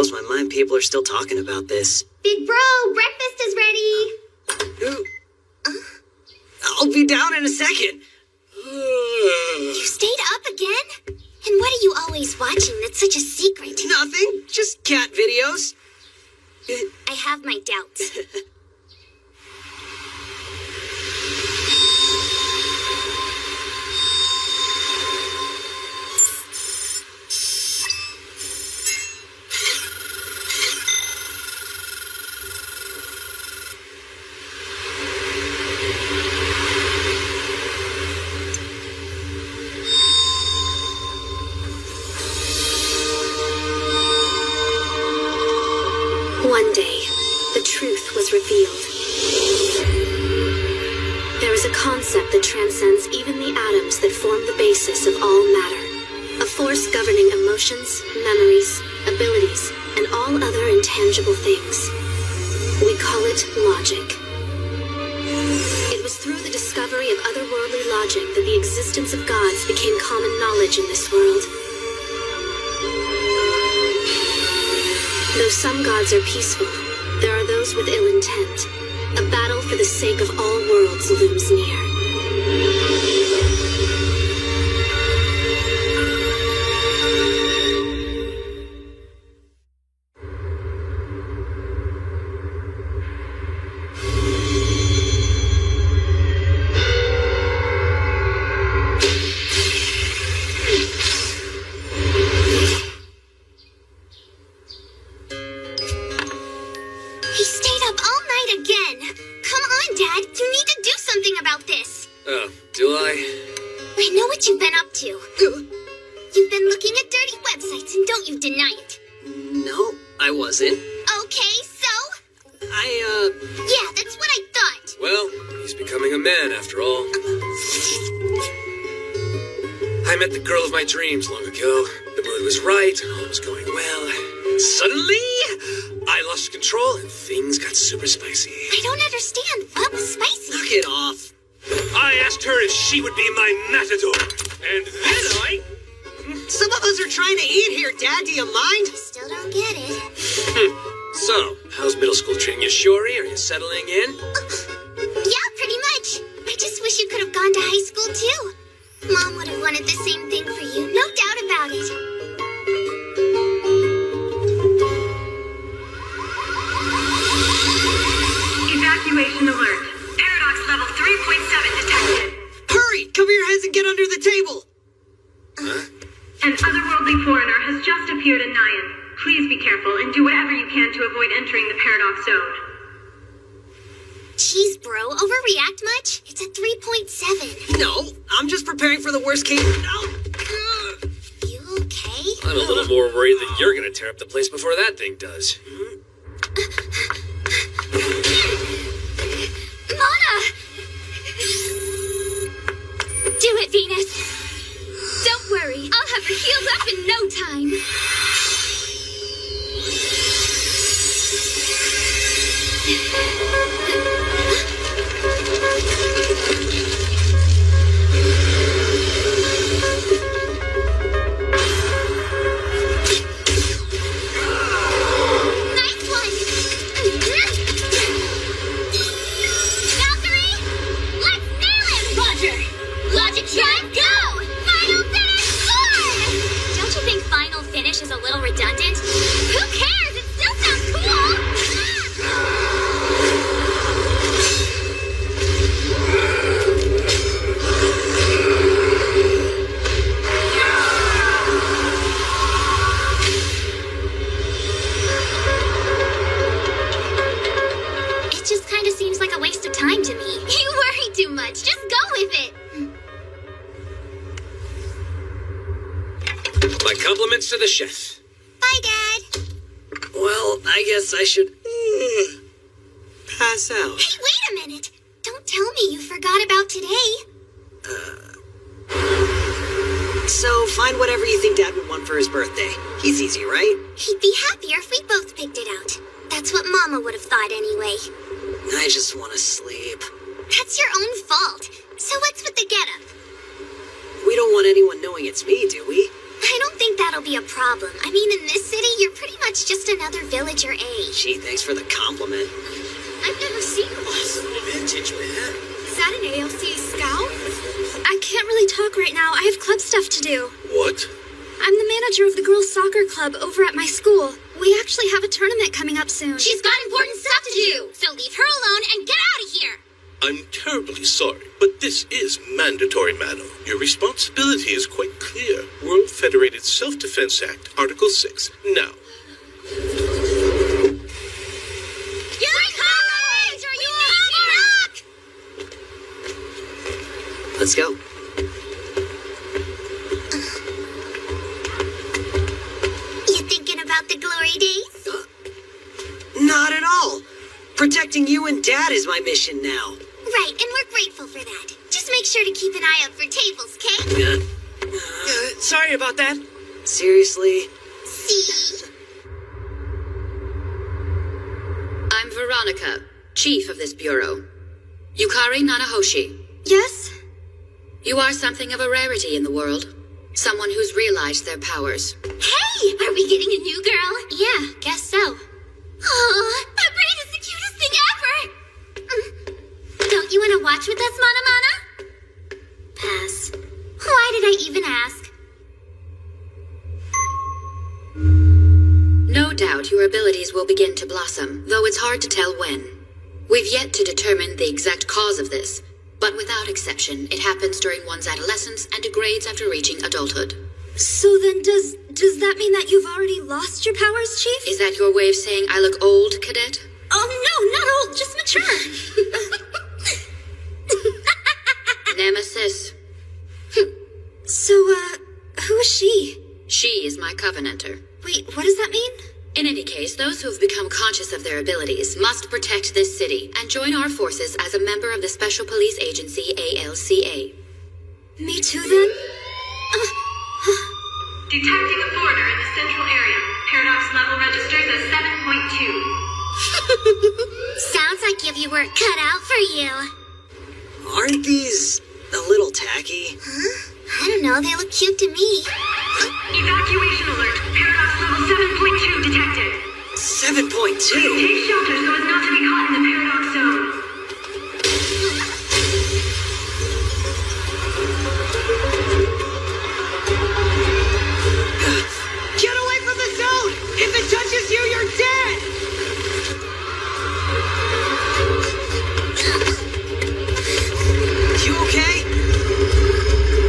blows my mind people are still talking about this. Big bro, breakfast is ready. I'll be down in a second. You stayed up again? And what are you always watching that's such a secret? Nothing, just cat videos. I have my doubts. One day, the truth was revealed. There is a concept that transcends even the atoms that form the basis of all matter. A force governing emotions, memories, abilities, and all other intangible things. We call it logic. It was through the discovery of otherworldly logic that the existence of gods became common knowledge in this world. Though some gods are peaceful, there are those with ill intent. A battle for the sake of all worlds looms near. He stayed up all night again. Come on, Dad. You need to do something about this. Oh, do I? I know what you've been up to. You've been looking at dirty websites, and don't you deny it. No, I wasn't. Okay, so? Yeah, that's what I thought. Well, he's becoming a man after all. I met the girl of my dreams long ago. The mood was right, all was going well. Suddenly, I lost control and things got super spicy. I don't understand. What was spicy? Knock it off. I asked her if she would be my matador. And then Some of us are trying to eat here, Dad. Do you mind? Still don't get it. So, how's middle school treating you, Shori? Are you settling in? Yeah, pretty much. I just wish you could have gone to high school, too. Mom would have wanted the same thing for you, no doubt about it. Evacuation alert. Paradox level 3.7 detected. Hurry! Cover your heads and get under the table! Huh? An otherworldly foreigner has just appeared in Nyan. Please be careful and do whatever you can to avoid entering the Paradox zone. Jeez, bro, overreact much? It's at 3.7. No, I'm just preparing for the worst case. No. You okay? I'm a little more worried that you're gonna tear up the place before that thing does. Mana! Do it, Venus. Don't worry, I'll have her healed up in no time. Nice one! Valkyrie, let's nail it! Roger! Logic drive, go! Final finish, score! Don't you think final finish is a little redundant? Who cares? It still sounds cool! It just kind of seems like a waste of time to me. You worry too much. Just go with it. My compliments to the chef. Bye, Dad. Well, I guess I should pass out. Hey, wait a minute. Don't tell me you forgot about today. So, find whatever you think Dad would want for his birthday. He's easy, right? He'd be happier if we both picked it out. That's what Mama would have thought anyway. I just want to sleep. That's your own fault. So what's with the getup? We don't want anyone knowing it's me, do we? I don't think that'll be a problem. I mean, in this city, you're pretty much just another villager age. Gee, thanks for the compliment. I've never seen one. Vintage, man. Is that an ALC scout? I can't really talk right now. I have club stuff to do. What? I'm the manager of the girls' soccer club over at my school. We actually have a tournament coming up soon. She's got important stuff to do, so leave her alone and get out of here. I'm terribly sorry, but this is mandatory, madam. Your responsibility is quite clear. World Federated Self-Defense Act, Article 6. Now, You're courage, or you need to Let's go. You thinking about the glory days? Not at all. Protecting you and Dad is my mission now. Right, and we're grateful for that. Just make sure to keep an eye out for tables, okay? Sorry about that. Seriously? See? I'm Veronica, chief of this bureau. Yukari Nanahoshi. Yes? You are something of a rarity in the world. Someone who's realized their powers. Hey! Are we getting a new girl? Yeah, guess so. Aw, that braid is the cutest thing ever! Don't you want to watch with us, Mana Mana? Pass. Why did I even ask? No doubt your abilities will begin to blossom, though it's hard to tell when. We've yet to determine the exact cause of this, but without exception, it happens during one's adolescence and degrades after reaching adulthood. So then does that mean that you've already lost your powers, Chief? Is that your way of saying I look old, Cadet? Oh, no, not old, just mature. Nemesis. So, who is she? She is my Covenanter. Wait, what does that mean? In any case, those who've become conscious of their abilities must protect this city and join our forces as a member of the Special Police Agency, ALCA. Me too, then? Detecting a foreigner in the central area. Paradox level registers as 7.2. Sounds like if you weren't cut out for you. Aren't these a little tacky? Huh? I don't know, they look cute to me. Evacuation alert. Paradox level 7.2 detected. 7.2? Take shelter so as not to be caught in the paradox zone. Get away from the zone! If it touches you, you're dead! You okay?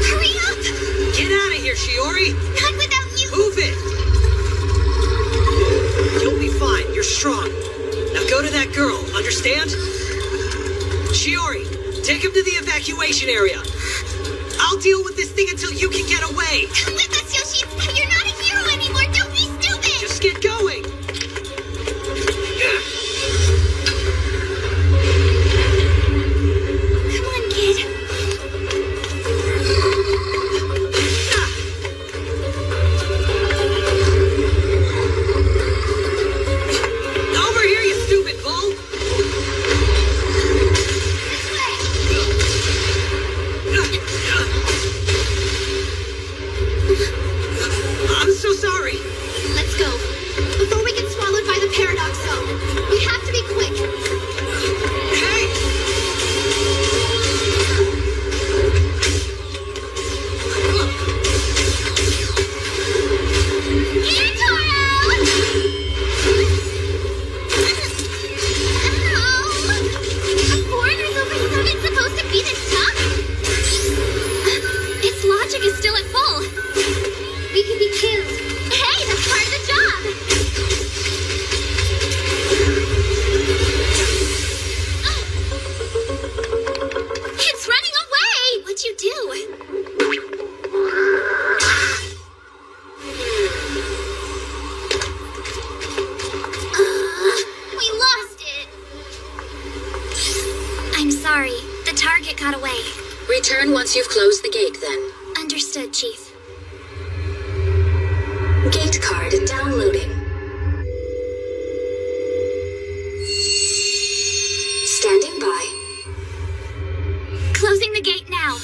Hurry up! Get out of here, Shiori! Not without you! Move it! You'll be fine. You're strong. Now go to that girl, understand? Shiori, take him to the evacuation area. I'll deal with this thing until you can get away. Come with us, Yoshi! You're not a hero anymore! Don't be stupid! Just get going. Come on, kid. Over here, you stupid bull! This way! I'm so sorry. Let's go. Before we get swallowed by the paradox zone, we have to be quick. Hey! Here, Toro! A foreigner's over 7 supposed to be this tough? Its logic is still at full. We can be killed. Hey, that's part of the job! It's running away! What'd you do? We lost it. I'm sorry. The target got away. Return once you've closed the gate, then. Understood, Chief. Gate card downloading. Standing by. Closing the gate now.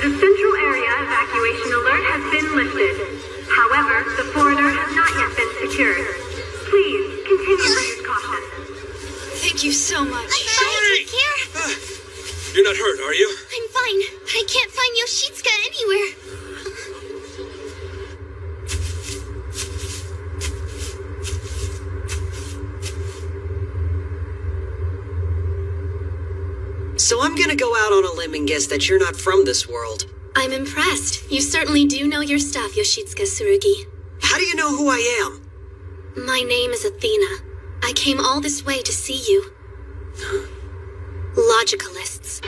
The central area evacuation alert has been lifted. However, the foreigner has not yet been secured. Please continue to use caution. Thank you so much. Take care. You're not hurt, are you? I'm fine, but I can't find Yoshitsuka anywhere. So I'm gonna go out on a limb and guess that you're not from this world. I'm impressed. You certainly do know your stuff, Yoshitsuka Tsurugi. How do you know who I am? My name is Athena. I came all this way to see you. Logicalists.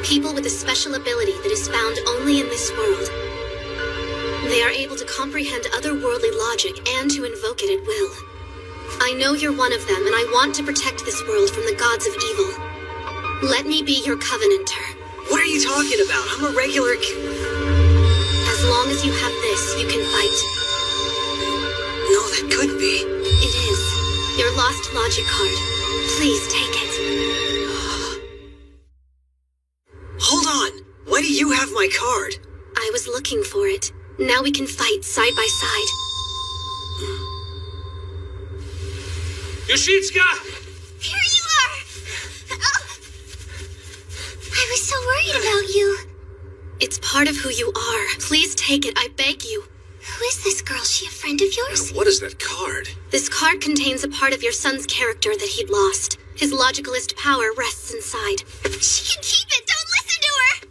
People with a special ability that is found only in this world. They are able to comprehend otherworldly logic and to invoke it at will. I know you're one of them, and I want to protect this world from the gods of evil. Let me be your covenanter. What are you talking about? I'm a regular As long as you have this, you can fight. No, that could be. It is. Your lost logic card. Please take it. Hold on. Why do you have my card? I was looking for it. Now we can fight side by side. Yoshitsuka! Here you are! Oh. I was so worried about you. It's part of who you are. Please take it, I beg you. Who is this girl? She a friend of yours? What is that card? This card contains a part of your son's character that he'd lost. His logicalist power rests inside. She can keep it! Don't listen to her!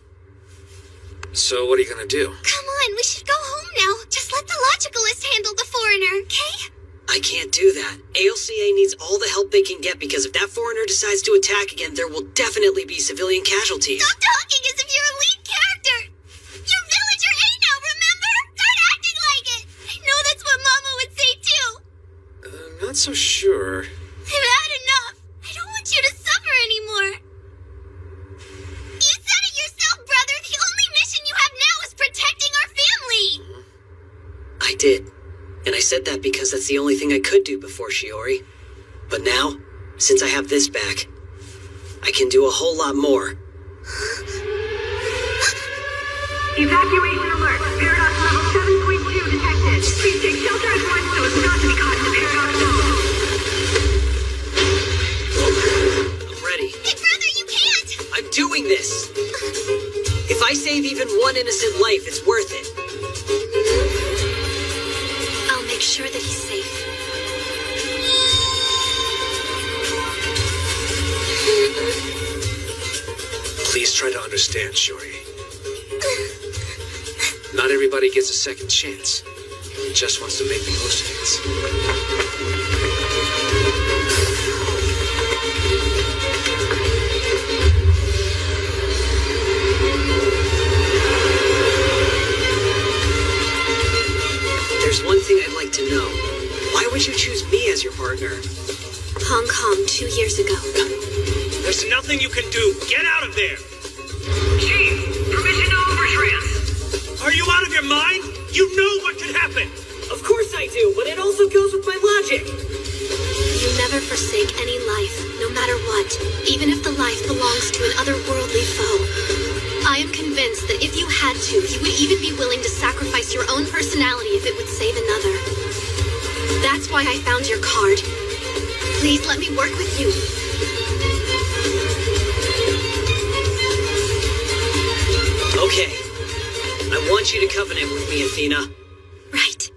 So what are you gonna do? Come on, we should go home now. Just let the logicalist handle the foreigner, okay? I can't do that. ALCA needs all the help they can get because if that foreigner decides to attack again, there will definitely be civilian casualties. Stop talking as if you're a lead character! You're villager A now, remember? Start acting like it! I know that's what Mama would say too! Not so sure. I've had enough! I don't want you to suffer anymore! You said it yourself, brother! The only mission you have now is protecting our family! I did. And I said that because that's the only thing I could do before Shiori. But now, since I have this back, I can do a whole lot more. Evacuation alert. Paradox level 7.2 detected. Please take shelter at once so as not to be caught in the paradox zone. I'm ready. Hey, brother, you can't! I'm doing this! If I save even one innocent life, it's worth it. I'll make sure that he's safe. Please try to understand, Shiori. Not everybody gets a second chance. He just wants to make the most of it. There's one thing I'd like to know. Why would you choose me as your partner? Hong Kong 2 years ago. There's nothing you can do. Get out of there! Chief, permission to overtrans. Are you out of your mind? You know what could happen! Of course I do, but it also goes with my logic. You never forsake any life, no matter what, even if the life belongs to an otherworldly foe. I am convinced that if you had to, you would even be willing to sacrifice your own personality if it would save another. That's why I found your card. Please let me work with you. Okay. I want you to covenant with me, Athena. Right.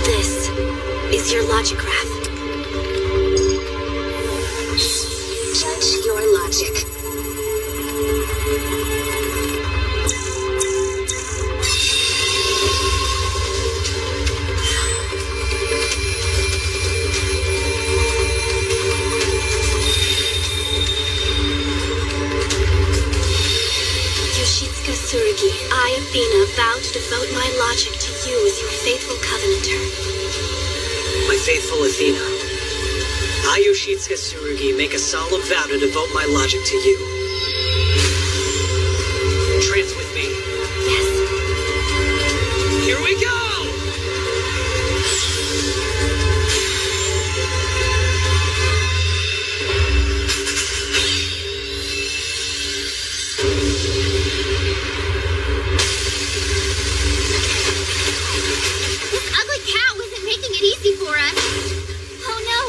This is your logic graph. Judge your logic. Yoshitsuka Tsurugi, I, Athena, vow to devote my logic to you as your faithful covenanter. My faithful Athena. I, Yoshitsuka Tsurugi, make a solemn vow to devote my logic to you. Trance with me. Yes. Here we go! This ugly cow isn't making it easy for us. Oh no,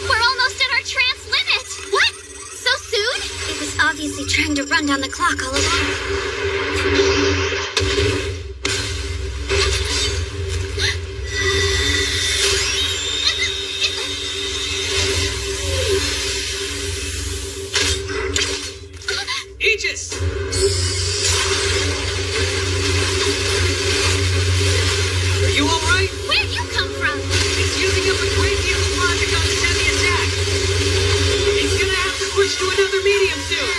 we're almost at our trance limit. What? So soon? It was obviously trying to run down the clock all along. Aegis! Are you alright? Where'd you come from? It's using up a great deal of logic on this heavy attack. He's gonna have to switch to another medium soon.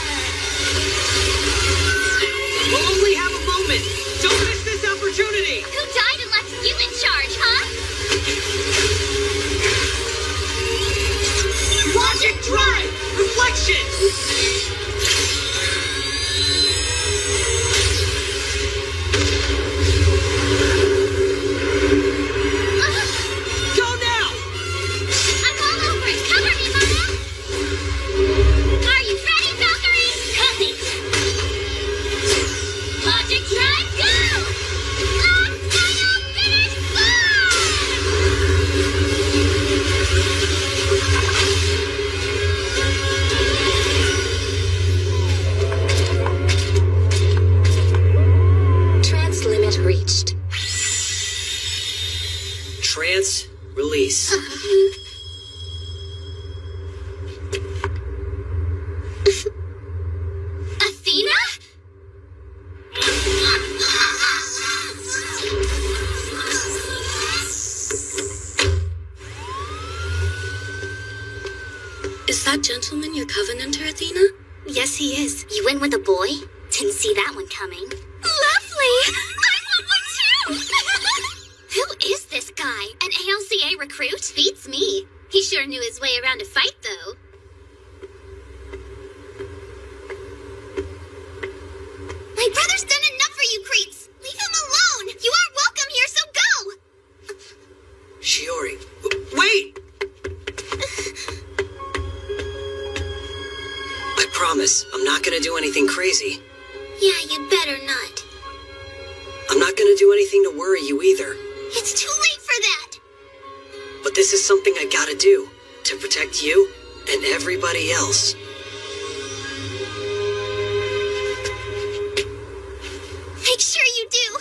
We'll only have a moment. Don't miss this opportunity. Who died and left you in charge, huh? Logic drive! Reflection! Go now! I'm all over it. Cover me, Mama. Are you ready, Valkyrie? Copy. Logic drive, go! Last final finish, Trance limit reached. Trance, release. Athena? Is that gentleman your covenanter, Athena? Yes, he is. You in with a boy? Didn't see that one coming. Lovely! I want one too! Who is this guy? An ALCA recruit? Beats me. He sure knew his way around a fight, though. My brother's done enough for you creeps! Leave him alone! You aren't welcome here, so go! Shiori. Wait! I promise, I'm not gonna do anything crazy. Yeah, you'd better not. I'm not gonna do anything to worry you either. It's too late for that! But this is something I gotta do to protect you and everybody else. Make sure you do!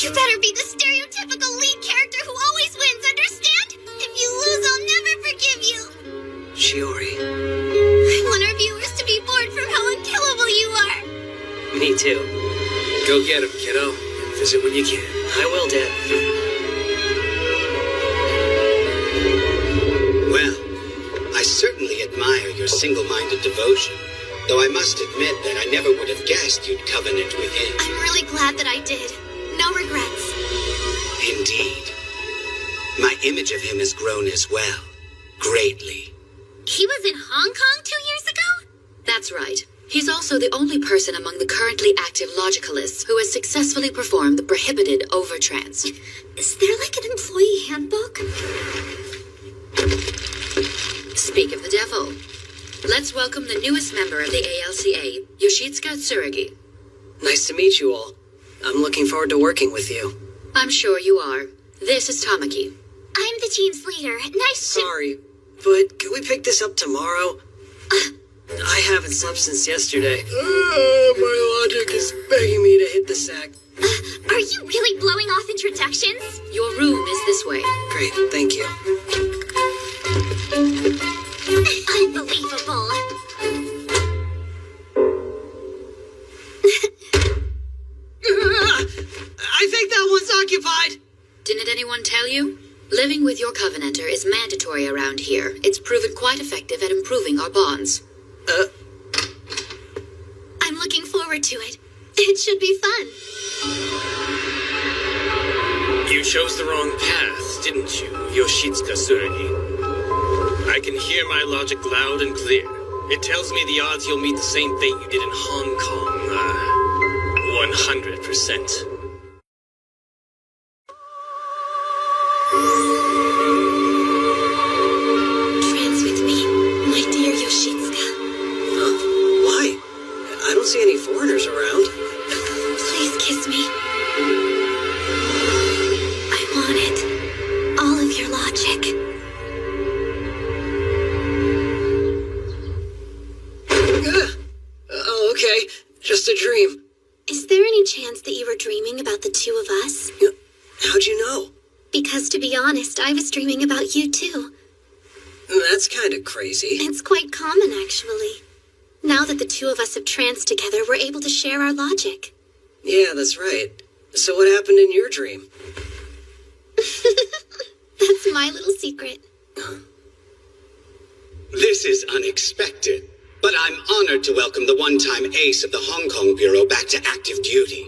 You better be the stereotypical lead character who always wins, understand? If you lose, I'll never forgive you! Shiori. I want our viewers to be bored from how unkillable you are! Me too. Go get him, kiddo. Visit when you can. I will, Dad. Well, I certainly admire your single-minded devotion, though I must admit that I never would have guessed you'd covenant with him. I'm really glad that I did. No regrets. Indeed. My image of him has grown as well. Greatly. He was in Hong Kong 2 years ago? That's right. He's also the only person among the currently active logicalists who has successfully performed the prohibited overtrance. Is there like an employee handbook? Speak of the devil. Let's welcome the newest member of the ALCA, Yoshitsuka Tsurugi. Nice to meet you all. I'm looking forward to working with you. I'm sure you are. This is Tamaki. I'm the team's leader. Nice to... Sorry, but can we pick this up tomorrow? I haven't slept since yesterday. My logic is begging me to hit the sack. Are you really blowing off introductions? Your room is this way. Great, thank you. Unbelievable. I think that one's occupied. Didn't anyone tell you? Living with your covenanter is mandatory around here. It's proven quite effective at improving our bonds. I'm looking forward to it. It should be fun. You chose the wrong path, didn't you, Yoshitsuka Tsurugi? I can hear my logic loud and clear. It tells me the odds you'll meet the same fate you did in Hong Kong. Trance with me, my dear Yoshitsuka. Why? I don't see any foreigners around. Please kiss me. I want it. All of your logic. Oh, okay. Just a dream. Is there any chance that you were dreaming about the two of us? How'd you know? Because to be honest, I was dreaming about you too. That's kind of crazy. It's quite common, actually. Now that the two of us have tranced together, we're able to share our logic. Yeah, that's right. So what happened in your dream? That's my little secret. This is unexpected, but I'm honored to welcome the one-time ace of the Hong Kong Bureau back to active duty.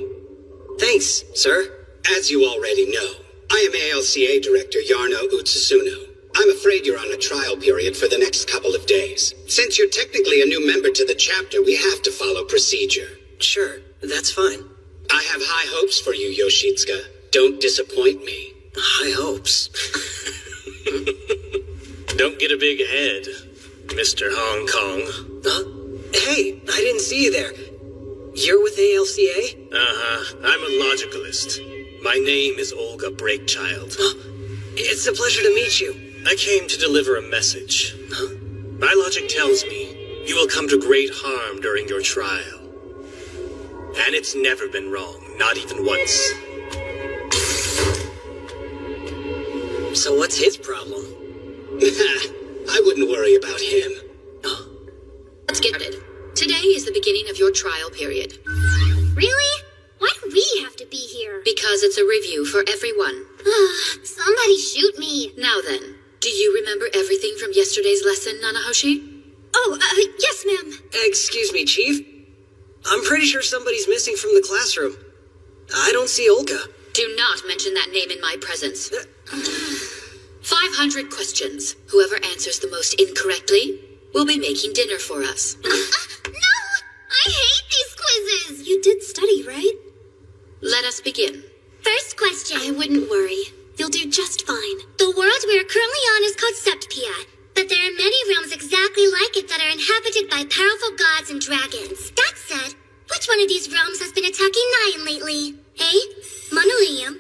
Thanks, sir. As you already know, I am ALCA Director Yarno Utsusuno. I'm afraid you're on a trial period for the next couple of days. Since you're technically a new member to the chapter, we have to follow procedure. Sure, that's fine. I have high hopes for you, Yoshitsuka. Don't disappoint me. High hopes. Don't get a big head, Mr. Hong Kong. Hey, I didn't see you there. You're with ALCA? Uh-huh. I'm a logicalist. My name is Olga Breakchild. It's a pleasure to meet you. I came to deliver a message. My logic tells me you will come to great harm during your trial. And it's never been wrong, not even once. So what's his problem? I wouldn't worry about him. Let's get started. Today is the beginning of your trial period. Really? Why do we have to be here? Because it's a review for everyone. Somebody shoot me. Now then, do you remember everything from yesterday's lesson, Nanahoshi? Oh, yes, ma'am. Excuse me, Chief. I'm pretty sure somebody's missing from the classroom. I don't see Olga. Do not mention that name in my presence. 500 questions. Whoever answers the most incorrectly will be making dinner for us. No! I hate these quizzes! You did study, right? Let us begin. First question. I wouldn't worry. You'll do just fine. The world we are currently on is called Septpia, but there are many realms exactly like it that are inhabited by powerful gods and dragons. That said, which one of these realms has been attacking Nyan lately? A. Monolium.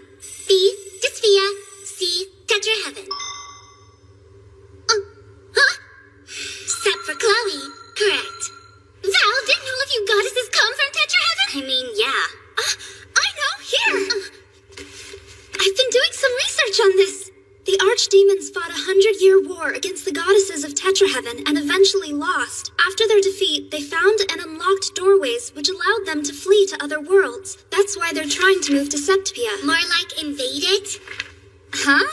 B. Dysphoria. C. Tetraheaven. Huh? Except for Chloe. Correct. Val, didn't all of you goddesses come from Tetraheaven? I mean, yeah. I know, here! I've been doing some research on this. The archdemons fought a 100-year war against the goddesses of Tetraheaven and eventually lost. After their defeat, they found and unlocked doorways which allowed them to flee to other worlds. That's why they're trying to move to Septpia. More like invade it? Huh?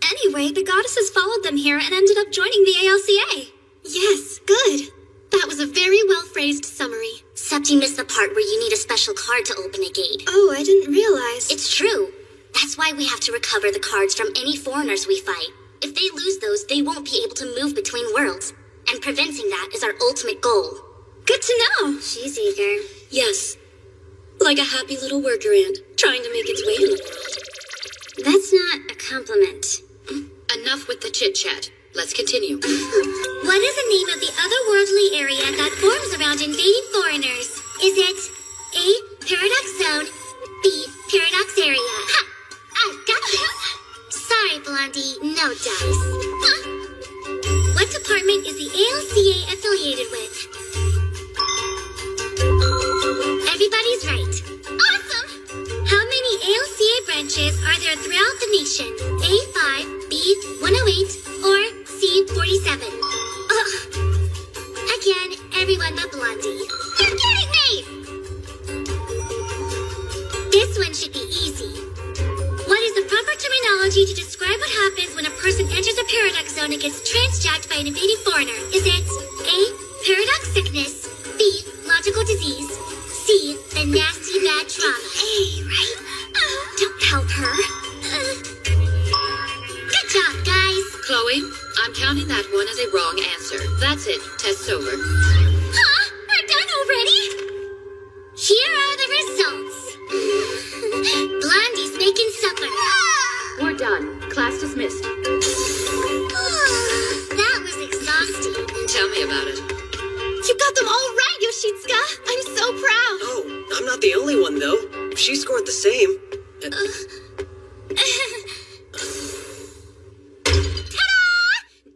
Anyway, the goddesses followed them here and ended up joining the ALCA. Yes, good. That was a very well-phrased summary. Except you missed the part where you need a special card to open a gate. Oh, I didn't realize. It's true. That's why we have to recover the cards from any foreigners we fight. If they lose those, they won't be able to move between worlds. And preventing that is our ultimate goal. Good to know. She's eager. Yes. Like a happy little worker ant, trying to make its way in the world. That's not a compliment. Enough with the chit-chat. Let's continue. What is the name of the otherworldly area that forms around invading foreigners? Is it A. Paradox Zone, B. Paradox Area? Ha! I got you! Sorry, Blondie, no dice. Huh? What department is the ALCA affiliated with? Everybody's right. Awesome! How many ALCA branches are there throughout the nation? A5, B108, or C47? Again, everyone but Blondie. You're kidding me! This one should be easy. What is the proper terminology to describe what happens when a person enters a paradox zone and gets transjacked by an invading foreigner? Is it A. Paradox sickness, B. Logical disease, C. The nasty bad trauma? A, right? Don't help her. Good job, guys. Chloe, I'm counting that one as a wrong answer. That's it. Test's over. Huh? We're done already? Here are the results. dismissed. That was exhausting. Tell me about it. You got them all right, Yoshitsuka! I'm so proud! Oh, I'm not the only one, though. She scored the same. Ta-da!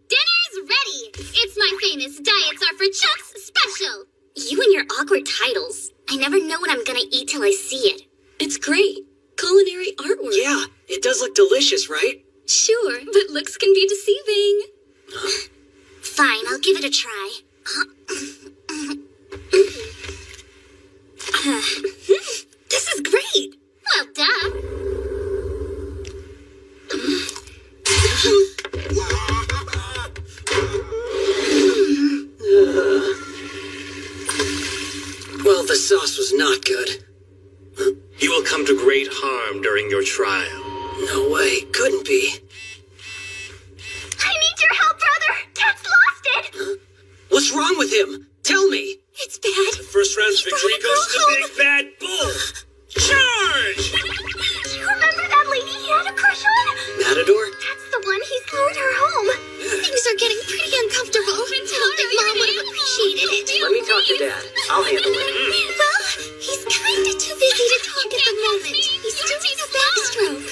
Dinner's ready! It's my famous Diets Are for Chumps special! You and your awkward titles. I never know what I'm gonna eat till I see it. It's great. Culinary artwork. Yeah, it does look delicious, right? Sure, but looks can be deceiving. Fine, I'll give it a try. This is great! Well, duh. Well, the sauce was not good. You will come to great harm during your trial. No way, couldn't be. I need your help, brother! Cat's lost it! What's wrong with him? Tell me. It's bad. The first round's He victory brought a goes to girl the big bad bull. Charge! Do you remember that lady he had a crush on? Matador? That's the one he's lured her home. Things are getting pretty uncomfortable. I don't think Mom would have appreciated it. Let me talk to Dad. I'll handle it. Well, he's kinda too busy to talk at the moment. He's doing a backstroke.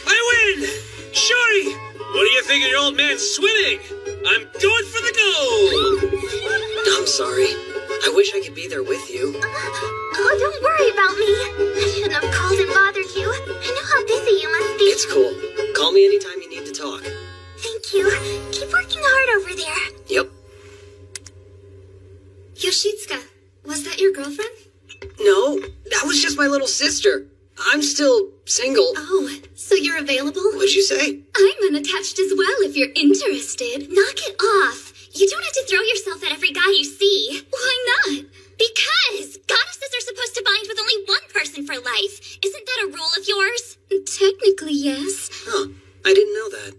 I win! Shorty! What do you think of your old man swimming? I'm going for the goal! I'm sorry. I wish I could be there with you. Oh, don't worry about me. I shouldn't have called and bothered you. I know how busy you must be. It's cool. Call me anytime you need to talk. Thank you. Keep working hard over there. Yep. Yoshitsuka, was that your girlfriend? No, that was just my little sister. I'm still single. Oh, so you're available? What'd you say? I'm unattached as well if you're interested. Knock it off. You don't have to throw yourself at every guy you see. Why not? Because goddesses are supposed to bind with only one person for life. Isn't that a rule of yours? Technically, yes. Huh. I didn't know that.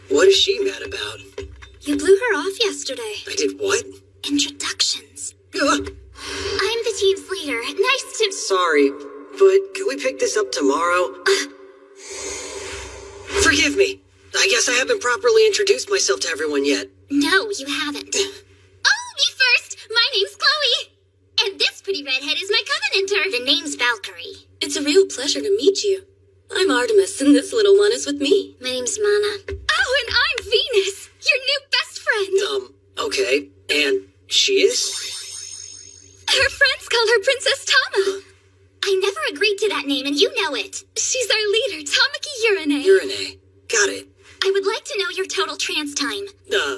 What is she mad about? You blew her off yesterday. I did what? Introductions. Ugh. I'm the team's leader. Nice to... Sorry, but can we pick this up tomorrow? Forgive me. I guess I haven't properly introduced myself to everyone yet. No, you haven't. Oh, me first! My name's Chloe! And this pretty redhead is my covenanter. The name's Valkyrie. It's a real pleasure to meet you. I'm Artemis, and this little one is with me. My name's Mana. Oh, and I'm Venus, your new best friend. Okay. And she is? Her friends call her Princess Tama. I never agreed to that name, and you know it. She's our leader, Tamaki Urine. Urine. Got it. I would like to know your total trance time. Uh,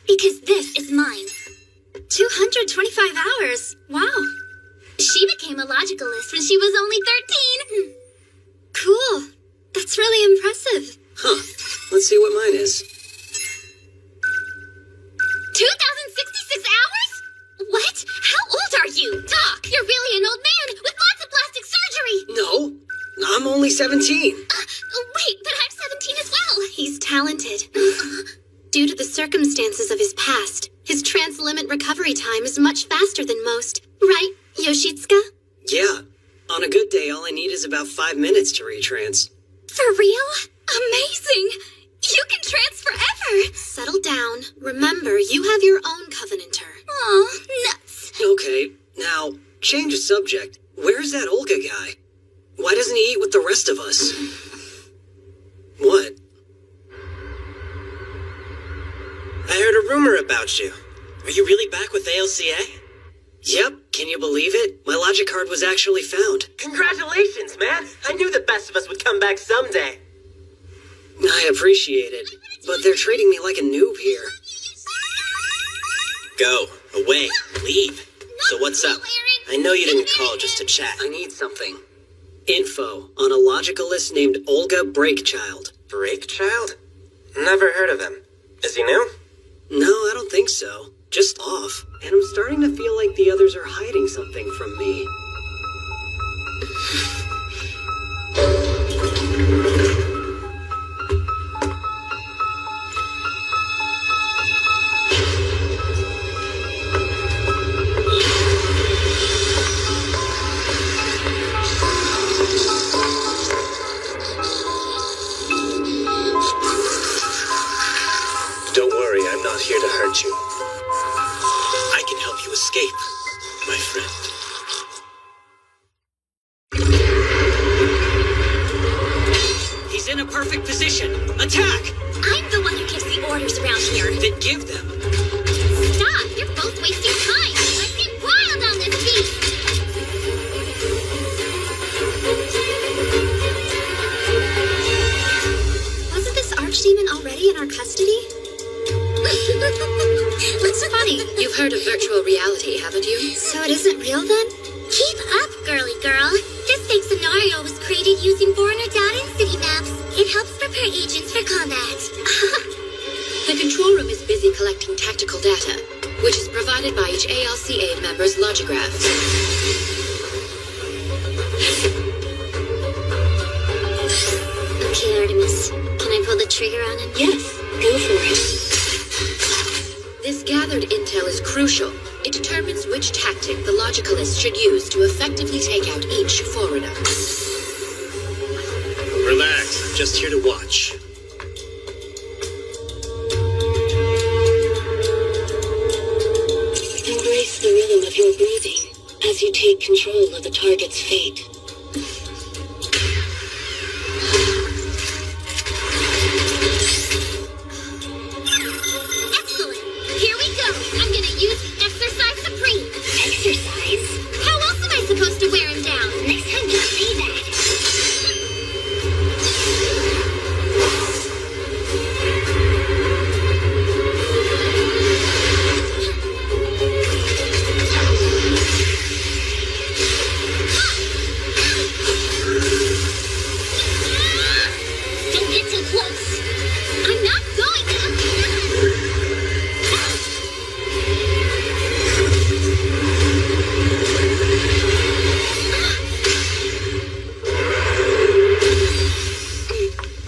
Because this is mine. 225 hours. Wow. She became a logicalist when she was only 13. Cool. That's really impressive. huh. Let's see what mine is. 2,066 hours? What? How old are you? Doc, you're really an old man with lots of plastic surgery. No, I'm only 17. Wait, but I'm 17 as well. He's talented. Due to the circumstances of his past, his trance limit recovery time is much faster than most. Right, Yoshitsuka? Yeah. On a good day, all I need is about 5 minutes to retrance. For real? Amazing! You can trance forever! Settle down. Remember, you have your own covenanter. Aw, nuts. Okay, now, change the subject. Where's that Olga guy? Why doesn't he eat with the rest of us? What? I heard a rumor about you. Are you really back with ALCA? Yep, can you believe it? My logic card was actually found. Congratulations, man! I knew the best of us would come back someday. I appreciate it, but they're treating me like a noob here. Go, away, leave. So what's up? I know you didn't call just to chat. I need something. Info on a logicalist named Olga Breakchild. Breakchild? Never heard of him. Is he new? No, I don't think so. Just off. And I'm starting to feel like the others are hiding something from me. give them. Stop! You're both wasting time! Let's get wild on this beat! Wasn't this archdemon already in our custody? What's funny? You've heard of virtual reality, haven't you? So it isn't real then? Keep up, girly girl. This fake scenario was created using foreigner data and city maps. It helps prepare agents for combat. The control room is busy collecting tactical data, which is provided by each ALCA member's logograph. Okay, Artemis. Can I pull the trigger on him? Yes, go for it. This gathered intel is crucial. It determines which tactic the logicalist should use to effectively take out each forerunner. Relax, I'm just here to watch. Embrace the rhythm of your breathing as you take control of the target's fate. Excellent. Here we go. I'm gonna use Exercise Supreme. Exercise? How else am I supposed to wear him down? Next time you say that. Don't get too close. I'm not going to.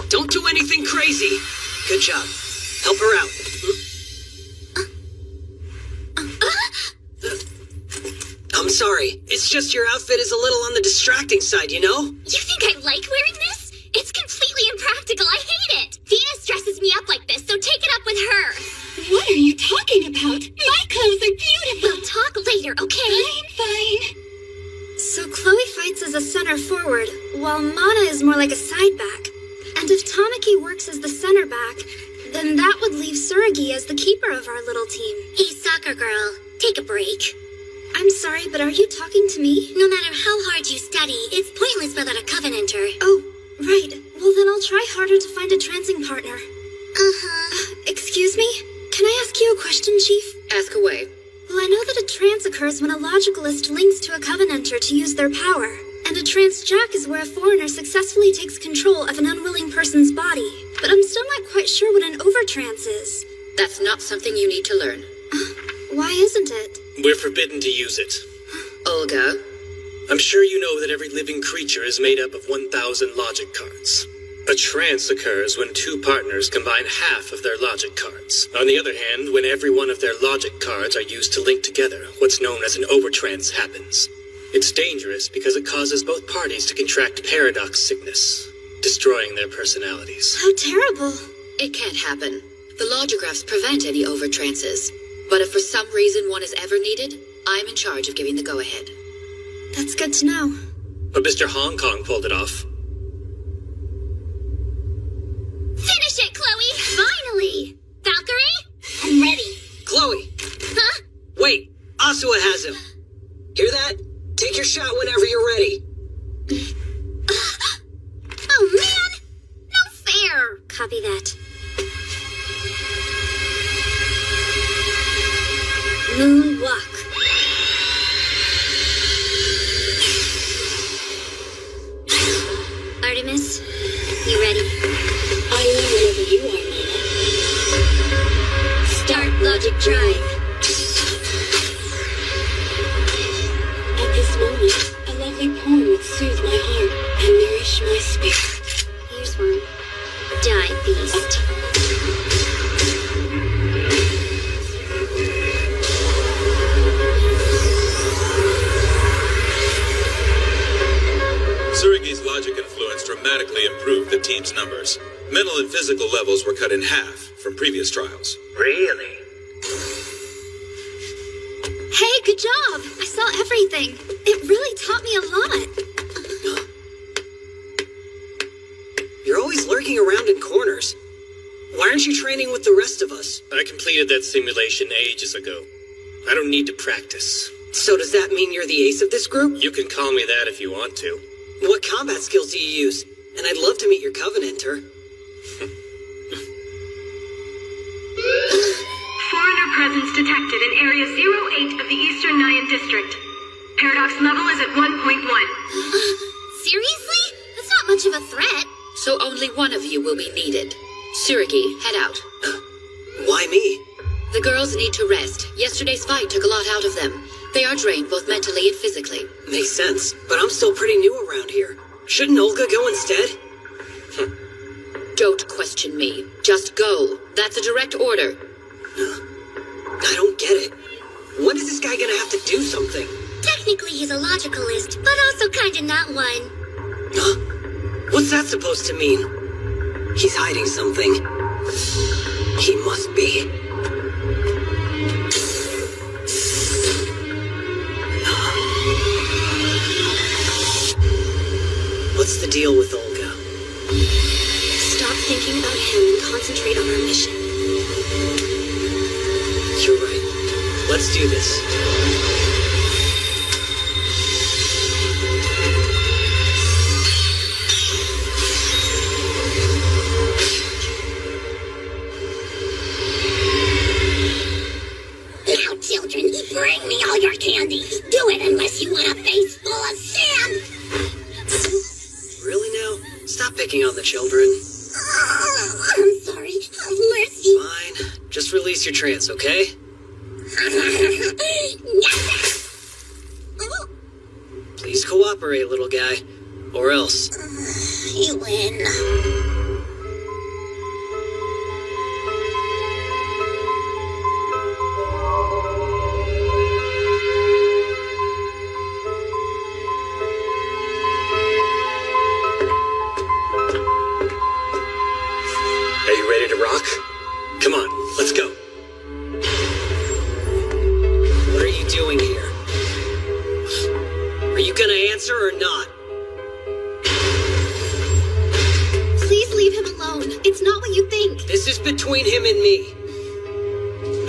Don't do anything crazy. Good job. Help her out. I'm sorry. It's just your outfit is a little on the distracting side, you know? You think I like wearing this? It's completely impractical. I hate it. Venus dresses me up like this, so take it up with her. What are you talking about? My clothes are beautiful. We'll talk later, okay? Fine. So Chloe fights as a center forward, while Mana is more like a side back. And if Tamaki works as the center back, then that would leave Suragi as the keeper of our little team. Hey, soccer girl, take a break. I'm sorry, but are you talking to me? No matter how hard you study, it's pointless without a Covenanter. Oh, right. Well, then I'll try harder to find a transing partner. Uh-huh. Excuse me? Can I ask you a question, Chief? Ask away. Well, I know that a trance occurs when a logicalist links to a Covenanter to use their power. And a trance jack is where a foreigner successfully takes control of an unwilling person's body. But I'm still not quite sure what an overtrance is. That's not something you need to learn. Why isn't it? We're forbidden to use it. Olga? I'm sure you know that every living creature is made up of 1,000 logic cards. A trance occurs when two partners combine half of their logic cards. On the other hand, when every one of their logic cards are used to link together, what's known as an overtrance happens. It's dangerous because it causes both parties to contract paradox sickness, destroying their personalities. How terrible. It can't happen. The logographs prevent any overtrances. But if for some reason one is ever needed, I'm in charge of giving the go-ahead. That's good to know. But Mr. Hong Kong pulled it off. Finish it, Chloe! Finally! Valkyrie? I'm ready. Chloe! Huh? Wait! Asua has him. Hear that? Take your shot whenever you're ready. Oh, man! No fair! Copy that. Moonwalk. Artemis, you ready? I am whenever you are, Mana. Start logic drive. At this moment, a lovely poem would soothe my heart and nourish my spirit. Here's one. Die, beast. Surigi's logic influence dramatically improved the team's numbers. Mental and physical levels were cut in half from previous trials. Really? Hey, good job! I saw everything. It really taught me a lot. You're always lurking around in corners. Why aren't you training with the rest of us? I completed that simulation ages ago. I don't need to practice. So does that mean you're the ace of this group? You can call me that if you want to. What combat skills do you use? And I'd love to meet your Covenanter. Foreigner presence detected in Area 08 of the Eastern Nyan District. Paradox level is at 1.1. Seriously? That's not much of a threat. So only one of you will be needed. Suragi, head out. Why me? The girls need to rest. Yesterday's fight took a lot out of them. They are drained both mentally and physically. Makes sense, but I'm still pretty new around here. Shouldn't Olga go instead? Don't question me. Just go. That's a direct order. I don't get it. When is this guy gonna have to do something? Technically, he's a logicalist, but also kinda not one. Huh? What's that supposed to mean? He's hiding something. He must be. What's the deal with Olga? Stop thinking about him and concentrate on our mission. You're right. Let's do this. Now, children, bring me all your candy. Do it unless you want a face full of sand. Really now? Stop picking on the children. I'm sorry. Have mercy. Fine. Just release your trance, okay? Please cooperate, little guy. Or else. You win. Are you ready to rock? Come on, let's go. What are you doing here? Are you gonna answer or not? Please leave him alone. It's not what you think. This is between him and me.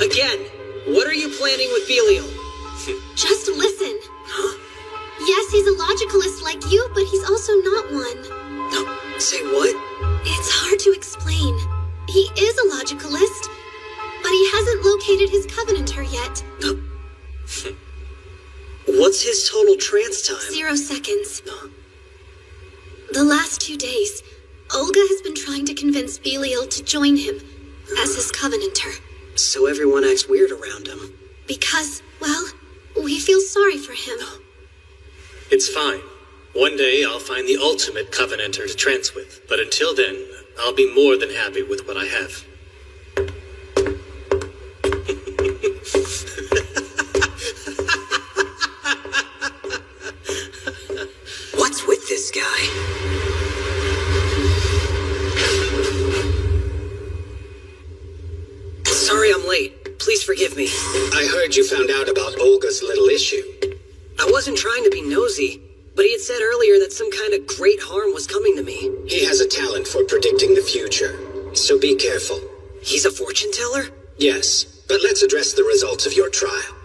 Again, what are you planning with Belial? Just listen. Huh? Yes, he's a logicalist like you, but he's also not one. No, say what? It's hard to explain. He is a logicalist, but he hasn't located his Covenanter yet. What's his total trance time? 0 seconds. The last 2 days, Olga has been trying to convince Belial to join him as his Covenanter. So everyone acts weird around him. Because, well, we feel sorry for him. It's fine. One day I'll find the ultimate Covenanter to trance with. But until then, I'll be more than happy with what I have. What's with this guy? Sorry I'm late. Please forgive me. I heard you found out about Olga's little issue. I wasn't trying to be nosy, but he had said earlier that some kind of great harm was coming to me. He has a talent for predicting the future, so be careful. He's a fortune teller? Yes, but let's address the results of your trial.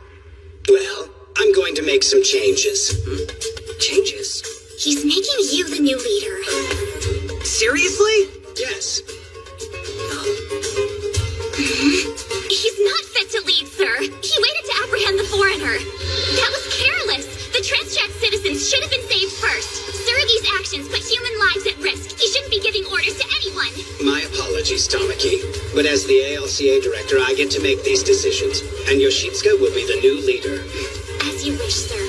Well, I'm going to make some changes. Changes? He's making you the new leader. Seriously? Yes. He's not fit to lead, sir. He waited to apprehend the foreigner. That was careless. The transjack citizens should have been saved first. Suragi's actions put human lives at risk. He shouldn't be giving orders to anyone. My apologies, Tamaki. But as the ALCA director, I get to make these decisions. And Yoshitsuka will be the new leader. As you wish, sir.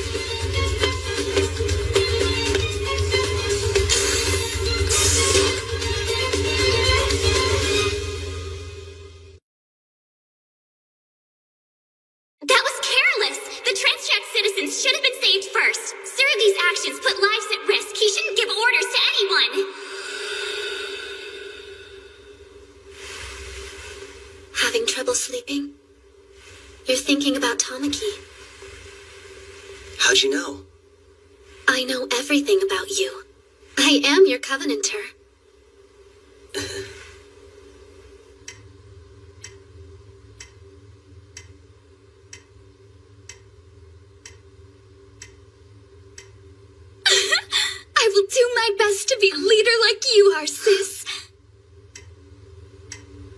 That was careless. The transjack citizens should have been saved first. Suragi's actions put lives at risk. He shouldn't give orders to anyone. Having trouble sleeping? You're thinking about Tamaki. How'd you know? I know everything about you. I am your Covenanter. will do my best to be a leader like you are, sis.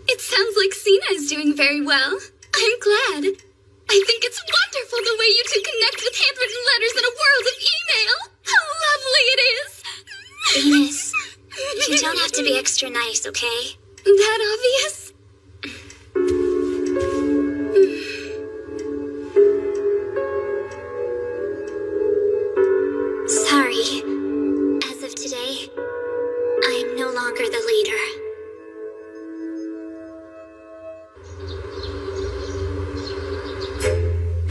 It sounds like Sina is doing very well. I'm glad. I think it's wonderful the way you two connect with handwritten letters in a world of email. How lovely it is. Venus, you don't have to be extra nice, okay? That obvious? Sorry. As of today, I am no longer the leader.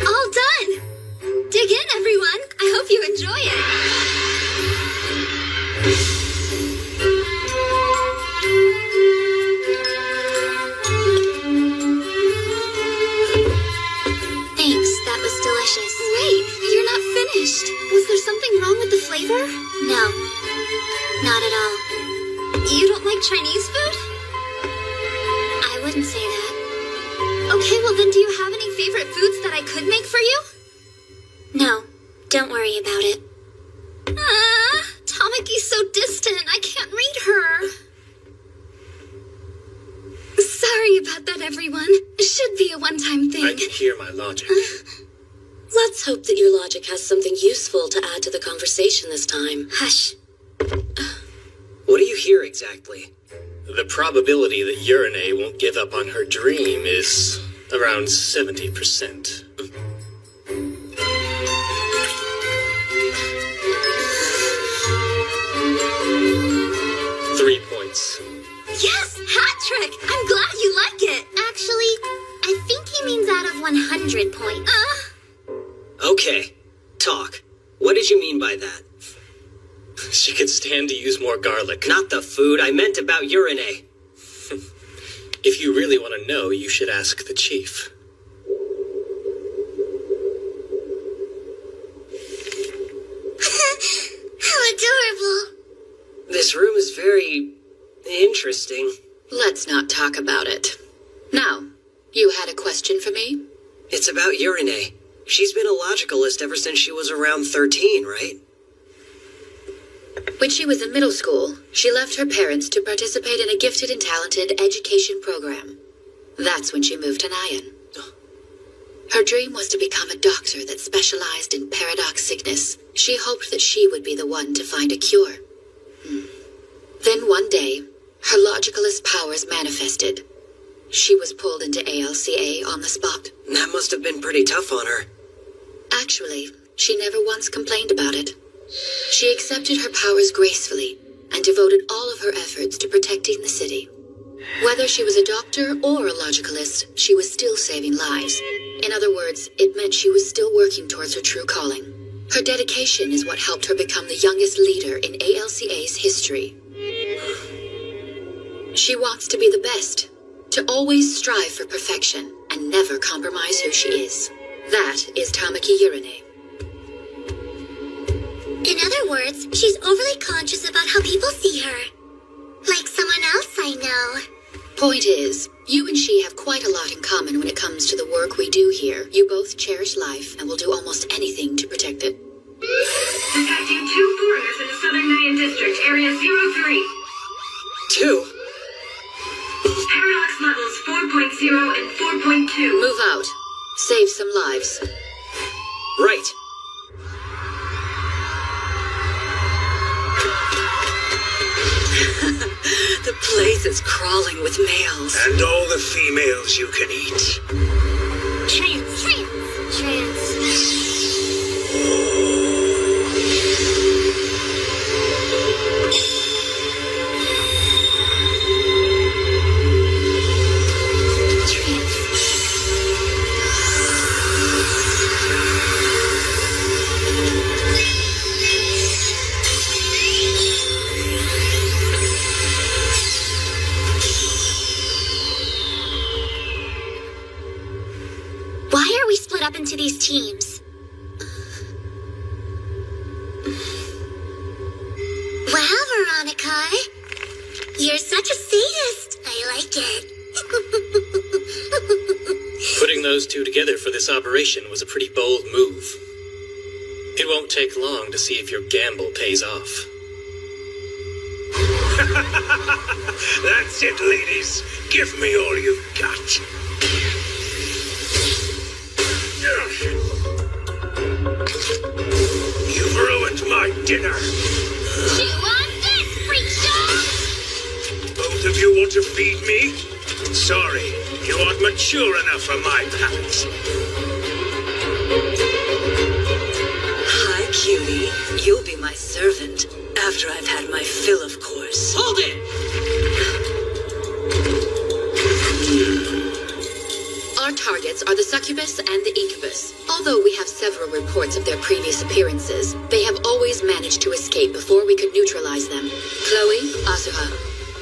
All done! Dig in, everyone. I hope you enjoy it. Thanks, that was delicious. Wait, you're not finished. Was there something wrong with the flavor? No, not at all. You don't like Chinese food? I wouldn't say that. Okay, well then do you have any favorite foods that I could make for you? No, don't worry about it. Tamaki's so distant, I can't read her. Sorry about that, everyone. Should be a one-time thing. I can hear my logic. Let's hope that your logic has something useful to add to the conversation this time. Hush. What do you hear exactly? The probability that Urine won't give up on her dream is around 70%. Three points. Yes, hat trick! I'm glad you like it. Actually, I think he means out of 100 points. Okay, talk. What did you mean by that? She could stand to use more garlic. Not the food, I meant about Urine. If you really want to know, you should ask the chief. How adorable. This room is very interesting. Let's not talk about it. Now, you had a question for me? It's about Urine. She's been a logicalist ever since she was around 13, right? When she was in middle school, she left her parents to participate in a gifted and talented education program. That's when she moved to Nyan. Her dream was to become a doctor that specialized in paradox sickness. She hoped that she would be the one to find a cure. Then one day, her logicalist powers manifested. She was pulled into ALCA on the spot. That must have been pretty tough on her. Actually, she never once complained about it. She accepted her powers gracefully and devoted all of her efforts to protecting the city. Whether she was a doctor or a logicalist, she was still saving lives. In other words, it meant she was still working towards her true calling. Her dedication is what helped her become the youngest leader in ALCA's history. She wants to be the best, to always strive for perfection and never compromise who she is. That is Tamaki Urine. In other words, she's overly conscious about how people see her. Like someone else I know. Point is, you and she have quite a lot in common when it comes to the work we do here. You both cherish life and will do almost anything to protect it. Detecting 2 foreigners in the Southern Nyan District, Area 03. 2? Paradox levels 4.0 and 4.2. Move out. Save some lives. Right. The place is crawling with males. And all the females you can eat. Trans. Why are we split up into these teams? Wow, Veronica. You're such a sadist. I like it. Putting those two together for this operation was a pretty bold move. It won't take long to see if your gamble pays off. That's it, ladies. Give me all you've got. You've ruined my dinner. Chew on this, freak show! Both of you want to feed me? Sorry, you aren't mature enough for my palate. Hi, cutie. You'll be my servant. After I've had my fill, of course. Hold it! Our targets are the succubus and the incubus. Although we have several reports of their previous appearances, they have always managed to escape before we could neutralize them. Chloe, Asuha,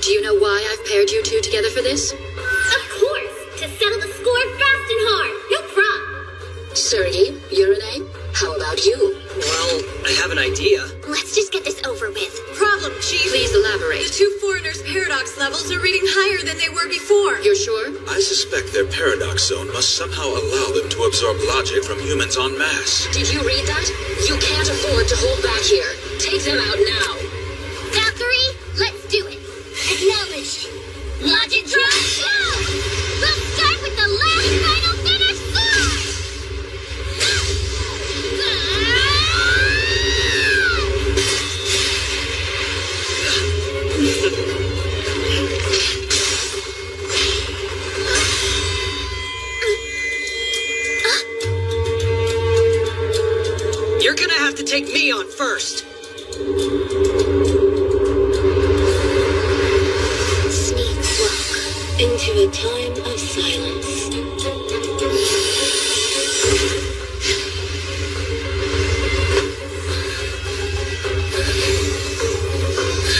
do you know why I've paired you two together for this? Of course! To settle the score fast and hard! No problem! Sergei, Urine, how about you? Well, I have an idea. Let's just get this over with. Problem, Chief. Please elaborate. The two foreigners' paradox levels are reading higher than they were before. You're sure? I suspect their paradox zone must somehow allow them to absorb logic from humans en masse. Did you read that? You can't afford to hold back here. Take them out now. Valkyrie, let's do it. Acknowledged. Logic drive, go! We'll start with the last final finish score! You're gonna have to take me on first. Sneak walk into a time of silence.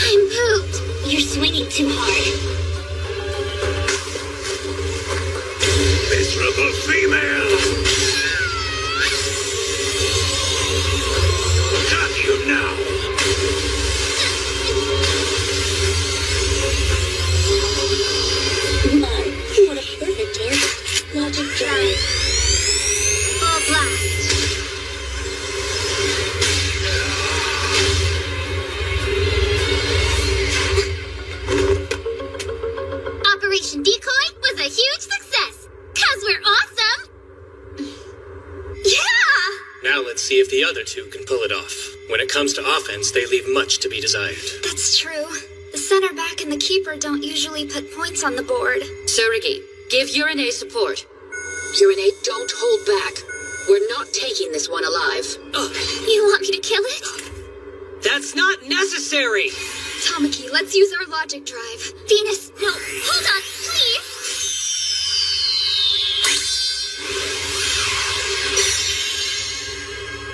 I'm pooped. You're swinging too hard. Miserable female! Got you now! My, what a perfect target. Logic drive. Full blast. Operation Decoy was a huge success. 'Cause we're awesome. Yeah! Now let's see if the other two can pull it off. When it comes to offense, they leave much to be desired. That's true. The center back and the keeper don't usually put points on the board. Sergei, give Urine support. Urine, don't hold back. We're not taking this one alive. You want me to kill it? That's not necessary! Tamaki, let's use our logic drive. Venus, no, hold on, please!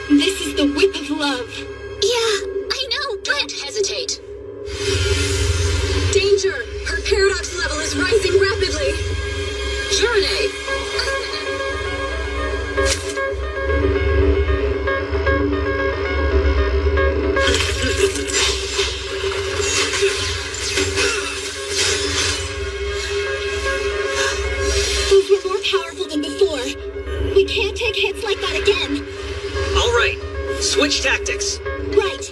This is the whip of love. Yeah, I know, but... Don't hesitate. Danger! Her paradox level is rising rapidly. Urine! Those were more powerful than before. We can't take hits like that again. All right, switch tactics. Right.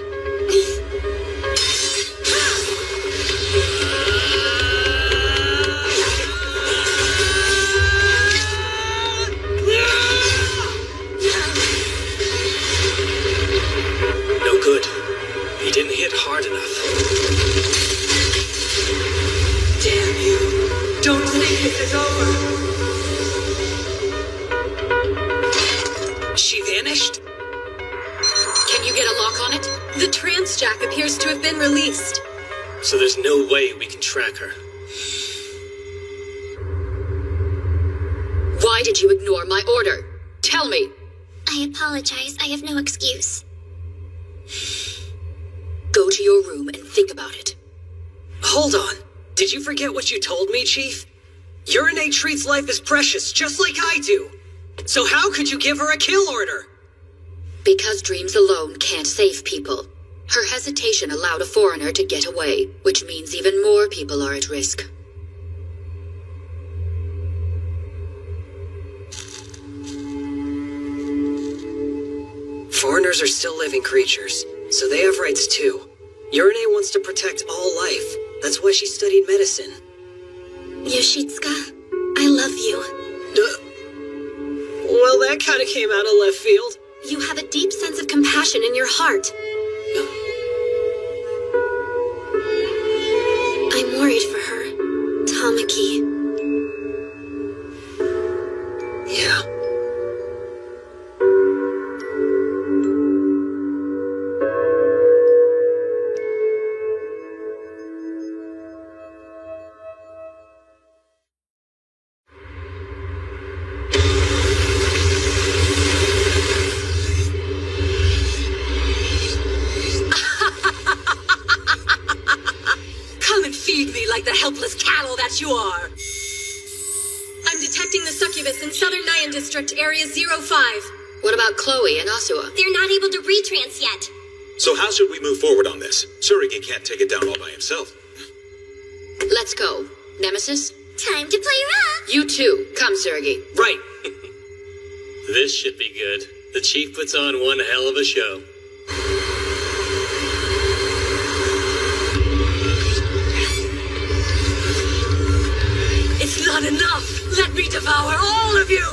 No good. He didn't hit hard enough. Damn you. Don't think this is over. She vanished? Can you get a lock on it? The trance jack appears to have been released. So there's no way we can track her. Why did you ignore my order? Tell me. I apologize, I have no excuse. Go to your room and think about it. Hold on. Did you forget what you told me, Chief? Urine treats life as precious, just like I do. So how could you give her a kill order? Because dreams alone can't save people. Her hesitation allowed a foreigner to get away, which means even more people are at risk. Foreigners are still living creatures, so they have rights too. Urine wants to protect all life, That's why she studied medicine. Yoshitsuka, I love you. Well, that kind of came out of left field. You have a deep sense of compassion in your heart. I'm worried for her, Tamaki. Yeah. Come and feed me like the helpless cattle that you are. I'm detecting the succubus in Southern Nyan District, Area 05. What about Chloe and Asua? They're not able to retrans yet. So how should we move forward on this? Tsurugi can't take it down all by himself. Let's go. Nemesis? Time to play rough. You too. Come, Tsurugi. Right. This should be good. The chief puts on one hell of a show. It's not enough. Let me devour all of you.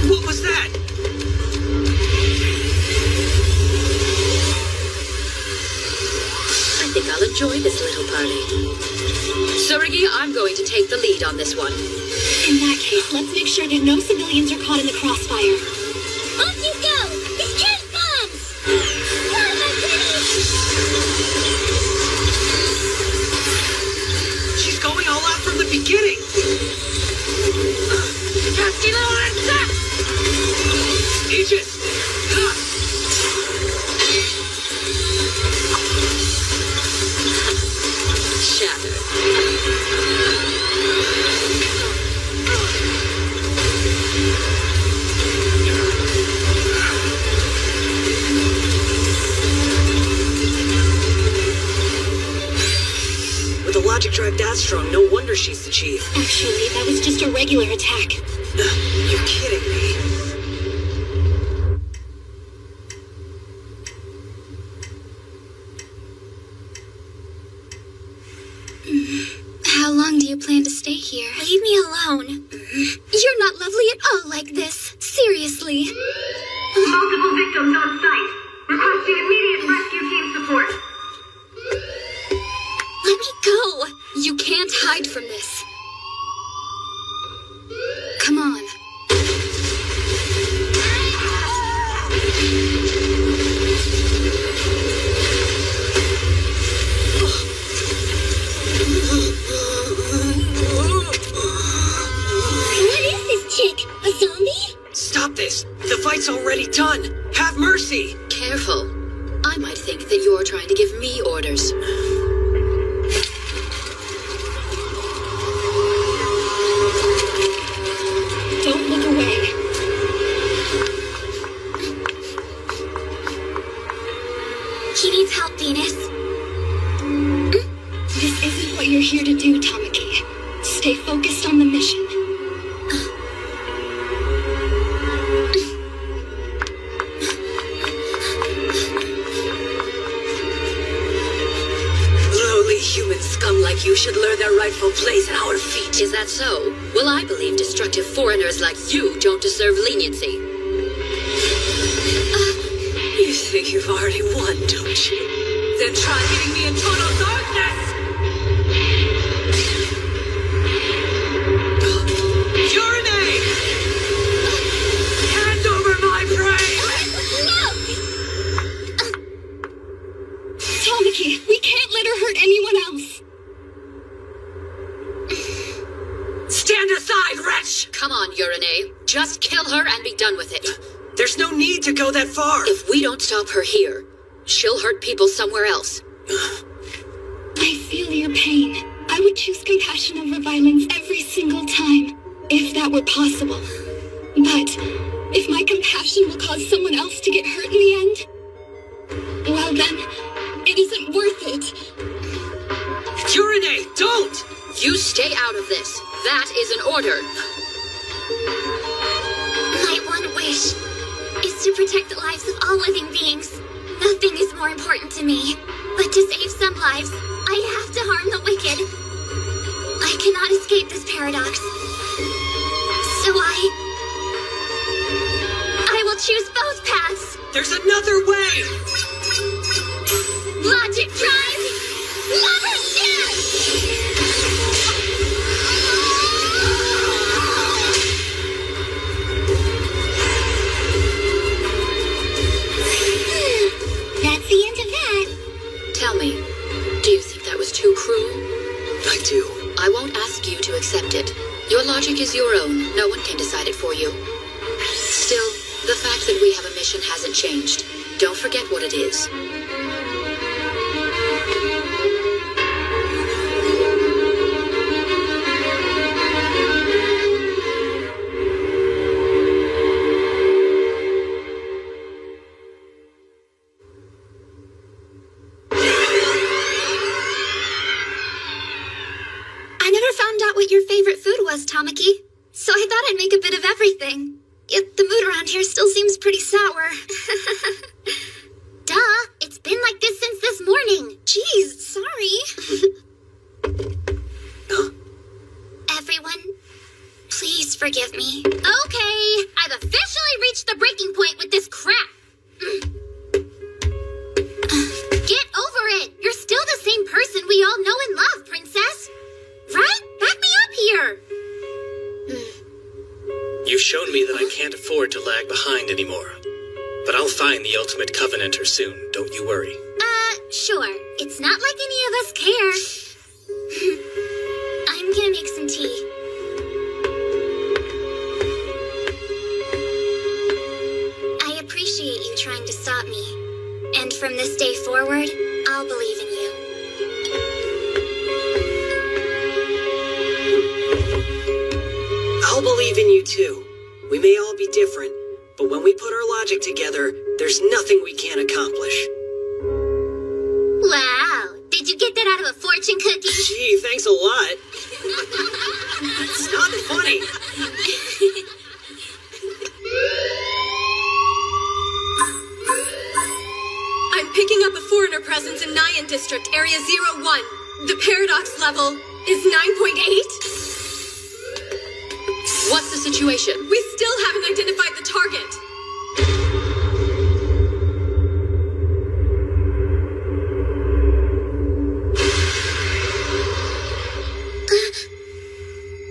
What was that? I think I'll enjoy this little party. Tsurugi, I'm going to take the lead on this one. In that case, let's make sure that no civilians are caught in the crossfire. Off you go. This kid bombs. She's going all out from the beginning. Pesky little insect! Aegis! With a logic drive that strong, no wonder she's the chief. Actually, that was just a regular attack. You're kidding me. How long do you plan to stay here? Leave me alone. You're not lovely at all like this. Seriously. Multiple victims on site. Requesting immediate rescue team support. Let me go. You can't hide from this. Come on. What is this chick? A zombie? Stop this! The fight's already done! Have mercy! Careful. I might think that you're trying to give me orders. Don't look away. He needs help, Venus. This isn't what you're here to do, Tamaki. Stay focused on the mission. Lowly human scum like you should learn their rightful place at our feet. Is that so? Well, I believe destructive foreigners like you don't deserve leniency. You think you've already won, don't you? Then try hitting me in total darkness! Urinate! Hand over my prey! Tamaki, we can't let her hurt anyone else. Stand aside, wretch! Come on, Urine. Just kill her and be done with it. There's no need to go that far! If we don't stop her here, she'll hurt people somewhere else. I feel your pain. I would choose compassion over violence every single time, if that were possible. But if my compassion will cause someone else to get hurt in the end, well then, it isn't worth it. Urinate! Don't! You stay out of this. That is an order. wish is to protect the lives of all living beings. Nothing is more important to me. But to save some lives, I have to harm the wicked. I cannot escape this paradox. So I will choose both paths. There's another way! Logic drive! Lover's death! That's the end of that. Tell me, do you think that was too cruel? I do. I won't ask you to accept it. Your logic is your own. No one can decide it for you. Still, the fact that we have a mission hasn't changed. Don't forget what it is. I never found out what your favorite food was, Tamaki. So I thought I'd make a bit of everything. Yet the mood around here still seems pretty sour. Duh, it's been like this since this morning. Jeez, sorry. Everyone, please forgive me. Okay, I've officially reached the breaking point with this crap. Get over it. You're still the same person we all know and love, Princess. Right? Back me up here. You've shown me that I can't afford to lag behind anymore. But I'll find the ultimate Covenanter soon, don't you worry. Sure. It's not like any of us care. I'm gonna make some tea. I appreciate you trying to stop me. And from this day forward, I'll believe in you. I'll believe in you too. We may all be different, but when we put our logic together, there's nothing we can't accomplish. Wow. Did you get that out of a fortune cookie? Gee, thanks a lot. It's not funny. I'm picking up a foreigner presence in Nyan District, Area 01. The paradox level is 9.8. What's the situation? We still haven't identified the target.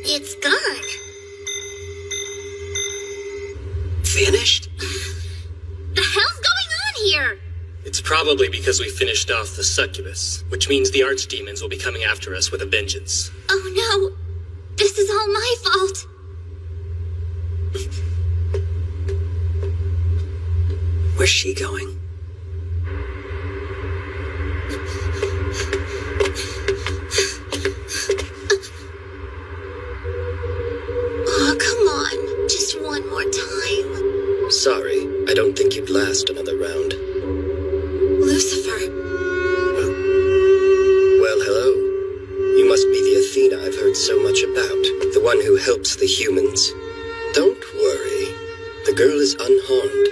It's gone. Finished? The hell's going on here? It's probably because we finished off the succubus, which means the archdemons will be coming after us with a vengeance. Oh no. This is all my fault. Where's she going? Oh, come on. Just one more time. Sorry, I don't think you'd last another round. Lucifer. Well, hello. You must be the Athena I've heard so much about, the one who helps the humans. Don't worry. The girl is unharmed.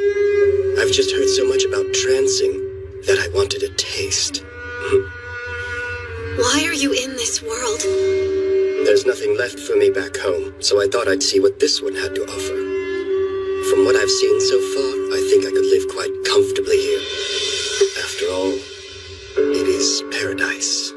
I've just heard so much about trancing that I wanted a taste. Why are you in this world? There's nothing left for me back home, so I thought I'd see what this one had to offer. From what I've seen so far, I think I could live quite comfortably here. After all, it is paradise.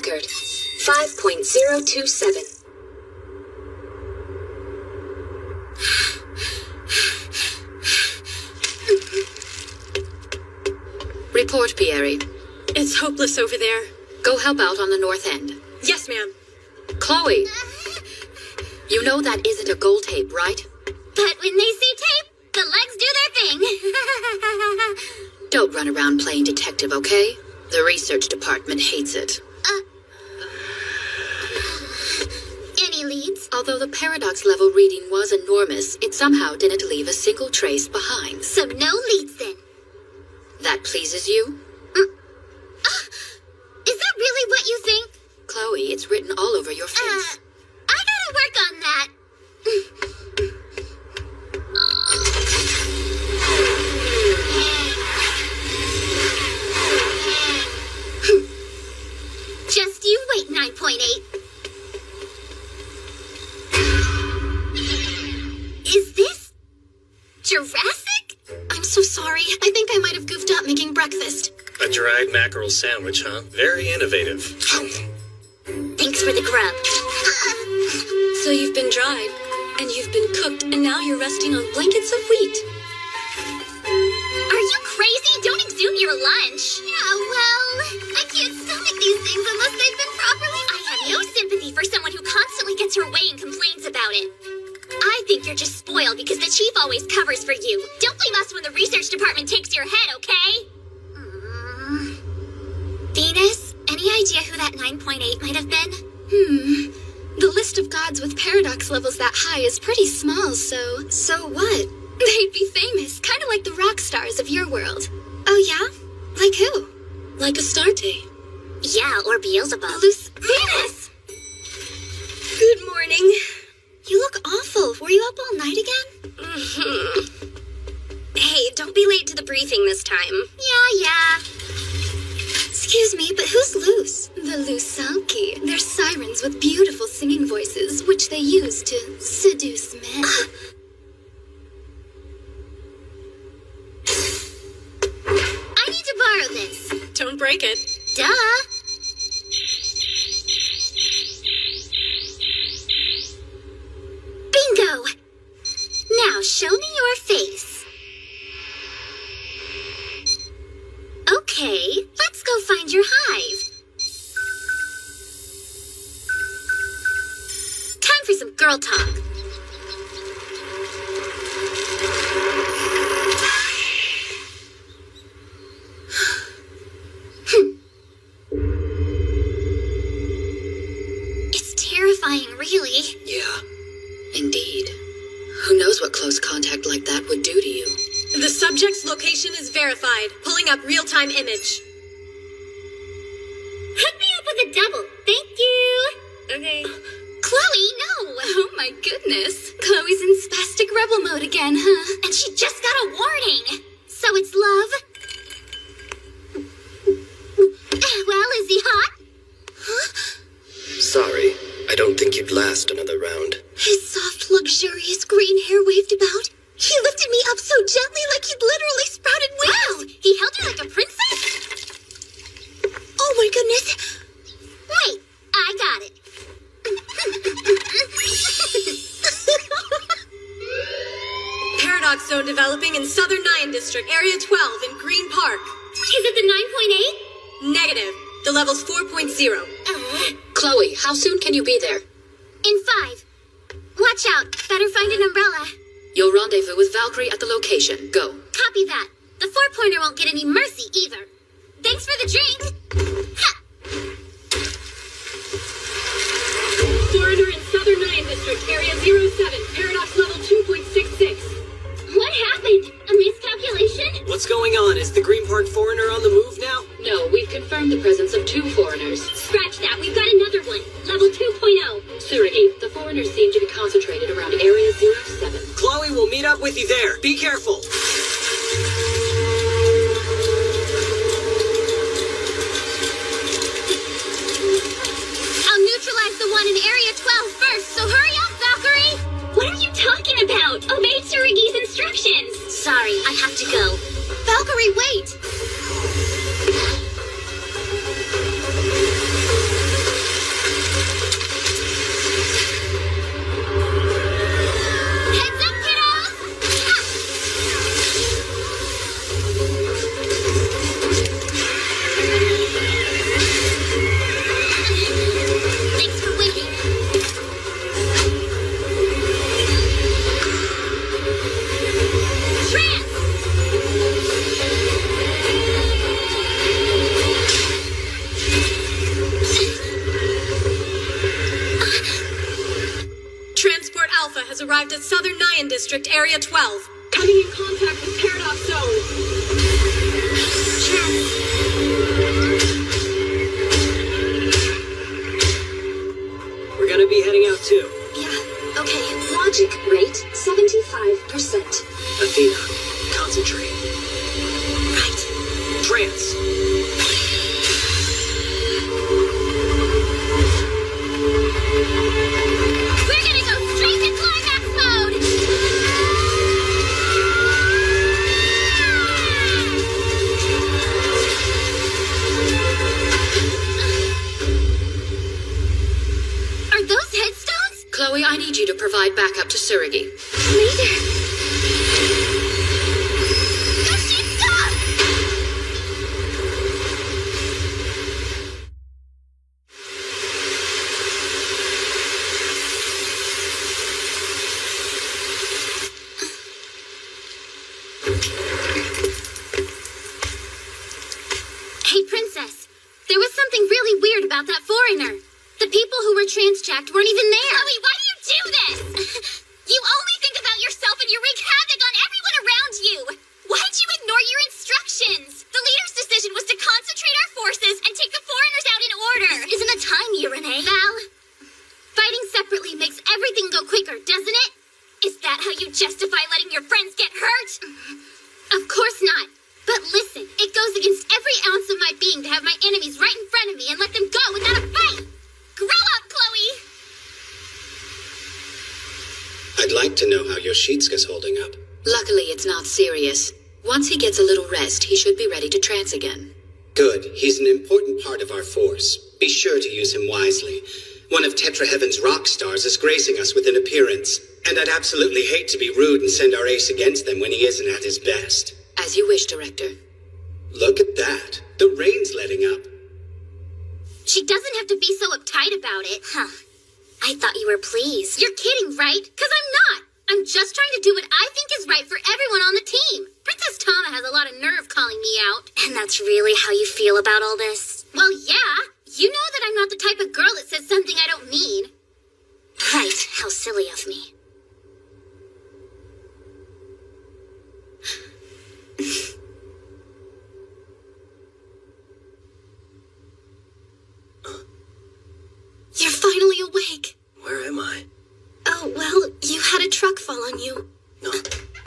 record. 5.027. Report, Pierre. It's hopeless over there. Go help out on the north end. Yes, ma'am. Chloe, you know that isn't a gold tape, right? But when they see tape, the legs do their thing. Don't run around playing detective, okay? The research department hates it. Any leads? Although the paradox level reading was enormous, it somehow didn't leave a single trace behind. So no leads then. That pleases you? Is that really what you think? Chloe, it's written all over your face. I gotta work on that. Just you wait, 9.8. Is this Jurassic? I'm so sorry. I think I might have goofed up making breakfast. A dried mackerel sandwich, huh? Very innovative. Thanks for the grub. So you've been dried, and you've been cooked, and now you're resting on blankets of wheat. Are you crazy? Don't exhume your lunch. Yeah, well, I can't stomach these things unless they've been properly I have no sympathy for someone who constantly gets her way and complains about it. I think you're just spoiled because the chief always covers for you. Don't blame us when the research department takes your head, okay? Venus, any idea who that 9.8 might have been? The list of gods with paradox levels that high is pretty small, so... So what? They'd be famous, kind of like the rock stars of your world. Oh yeah? Like who? Like Astarte. Yeah, or Beelzebub. Venus! Good morning. You look awful. Were you up all night again? Hey, don't be late to the briefing this time. Yeah. Excuse me, but who's loose? The Lusalki. They're sirens with beautiful singing voices, which they use to seduce men. I need to borrow this. Don't break it. Duh. Bingo! Now show me your face. Okay, let's go find your hive. Time for some girl talk. It's terrifying, really. Yeah, indeed. Who knows what close contact like that would do to you? The subject's location is verified. Pulling up real-time image. Hook me up with a double. Thank you. Okay. Chloe, no. Oh my goodness. Chloe's in spastic rebel mode again, huh? And she just got a warning. So it's love. Well, is he hot? Huh? Sorry, I don't think you'd last another round. His soft, luxurious green hair waved about. He lifted me up so gently like he'd literally sprouted wings. Wow, he held you like a princess? Oh my goodness. Wait, I got it. Paradox zone developing in southern Nyan District, Area 12 in Green Park. Is it the 9.8? Negative. The level's 4.0. Chloe, how soon can you be there? In 5. Watch out. Better find an umbrella. You'll rendezvous with Valkyrie at the location. Go. Copy that. The 4-pointer won't get any mercy either. Thanks for the drink. Ha! Foreigner in southern Nyan District, Area 07, paradox level 2.66. What happened? A miscalculation? What's going on? Is the Green Park foreigner on the move now? No, we've confirmed the presence of 2 foreigners. Scratch that. We've got another one. Level 2.0. Suragi, the foreigners seem to be concentrated around Area 07. Chloe, we'll meet up with you there. Be careful. I'll neutralize the one in Area 12 first, so hurry up, Valkyrie! What are you talking about? Obey Suragi's instructions! Sorry, I have to go. Valkyrie, wait! arrived at Southern Nyan District, Area 12. Coming in contact with Paradox Zone. We're gonna be heading out too. Yeah, okay. Logic rate 75%. Athena, concentrate. Right. Trance. We're gonna go straight to climax mode! Are those headstones? Chloe, I need you to provide backup to Surrigi. Later. Yoshi, stop! Hey, Princess. There was something really weird about that foreigner. The people who were trans-jacked weren't even there. Chloe, why do you do this? You only think about yourself and you wreak havoc on everyone around you. Why'd you ignore your instructions? The leader's decision was to concentrate our forces and take the foreigners out in order. This isn't a time, Renee. Val, fighting separately makes everything go quicker, doesn't it? Is that how you justify letting your friends get hurt? Of course not. But listen, it goes against every ounce of my being to have my enemies right in front of me and let them go without a fight. Grow up, Chloe! I'd like to know how Yoshitsuka's holding up. Luckily, it's not serious. Once he gets a little rest, he should be ready to trance again. Good. He's an important part of our force. Be sure to use him wisely. One of Tetraheaven's rock stars is gracing us with an appearance. And I'd absolutely hate to be rude and send our ace against them when he isn't at his best. As you wish, Director. Look at that. The rain's letting up. She doesn't have to be so uptight about it. Huh. I thought you were pleased. You're kidding, right? 'Cause I'm not. I'm just trying to do what I think is right for everyone on the team. Princess Tama has a lot of nerve calling me out. And that's really how you feel about all this? Well, yeah. You know that I'm not the type of girl that says something I don't mean. Right. How silly of me. You're finally awake. Where am I? Oh, well, you had a truck fall on you. No.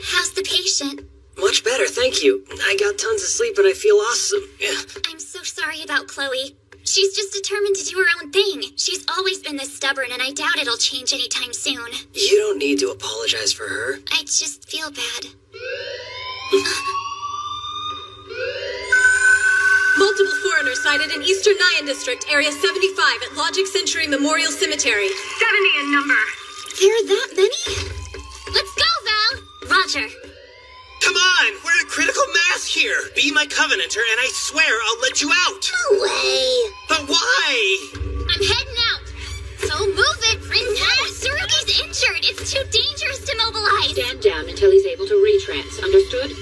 How's the patient? Much better, thank you. I got tons of sleep and I feel awesome. Yeah. I'm so sorry about Chloe. She's just determined to do her own thing. She's always been this stubborn, and I doubt it'll change anytime soon. You don't need to apologize for her. I just feel bad. Multiple foreigners sighted in Eastern Nyan District, Area 75 at Logic Century Memorial Cemetery. 70 in number. There are that many? Let's go, Val! Roger. Come on, we're at critical mass here. Be my covenanter, and I swear I'll let you out. No way. But why? I'm heading out. So move it, Princess. Surugi's injured. It's too dangerous to mobilize. Stand down until he's able to retrance. Understood?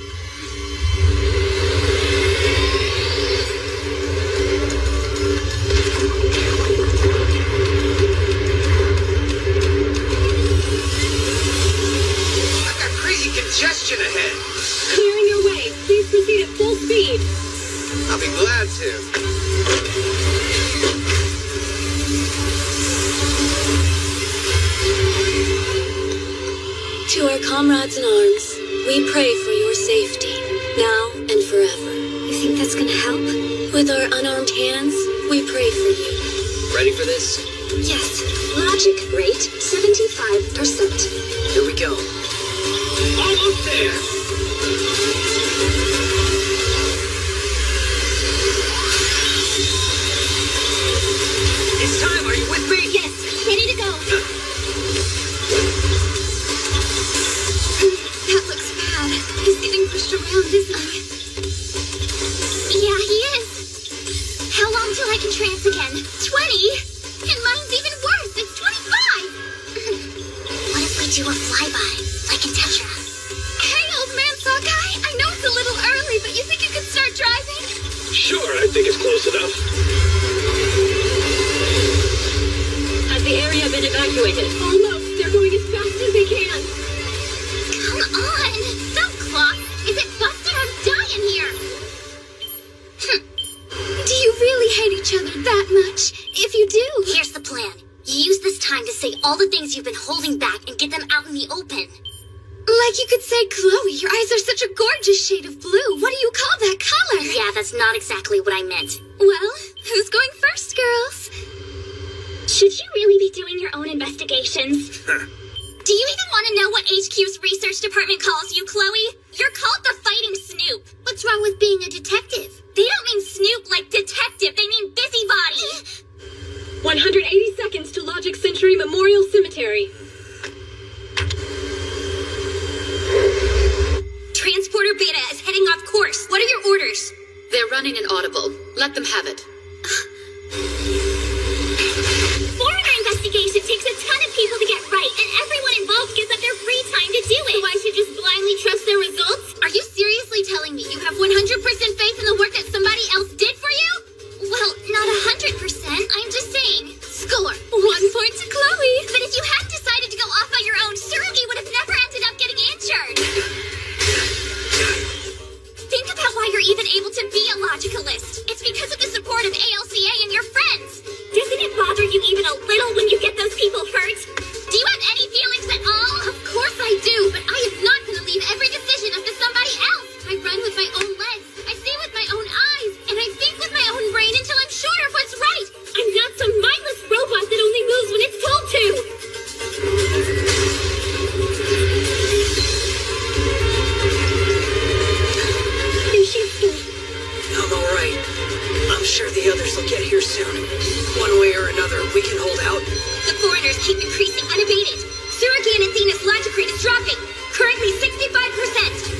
Congestion ahead. Clearing your way. Please proceed at full speed. I'll be glad to. To our comrades in arms, we pray for your safety, now and forever. You think that's gonna help? With our unarmed hands, we pray for you. Ready for this? Yes. Logic rate 75%. Here we go. Almost there. It's time. Are you with me? Yes, ready to go. That looks bad. He's getting pushed around, isn't he? Yeah, he is. How long till I can trance again? 20? And mine's even worse. It's 25. What if we do a flyby, like in Tetra? Hey, old man Sockeye. I know it's a little early, but you think you could start driving? Sure, I think it's close enough. Has the area been evacuated? Almost. They're going as fast as they can. do? Here's the plan. You use this time to say all the things you've been holding back and get them out in the open. Like you could say, Chloe, your eyes are such a gorgeous shade of blue. What do you call that color? Yeah, that's not exactly what I meant. Well, who's going first, girls? Should you really be doing your own investigations? Do you even want to know what HQ's research department calls you, Chloe? You're called the Fighting Snoop. What's wrong with being a detective? They don't mean Snoop like detective, they mean busybody. 180 seconds to Logic Century Memorial Cemetery. Transporter Beta is heading off course. What are your orders? They're running an audible. Let them have it. Foreigner investigation takes a ton of people to get right, and everyone involved gives up their free time to do it. So I should just blindly trust their results? Are you seriously telling me you have 100% faith in the work that somebody else did for you? Well, not 100%. I'm just saying. Score. 1 point to Chloe. But if you had decided to go off on your own, Tsurugi would have never ended up getting injured. Think about why you're even able to be a logicalist. It's because of the support of ALCA and your friends. Doesn't it bother you even a little when you get those people hurt? Do you have any feelings at all? Of course I do, but I am not going to leave every decision up to somebody else. I run with my own legs, I see with my own eyes, and I think with my own brain until I'm sure of what's right. I'm not some mindless robot that only moves when it's told to. I'm alright. I'm sure the others will get here soon. One way or another, we can hold out. The foreigners keep increasing unabated. Tsurugi and Athena's logic rate is dropping. Currently 65%.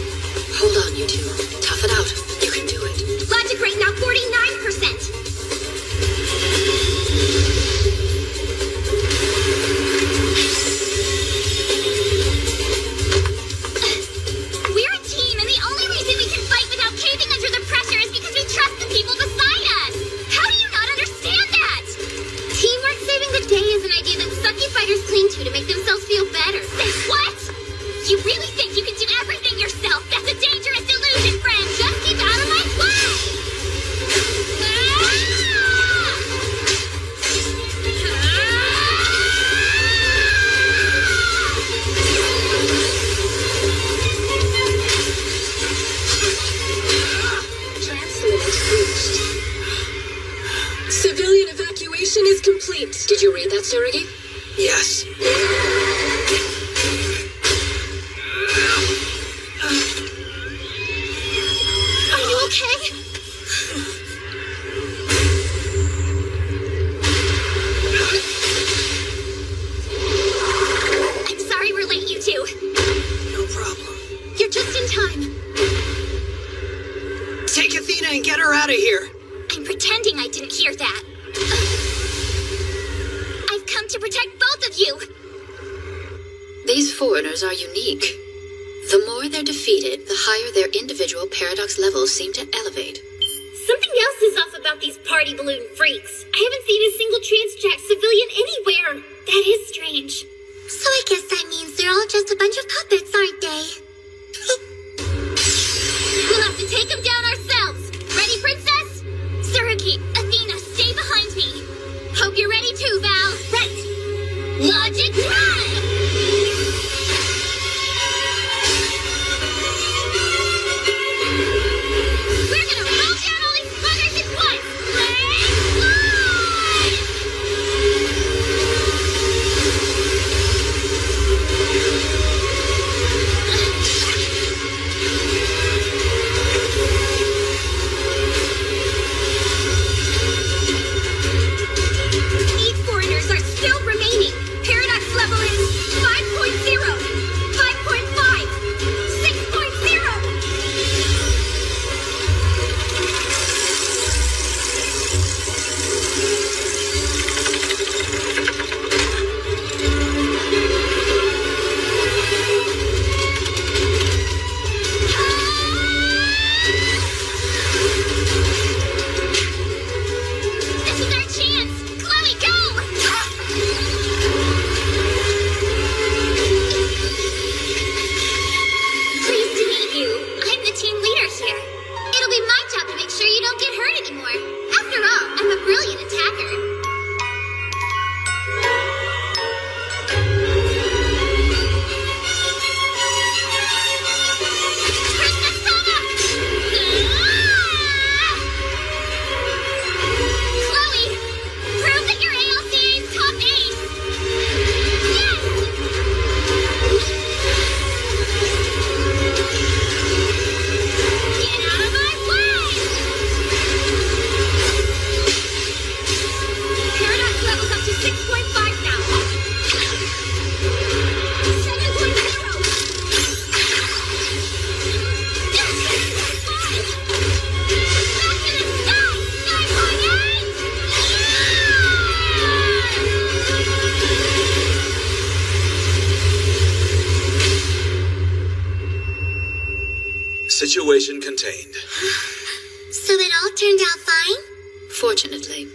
Hold on, you two. Tough it out. You can do it. Logic rate now 49%. We're a team, and the only reason we can fight without caving under the pressure is because we trust the people beside us. How do you not understand that? Teamwork saving the day is an idea that sucky fighters cling to make themselves feel better. What? You really think you can do everything yourself? That's a dangerous delusion, friend. Just keep out of my way. Civilian evacuation is complete. Did you read that, Tsurugi? Yes. Are you okay? I'm sorry we're late, you two. No problem. You're just in time. Take Athena and get her out of here. I'm pretending I didn't hear that. I've come to protect both of you. These foreigners are unique. The more they're defeated, the higher their individual paradox levels seem to elevate. Something else is off about these party balloon freaks. I haven't seen a single transjack civilian anywhere. That is strange. So I guess that means they're all just a bunch of puppets, aren't they? We'll have to take them down ourselves. Ready, princess? Tsurugi, Athena, stay behind me. Hope you're ready too, Val. Right. Logic Drive! We're gonna roll down all these buggers at once! Let's fly! These foreigners are still remaining. Paradox level is Situation contained. So it all turned out fine? Fortunately.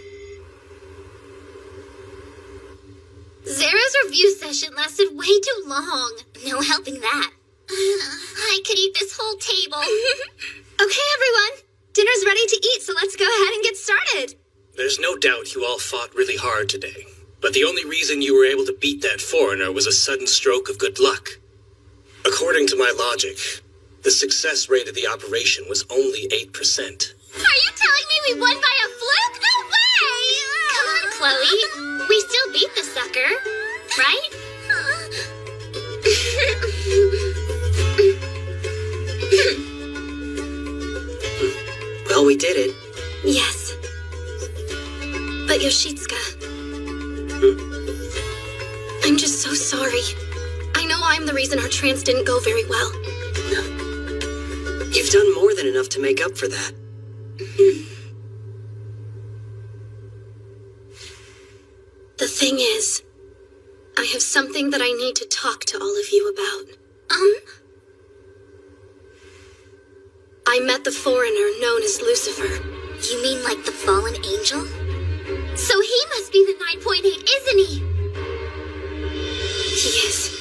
Zara's review session lasted way too long. No helping that. I could eat this whole table. Okay, everyone. Dinner's ready to eat, so let's go ahead and get started. There's no doubt you all fought really hard today. But the only reason you were able to beat that foreigner was a sudden stroke of good luck. According to my logic, the success rate of the operation was only 8%. Are you telling me we won by a fluke? No way! Come on, Chloe. We still beat the sucker, right? Well, we did it. Yes. But Yoshitsuka... I'm just so sorry. I know I'm the reason our trance didn't go very well. You've done more than enough to make up for that. The thing is, I have something that I need to talk to all of you about. I met the foreigner known as Lucifer. You mean like the fallen angel? So he must be the 9.8, isn't he? He is.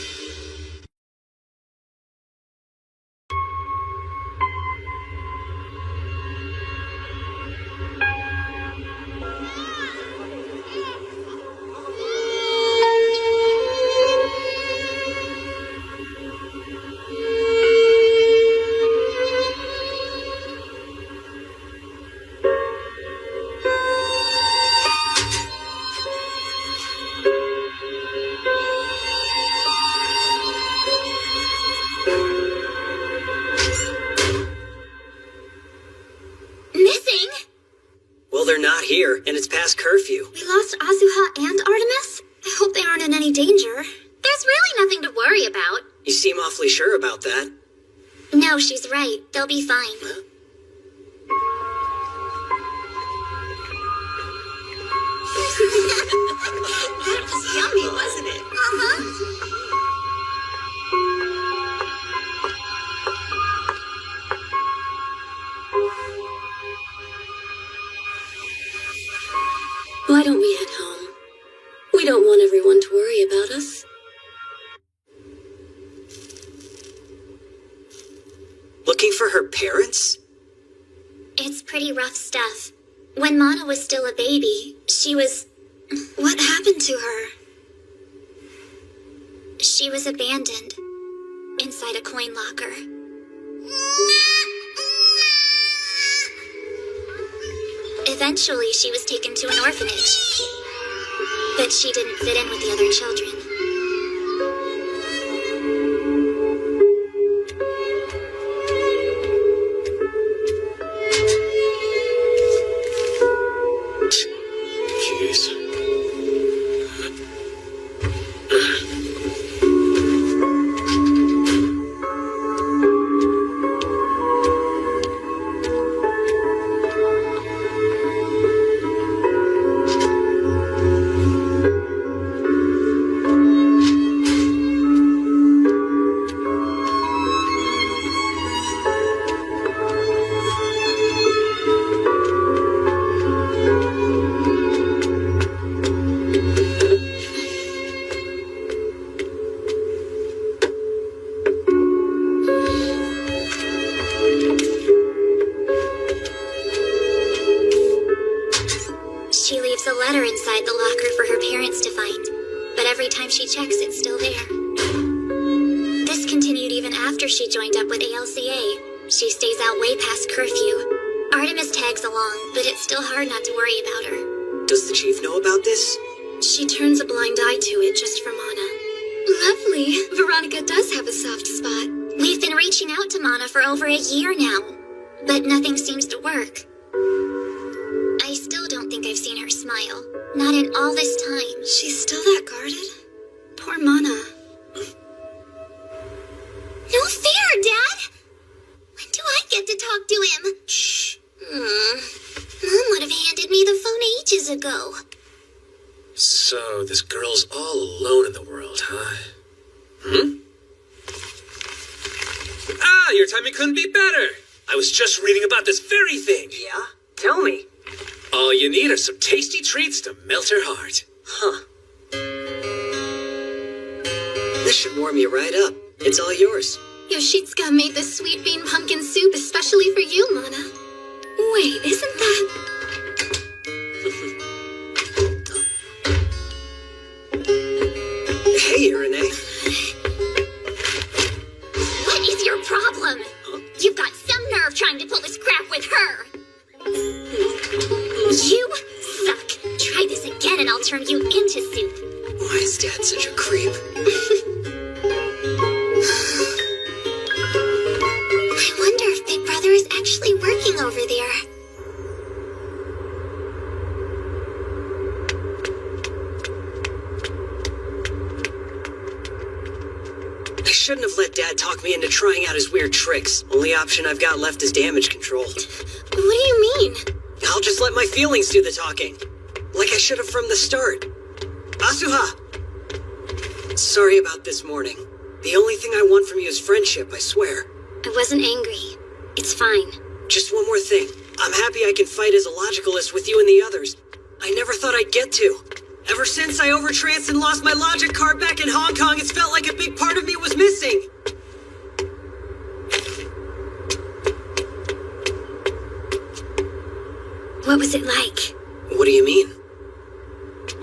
Here, and it's past curfew. We lost Azuha and Artemis? I hope they aren't in any danger. There's really nothing to worry about. You seem awfully sure about that. No, she's right. They'll be fine. Huh? That was yummy, wasn't it? Uh-huh. Why don't we head home? We don't want everyone to worry about us. Looking for her parents? It's pretty rough stuff. When Mana was still a baby, she was... What happened to her? She was abandoned. Inside a coin locker. Eventually, she was taken to an orphanage. But she didn't fit in with the other children. Jeez. She leaves a letter inside the locker for her parents to find, but every time she checks, it's still there. This continued even after she joined up with ALCA. She stays out way past curfew. Artemis tags along, but it's still hard not to worry about her. Does the chief know about this? She turns a blind eye to it just for Mana. Lovely. Veronica does have a soft spot. We've been reaching out to Mana for over a year now, but nothing seems to work. I still don't think I've seen her smile. Not in all this time. She's still that guarded? Poor Mana. No fear, Dad! When do I get to talk to him? Shh. Mom would have handed me the phone ages ago. So, this girl's all alone in the world, huh? Your timing couldn't be better! I was just reading about this very thing. Yeah? Tell me. All you need are some tasty treats to melt her heart. Huh. This should warm you right up. It's all yours. Yoshitsuka made this sweet bean pumpkin soup especially for you, Mana. Wait, isn't that... Hey, Renee. What is your problem? You've got some nerve trying to pull this crap with her. You suck. Try this again and I'll turn you into soup. Why is Dad such a creep? I wonder if Big Brother is actually working over there. I shouldn't have let Dad talk me into trying out his weird tricks. Only option I've got left is damage control. What do you mean? I'll just let my feelings do the talking. Like I should have from the start. Asuha! Sorry about this morning. The only thing I want from you is friendship, I swear. I wasn't angry. It's fine. Just one more thing. I'm happy I can fight as a logicalist with you and the others. I never thought I'd get to. Ever since I overtranced and lost my logic card back in Hong Kong, it's felt like a big part of me was missing. What was it like? What do you mean?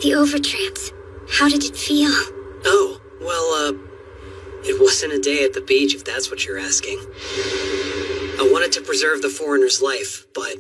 The overtrance. How did it feel? Oh, well, it wasn't a day at the beach, if that's what you're asking. I wanted to preserve the foreigner's life, but...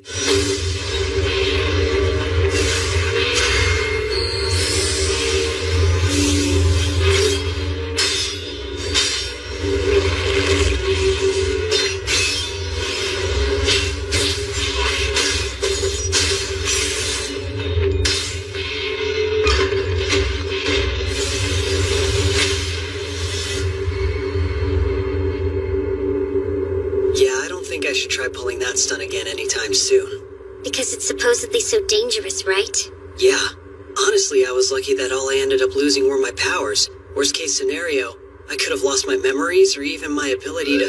I should try pulling that stunt again anytime soon. Because it's supposedly so dangerous, right? Yeah. Honestly, I was lucky that all I ended up losing were my powers. Worst case scenario, I could have lost my memories or even my ability to...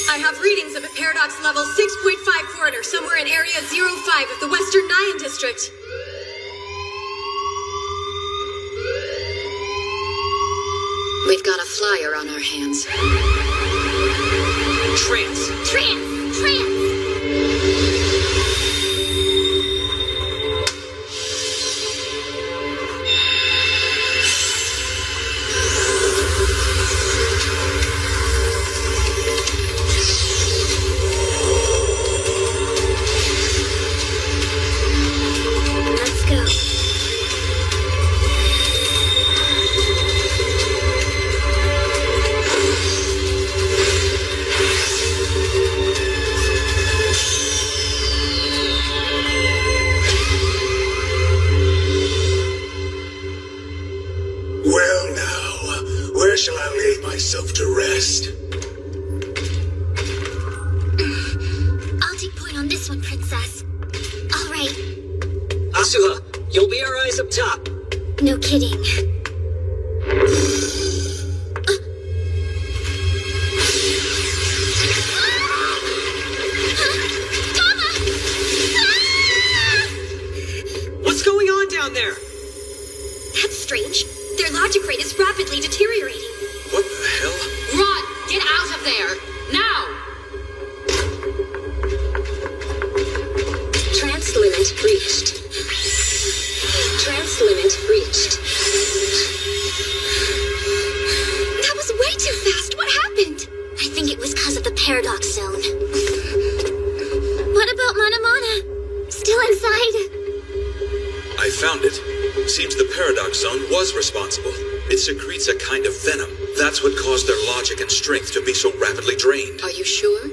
I have readings of a paradox level 6.5 corridor somewhere in area 05 of the Western Nyan District. We've got a flyer on our hands. Trance! Trance! Trance! Let's go. Well now, where shall I lay myself to rest? I'll take point on this one, Princess. All right. Asuha, you'll be our eyes up top. No kidding. What's going on down there? That's strange. Their logic rate is rapidly deteriorating. What the hell? Run! Get out of there! Now! Trance limit reached. Trance limit reached. That was way too fast. What happened? I think it was because of the paradox zone. What about Mana Mana? Still inside? I found it. Seems the paradox zone was responsible. It secretes a kind of venom. That's what caused their logic and strength to be so rapidly drained. Are you sure?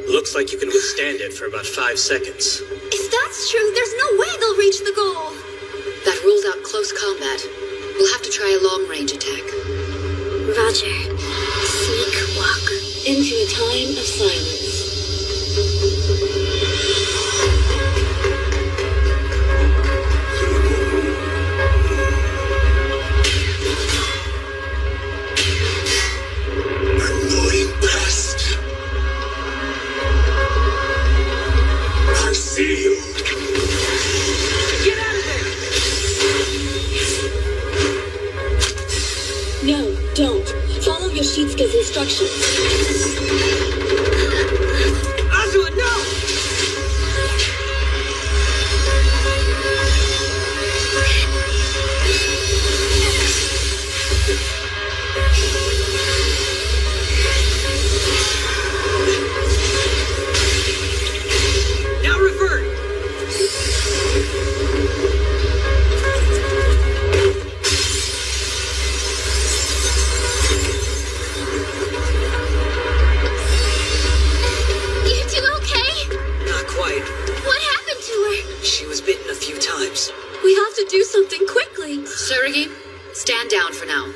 Looks like you can withstand it for about 5 seconds. If that's true, there's no way they'll reach the goal. That rules out close combat. We'll have to try a long-range attack. Roger. Sneak walk. Into a time of silence. Annoying pest. Director's instructions. Azuma, no! Now revert! You two okay? Not quite. What happened to her? She was bitten a few times. We have to do something quickly. Suragi, stand down for now.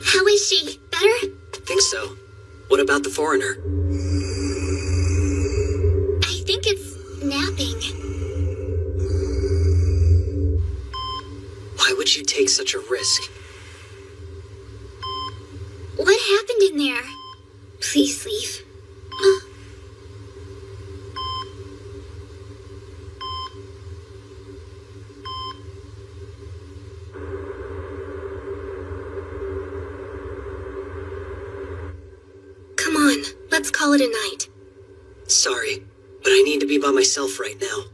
How is she? Better? Think so. What about the foreigner? I think it's napping. Why would you take such a risk? What happened in there? Please leave. Come on, let's call it a night. Sorry, but I need to be by myself right now.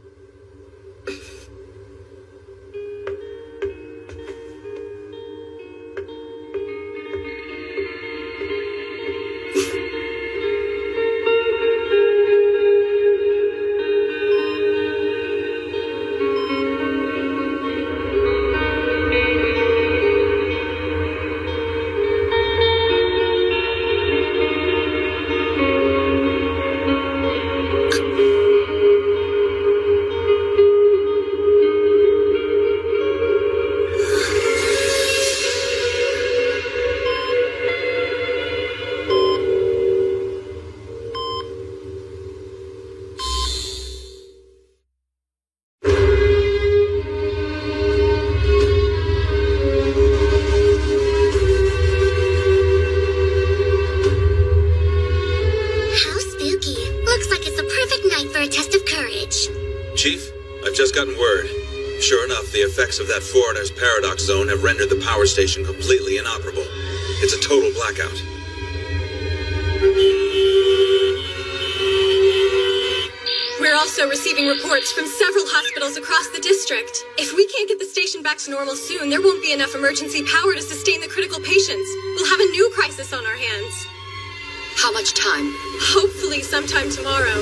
How spooky. Looks like it's a perfect night for a test of courage. Chief, I've just gotten word. Sure enough, the effects of that foreigner's paradox zone have rendered the power station completely inoperable. It's a total blackout. We're also receiving reports from several hospitals across the district. If we can't get the station back to normal soon, there won't be enough emergency power to sustain the critical patients. We'll have a new crisis on our hands. How much time? Hopefully sometime tomorrow.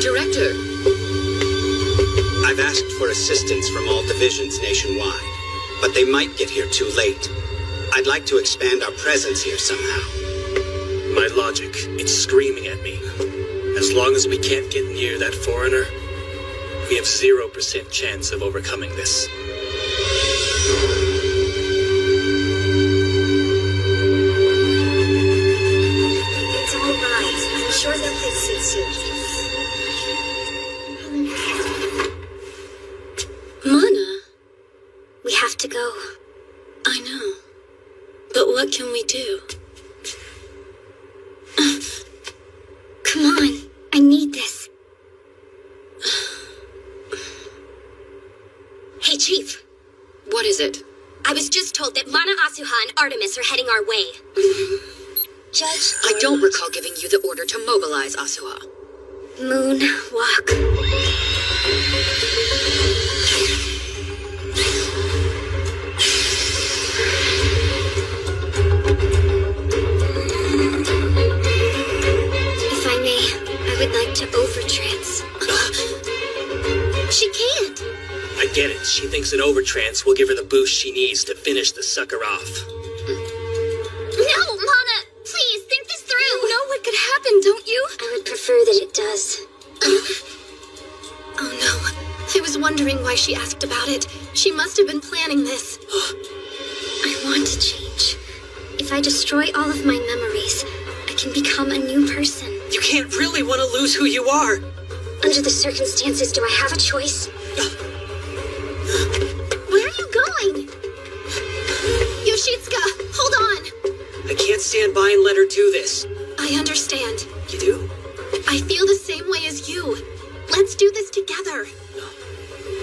Director, I've asked for assistance from all divisions nationwide, but they might get here too late. I'd like to expand our presence here somehow. My logic, it's screaming at me. As long as we can't get near that foreigner, we have 0% chance of overcoming this. It's all right. I'm sure they'll fix it soon. Mana, we have to go. I know. But what can we do? Come on. I need this. Hey, Chief. what is it? I was just told that Mana, Asuha, and Artemis are heading our way. Judge... I don't recall giving you the order to mobilize, Asuha. Moonwalk. If I may, I would like to overtrance. She can't. I get it. She thinks an overtrance will give her the boost she needs to finish the sucker off. No, Mana! Please, think this through! You know what could happen, don't you? I would prefer that it does. Oh no. I was wondering why she asked about it. She must have been planning this. I want to change. if I destroy all of my memories, I can become a new person. You can't really want to lose who you are. Under the circumstances, do I have a choice? Where are you going? Yoshitsuka, hold on! I can't stand by and let her do this. I understand. You do? I feel the same way as you. Let's do this together.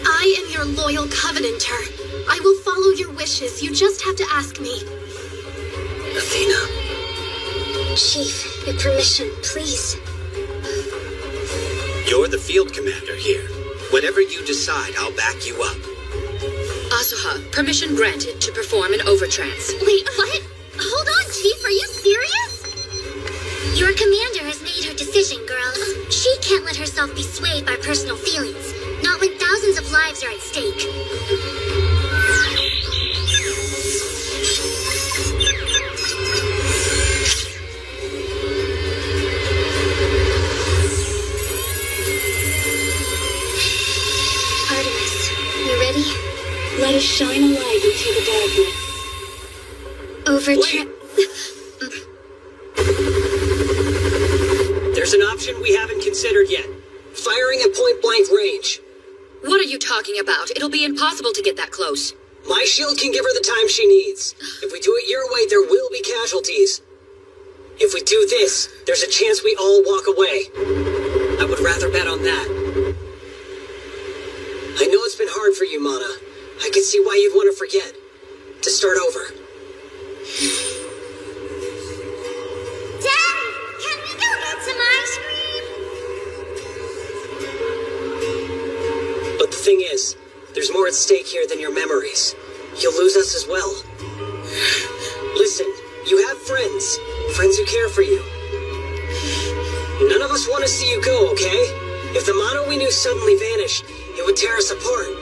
I am your loyal covenanter. I will follow your wishes. You just have to ask me. Athena. Chief, your permission, please. You're the field commander here. Whatever you decide, I'll back you up. Asuha, permission granted to perform an overtrance. Wait, what? Hold on, Chief, are you serious? Your commander has made her decision, girls. She can't let herself be swayed by personal feelings, not when thousands of lives are at stake. Artemis, you ready? Let us shine a light into the darkness. There's an option we haven't considered yet. Firing at point-blank range. What are you talking about? It'll be impossible to get that close. My shield can give her the time she needs. If we do it your way, there will be casualties. If we do this, there's a chance we all walk away. I would rather bet on that. I know it's been hard for you, Mana. I can see why you'd want to forget. To start over. Dad, can we go get some ice cream? But the thing is, there's more at stake here than your memories. You'll lose us as well. Listen, you have friends. Friends who care for you. None of us want to see you go, okay? If the Mana we knew suddenly vanished, it would tear us apart.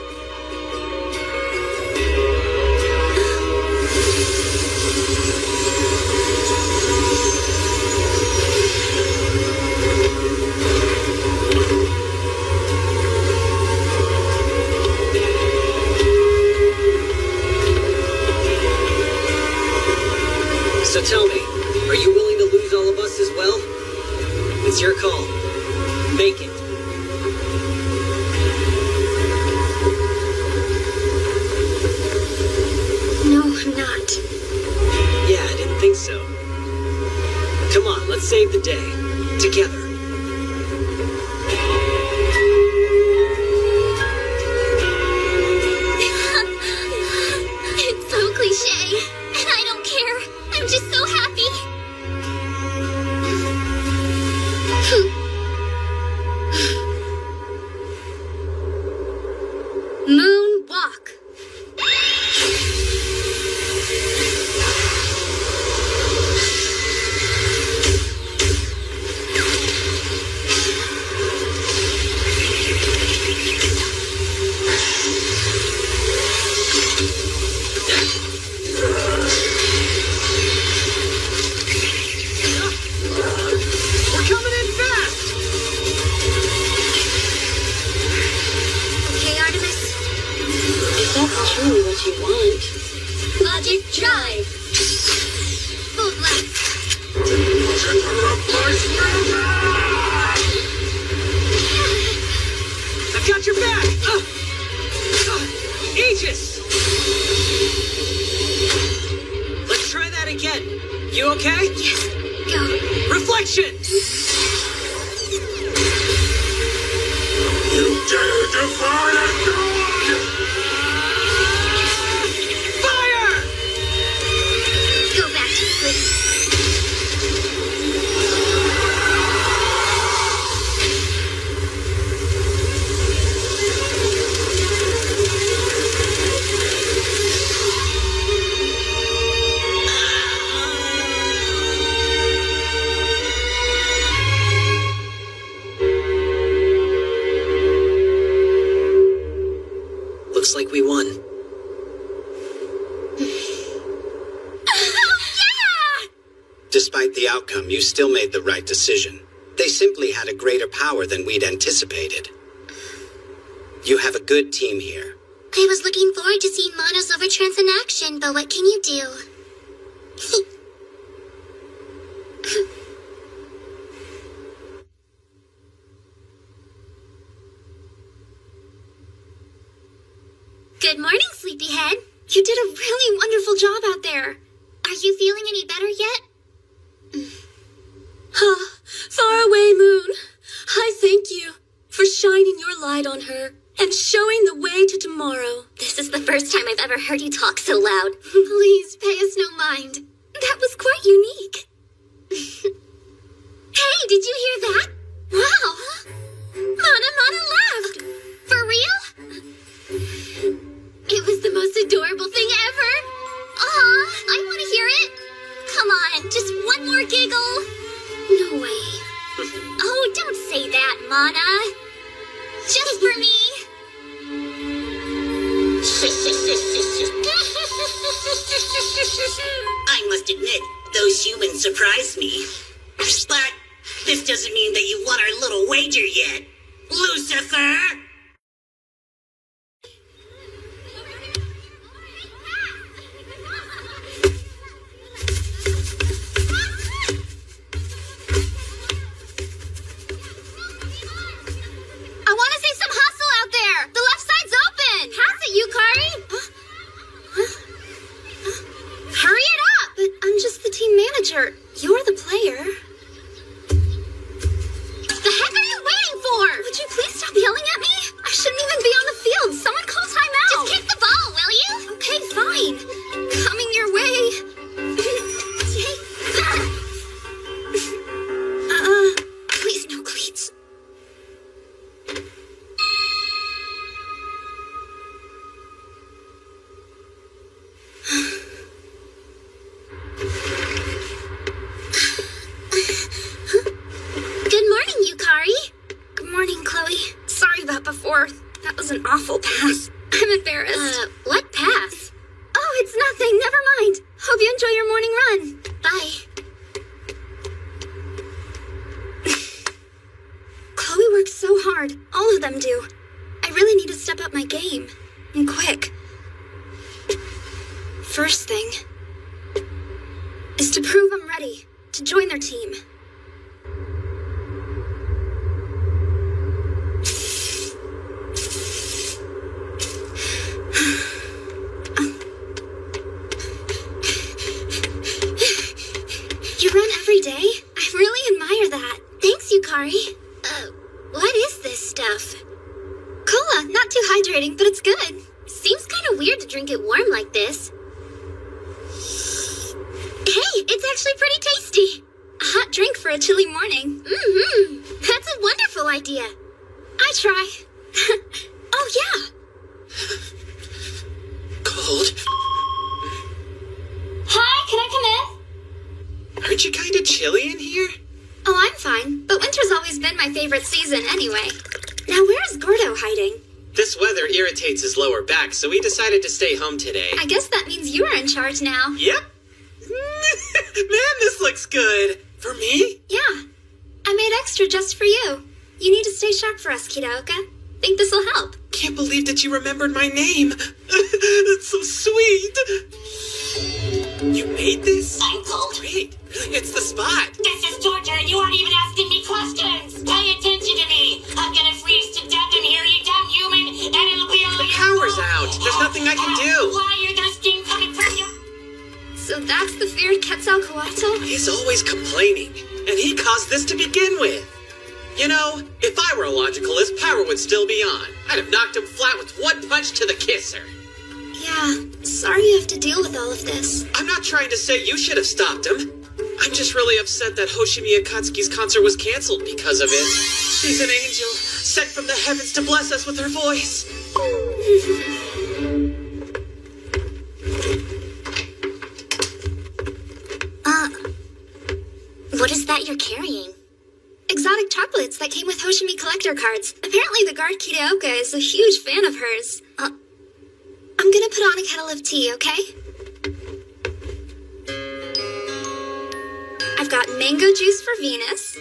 So tell me, are you willing to lose all of us as well? It's your call. Make it. No, I'm not. Yeah, I didn't think so. Come on, let's save the day. Together. It's so cliche, and I don't care. I'm just so happy. Moonwalk. We're coming in fast! Okay, Artemis? If that's truly what you want. Logic drive. Full blast. I've got your back! Aegis! Let's try that again. You okay? Yes, go. Reflection! You dare defy a god! Fire! Go back to sleep. Looks like we won. Despite the outcome, you still made the right decision. They simply had a greater power than we'd anticipated. You have a good team here. I was looking forward to seeing Mana's overtrance in action, but what can you do? Good morning, sleepyhead. You did a really wonderful job out there. Are you feeling any better yet? Faraway moon, I thank you for shining your light on her and showing the way to tomorrow. This is the first time I've ever heard you talk so loud. Please pay us no mind. That was quite unique. Hey, did you hear that? Wow! Mana laughed! For real? It was the most adorable thing ever. I want to hear it. Come on, just one more giggle. No way. Oh, don't say that, Mana. Just for me. I must admit, those humans surprised me. But this doesn't mean that you won our little wager yet. Lucifer! I want to see some hustle out there. The left side's open. Pass it, Yukari. Hurry it up. But I'm just the team manager. You're the player. The heck are you waiting for? Would you please stop yelling at me? I shouldn't even be on the field. Someone call timeout. Just kick the ball, will you? Okay, fine. Coming your way. Take that. Please, no cleats. Good morning, Yukari. Good morning, Chloe. Sorry about before. That was an awful pass. I'm embarrassed. What pass? Oh, it's nothing. Never mind. Hope you enjoy your morning run. Bye. Chloe works so hard. All of them do. I really need to step up my game. And quick. First thing is to prove I'm ready to join their team. You run every day? I really admire that. Thanks, Yukari. What is this stuff? Cola, not too hydrating, but it's good. Seems kind of weird to drink it warm like this. Hey, it's actually pretty tasty. A hot drink for a chilly morning. Mm-hmm. That's a wonderful idea. I try. Oh, yeah. Cold. Hi, can I come in? Aren't you kind of chilly in here? Oh, I'm fine, but winter's always been my favorite season anyway. Now where's Gordo hiding? This weather irritates his lower back, so we decided to stay home today. I guess that means you are in charge now. Yep. Man, this looks good. For me? Yeah. I made extra just for you. You need to stay sharp for us, Kitaoka. Think this'll help. Can't believe that you remembered my name. That's so sweet. You made this? I'm cold. Great. It's the spot. This is torture and you aren't even asking me questions. Pay attention to me. I'm gonna freeze to death in here, you dumb human, and it'll be all The your power's fault. out. There's nothing I can do. Why is there steam coming from you? So that's the feared Quetzalcoatl? He's always complaining, and he caused this to begin with. You know, if I were a logicalist, power would still be on. I'd have knocked him flat with one punch to the kisser. Yeah, sorry you have to deal with all of this. I'm not trying to say you should have stopped him. I'm just really upset that Hoshimi Akatsuki's concert was canceled because of it. She's an angel, sent from the heavens to bless us with her voice. What is that you're carrying? Exotic chocolates that came with Hoshimi collector cards. Apparently the guard Kitaoka is a huge fan of hers. I'm gonna put on a kettle of tea, okay? I've got mango juice for Venus,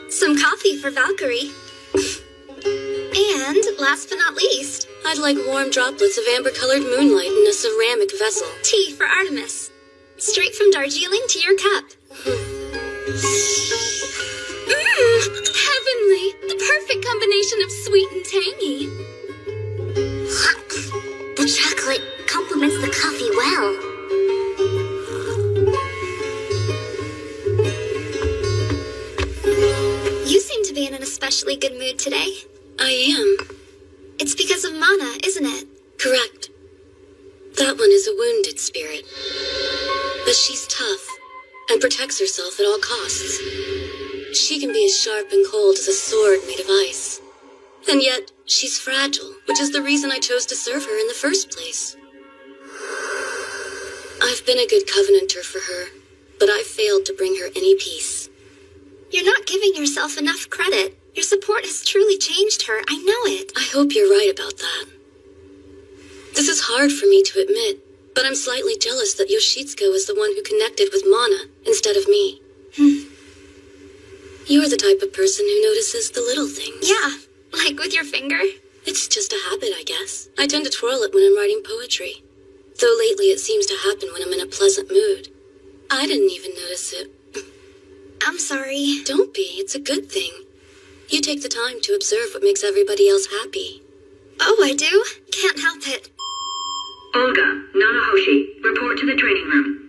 some coffee for Valkyrie, and last but not least, I'd like warm droplets of amber-colored moonlight in a ceramic vessel. tea for Artemis. Straight from Darjeeling to your cup. Heavenly! The perfect combination of sweet and tangy. chocolate complements the coffee well. You seem to be in an especially good mood today. I am. It's because of Mana, isn't it? Correct. That one is a wounded spirit. But she's tough and protects herself at all costs. She can be as sharp and cold as a sword made of ice. And yet, she's fragile, which is the reason I chose to serve her in the first place. I've been a good covenanter for her, but I've failed to bring her any peace. You're not giving yourself enough credit. Your support has truly changed her. I know it. I hope you're right about that. This is hard for me to admit, but I'm slightly jealous that Yoshitsuka was the one who connected with Mana instead of me. You're the type of person who notices the little things. Yeah, like with your finger. It's just a habit, I guess. I tend to twirl it when I'm writing poetry. Though lately it seems to happen when I'm in a pleasant mood. I didn't even notice it. I'm sorry. Don't be, it's a good thing. You take the time to observe what makes everybody else happy. Oh, I do? Can't help it. Olga, Nanahoshi, report to the training room.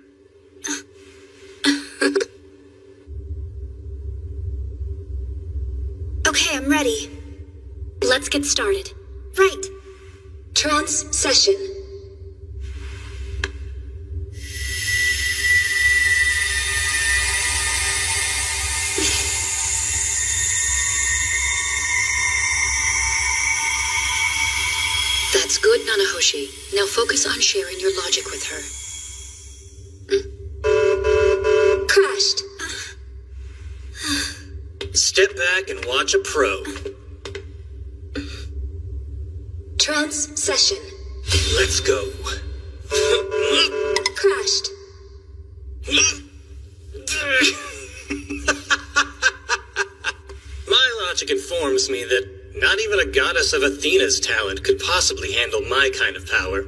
Okay, I'm ready. Let's get started. Right. Trance session. That's good, Nanahoshi. Now focus on sharing your logic with her. Crashed. Step back and watch a pro. Trance session. Let's go. Crashed. My logic informs me that not even a goddess of Athena's talent could possibly handle my kind of power.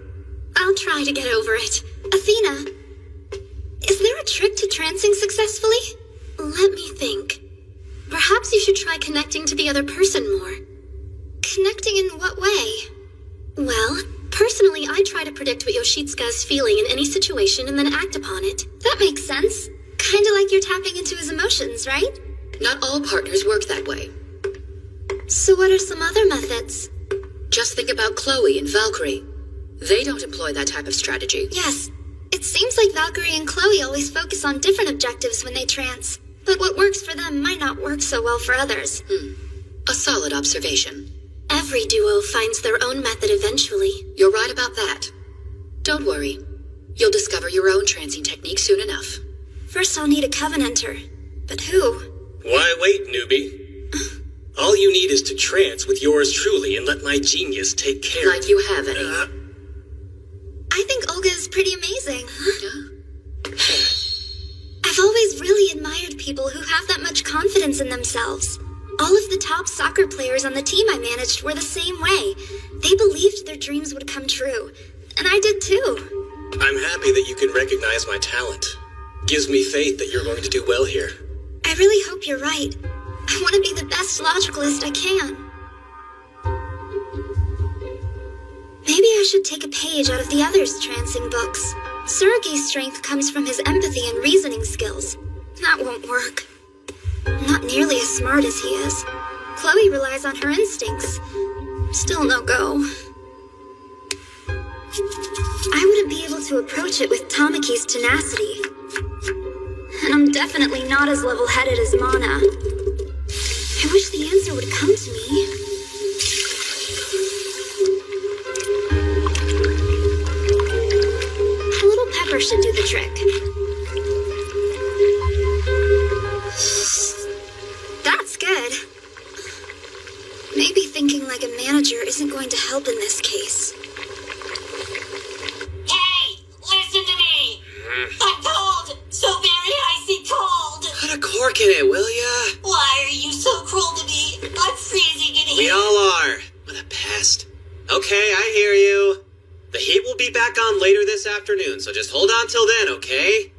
I'll try to get over it. Athena, is there a trick to trancing successfully? Let me think. Perhaps you should try connecting to the other person more. Connecting in what way? Well, personally, I try to predict what Yoshitsuka is feeling in any situation and then act upon it. That makes sense. Kinda like you're tapping into his emotions, right? Not all partners work that way. So what are some other methods? Just think about Chloe and Valkyrie. They don't employ that type of strategy. Yes. It seems like Valkyrie and Chloe always focus on different objectives when they trance. But what works for them might not work so well for others. A solid observation. Every duo finds their own method eventually. You're right about that. Don't worry. You'll discover your own trancing technique soon enough. First I'll need a covenanter. But who? Why wait, newbie? All you need is to trance with yours truly and let my genius take care of Like you have any. I think Olga is pretty amazing. I've always really admired people who have that much confidence in themselves. All of the top soccer players on the team I managed were the same way. They believed their dreams would come true. And I did too. I'm happy that you can recognize my talent. Gives me faith that you're going to do well here. I really hope you're right. I want to be the best logicalist I can. Maybe I should take a page out of the others' trancing books. Tsurugi's strength comes from his empathy and reasoning skills. That won't work. I'm not nearly as smart as he is. Chloe relies on her instincts. Still no go. I wouldn't be able to approach it with Tamaki's tenacity. And I'm definitely not as level-headed as Mana. I wish the answer would come to me. A little pepper should do the trick. That's good. Maybe thinking like a manager isn't going to help in this case. Hey, listen to me. I'm cold. So very icy cold. Put a cork in it, will ya? Why are you so cruel to me? I'm freezing in here. We all are. What a pest. Okay, I hear you. The heat will be back on later this afternoon, so just hold on till then, okay?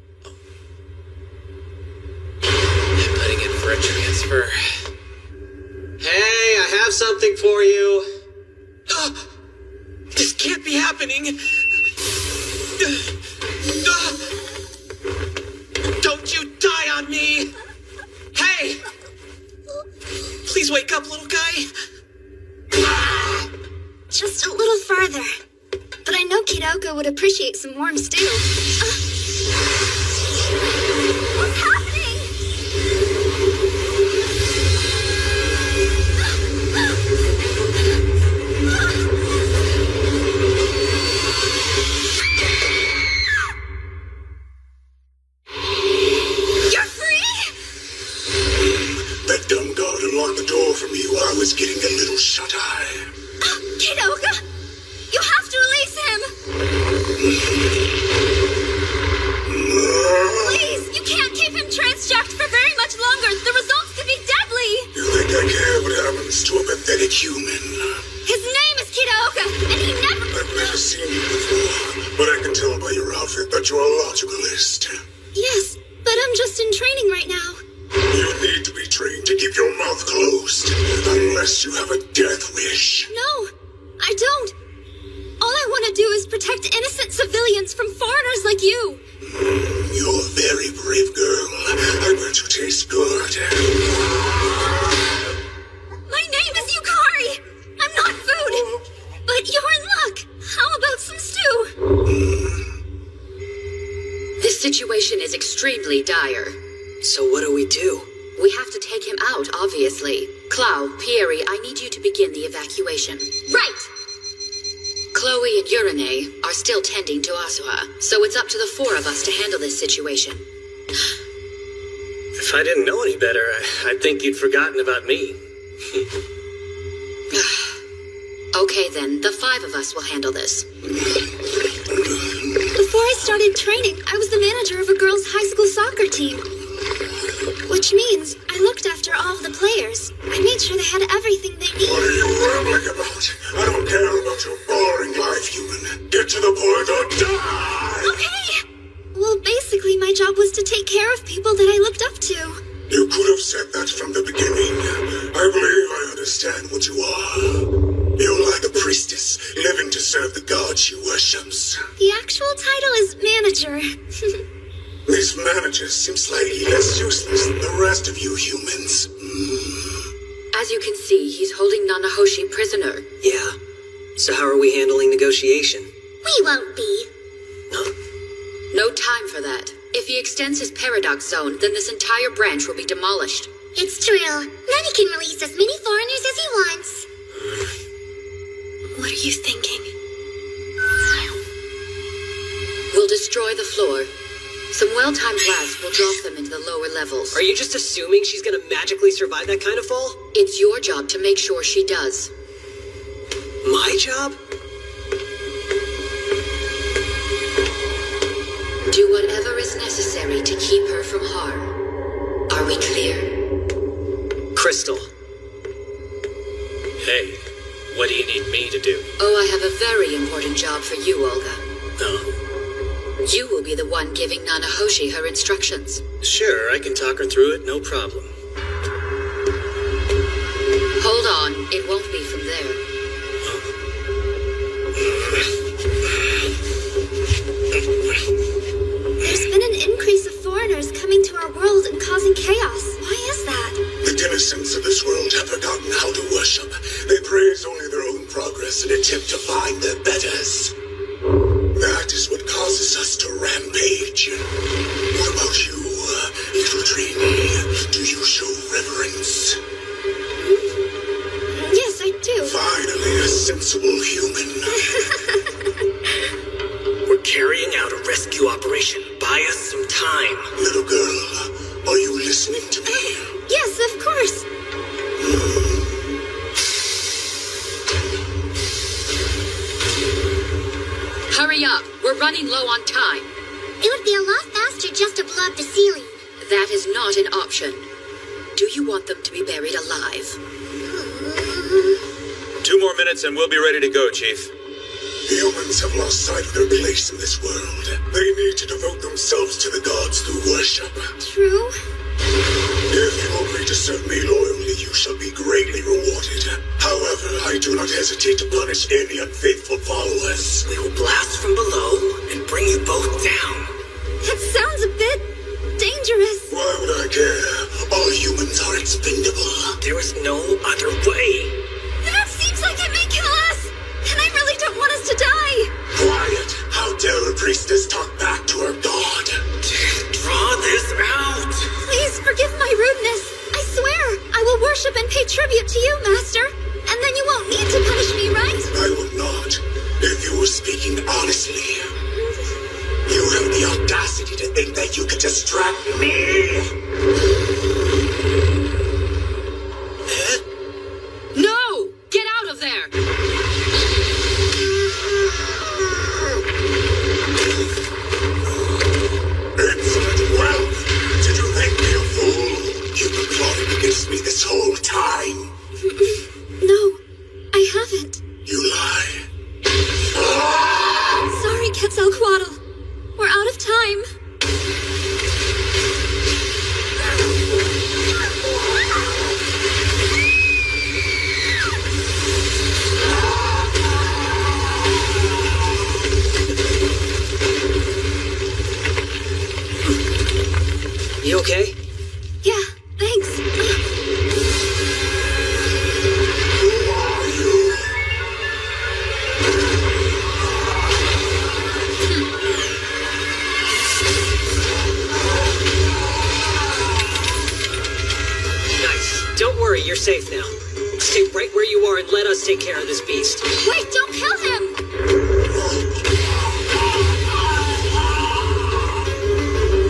I'm putting in for a transfer. Hey, I have something for you. This can't be happening. Don't you die on me! Hey! Please wake up, little guy. Just a little farther. But I know Kidoko would appreciate some warm stew. What's happening? You're free? That dumb guard unlocked the door for me while I was getting a little shut-eye. Kidoko! You have to release him! Please, you can't keep him transjacked for very much longer. The results could be deadly. You think I care what happens to a pathetic human? His name is Kidoko, and he never... I've never seen you before, but I can tell by your outfit that you're a logicalist. Yes, but I'm just in training right now. You need to be trained to keep your mouth closed, unless you have a death wish. No, I don't. All I want to do is protect innocent civilians from foreigners like you. You're a very brave girl. I bet you taste good. My name is Yukari. I'm not food. But you're in luck. How about some stew? This situation is extremely dire. So what do we do? We have to take him out, obviously. Clow, Pieri, I need you to begin the evacuation. Right! Chloe and Urine are still tending to Asuha, so it's up to the four of us to handle this situation. If I didn't know any better, I'd think you'd forgotten about me. Okay then, the five of us will handle this. Before I started training, I was the manager of a girls' high school soccer team. Which means I looked after all of the players. I made sure they had everything they needed. What are you rambling about? I don't care about your boring life, human. Get to the point or die! Okay! Well, basically, my job was to take care of people that I looked up to. You could have said that from the beginning. I believe I understand what you are. You're like a priestess, living to serve the god she worships. The actual title is manager. This manager seems slightly less useless than the rest of you humans. As you can see, he's holding Nanahoshi prisoner. Yeah. So how are we handling negotiation? We won't be. No time for that. If he extends his paradox zone, then this entire branch will be demolished. It's true. Nani can release as many foreigners as he wants. What are you thinking? We'll destroy the floor. Some well-timed blasts will drop them into the lower levels. Are you just assuming she's gonna magically survive that kind of fall? It's your job to make sure she does. My job? Do whatever is necessary to keep her from harm. Are we clear? Crystal. Hey, what do you need me to do? Oh, I have a very important job for you, Olga. Oh. You will be the one giving Nanahoshi her instructions. Sure, I can talk her through it, no problem. Hold on, it won't be from there. There's been an increase of foreigners coming to our world and causing chaos. Why is that? The denizens of this world have forgotten how to worship. They praise only their own progress and attempt to find their betters. That is what causes us to rampage. What about you, little trainee? Do you show reverence? Yes, I do. Finally, a sensible human. We're carrying out a rescue operation. Buy us some time. Little girl, are you listening to me? Yes, of course. Hurry up! We're running low on time. It would be a lot faster just to blow up the ceiling. That is not an option. Do you want them to be buried alive? 2 more minutes and we'll be ready to go, Chief. Humans have lost sight of their place in this world. They need to devote themselves to the gods through worship. True. If you agree to serve me loyally, you shall be greatly rewarded. However, I do not hesitate to punish any unfaithful followers. We will blast from below, priestess talk back to her god. Draw this out. Please forgive my rudeness. I swear, I will worship and pay tribute to you, Master. And then you won't need to punish me, right? I would not, if you were speaking honestly. You have the audacity to think that you can distract me. No! Get out of there! Insolent whelp! Did you think me a fool? You've been plotting against me this whole time. No, I haven't. You lie. Sorry, Quetzalcoatl. We're out of time. You okay? Yeah, thanks. Nice. Don't worry, you're safe now. Stay right where you are and let us take care of this beast. Wait, don't kill him!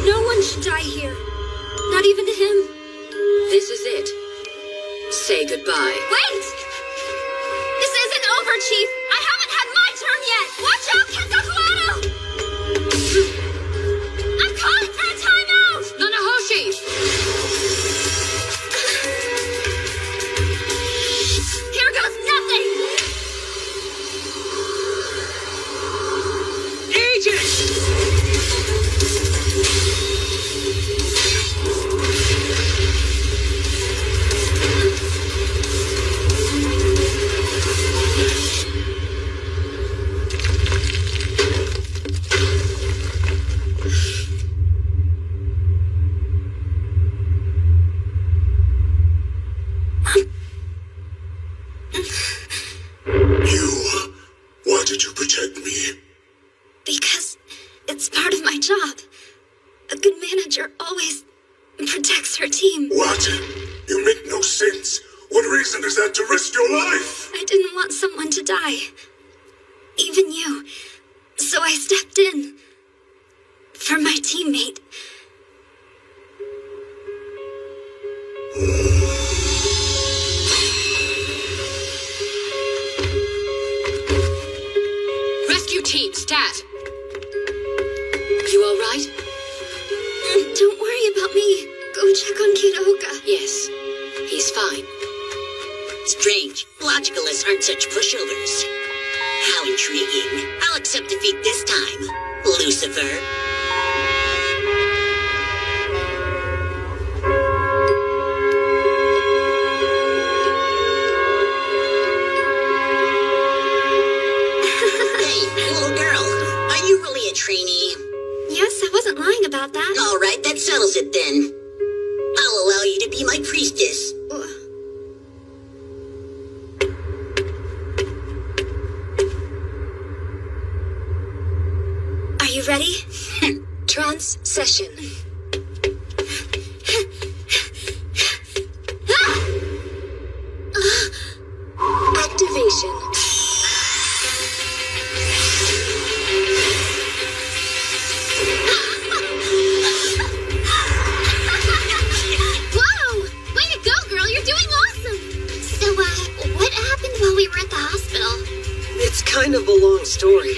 No one should die here. Not even him. This is it. Say goodbye. Wait! This isn't over, Chief. I haven't had my turn yet. Watch out, Quetzalcoatl! I'm calling for a timeout! Nanahoshi! Here goes nothing! Agent! Why did you protect me? Because it's part of my job. A good manager always protects her team. What? You make no sense. What reason is that to risk your life? I didn't want someone to die. Even you. So I stepped in. For my teammate. Rescue team, stat! You alright? Don't worry about me. Go check on Kid Oka. Yes, he's fine. Strange. Logicalists aren't such pushovers. How intriguing. I'll accept defeat this time, Lucifer. Hey, little girl. Are you really a trainee? Yes, I wasn't lying about that. All right, that settles it then. I'll allow you to be my priestess. Are you ready? Trance session. Activation. Whoa! Way to go, girl! You're doing awesome! So, what happened while we were at the hospital? It's kind of a long story.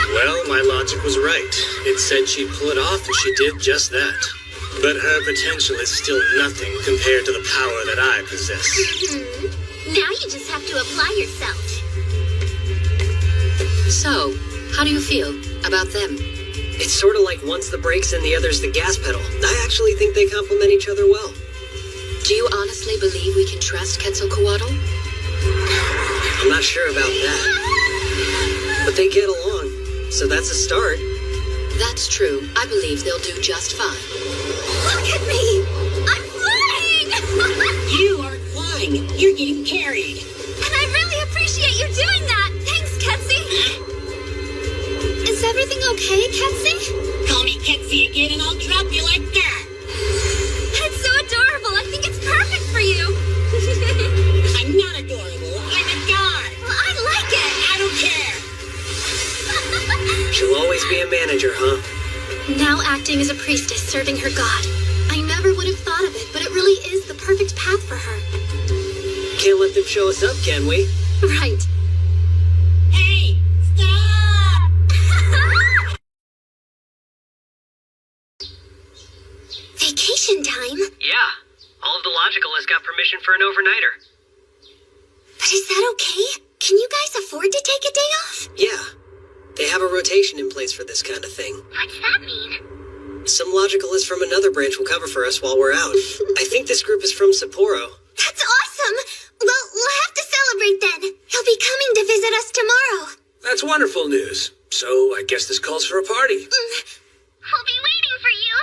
Well, my logic was right. It said she'd pull it off, and she did just that. But her potential is still nothing compared to the power that I possess. Now you just have to apply yourself. So, how do you feel about them? It's sort of like one's the brakes and the other's the gas pedal. I actually think they complement each other well. Do you honestly believe we can trust Quetzalcoatl? I'm not sure about that. But they get along, so that's a start. That's true. I believe they'll do just fine. Look at me! I'm flying! You aren't flying. You're getting carried. And I really appreciate you doing that. Thanks, Ketsi. okay, Ketsy? Call me Ketsy again and I'll drop you like that. It's so adorable. I think it's perfect for you. I'm not adorable. I'm a god. Well, I like it. I don't care. She'll always be a manager, huh? Now acting as a priestess serving her god. I never would have thought of it, but it really is the perfect path for her. Can't let them show us up, can we? Right. Hey, stop! Vacation time? Yeah. All of the Logicalists got permission for an overnighter. But is that okay? Can you guys afford to take a day off? Yeah. They have a rotation in place for this kind of thing. What's that mean? Some Logicalists from another branch will cover for us while we're out. I think this group is from Sapporo. That's awesome! Well, we'll have to celebrate then. He'll be coming to visit us tomorrow. That's wonderful news. So I guess this calls for a party. We'll be waiting for you.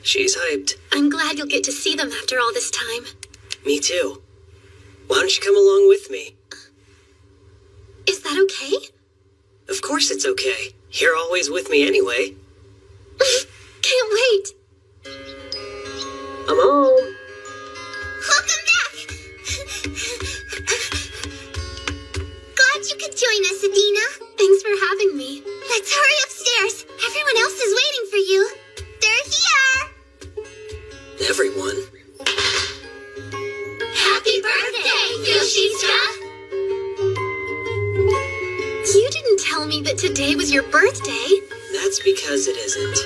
She's hyped. I'm glad you'll get to see them after all this time. Me too. Why don't you come along with me? Is that okay? Of course it's okay. You're always with me anyway. Can't wait. I'm home. Welcome back! Glad you could join us, Adina. Thanks for having me. Let's hurry upstairs. Everyone else is waiting for you. They're here. Everyone. Happy birthday, Yoshitsuka! You didn't tell me that today was your birthday. That's because it isn't.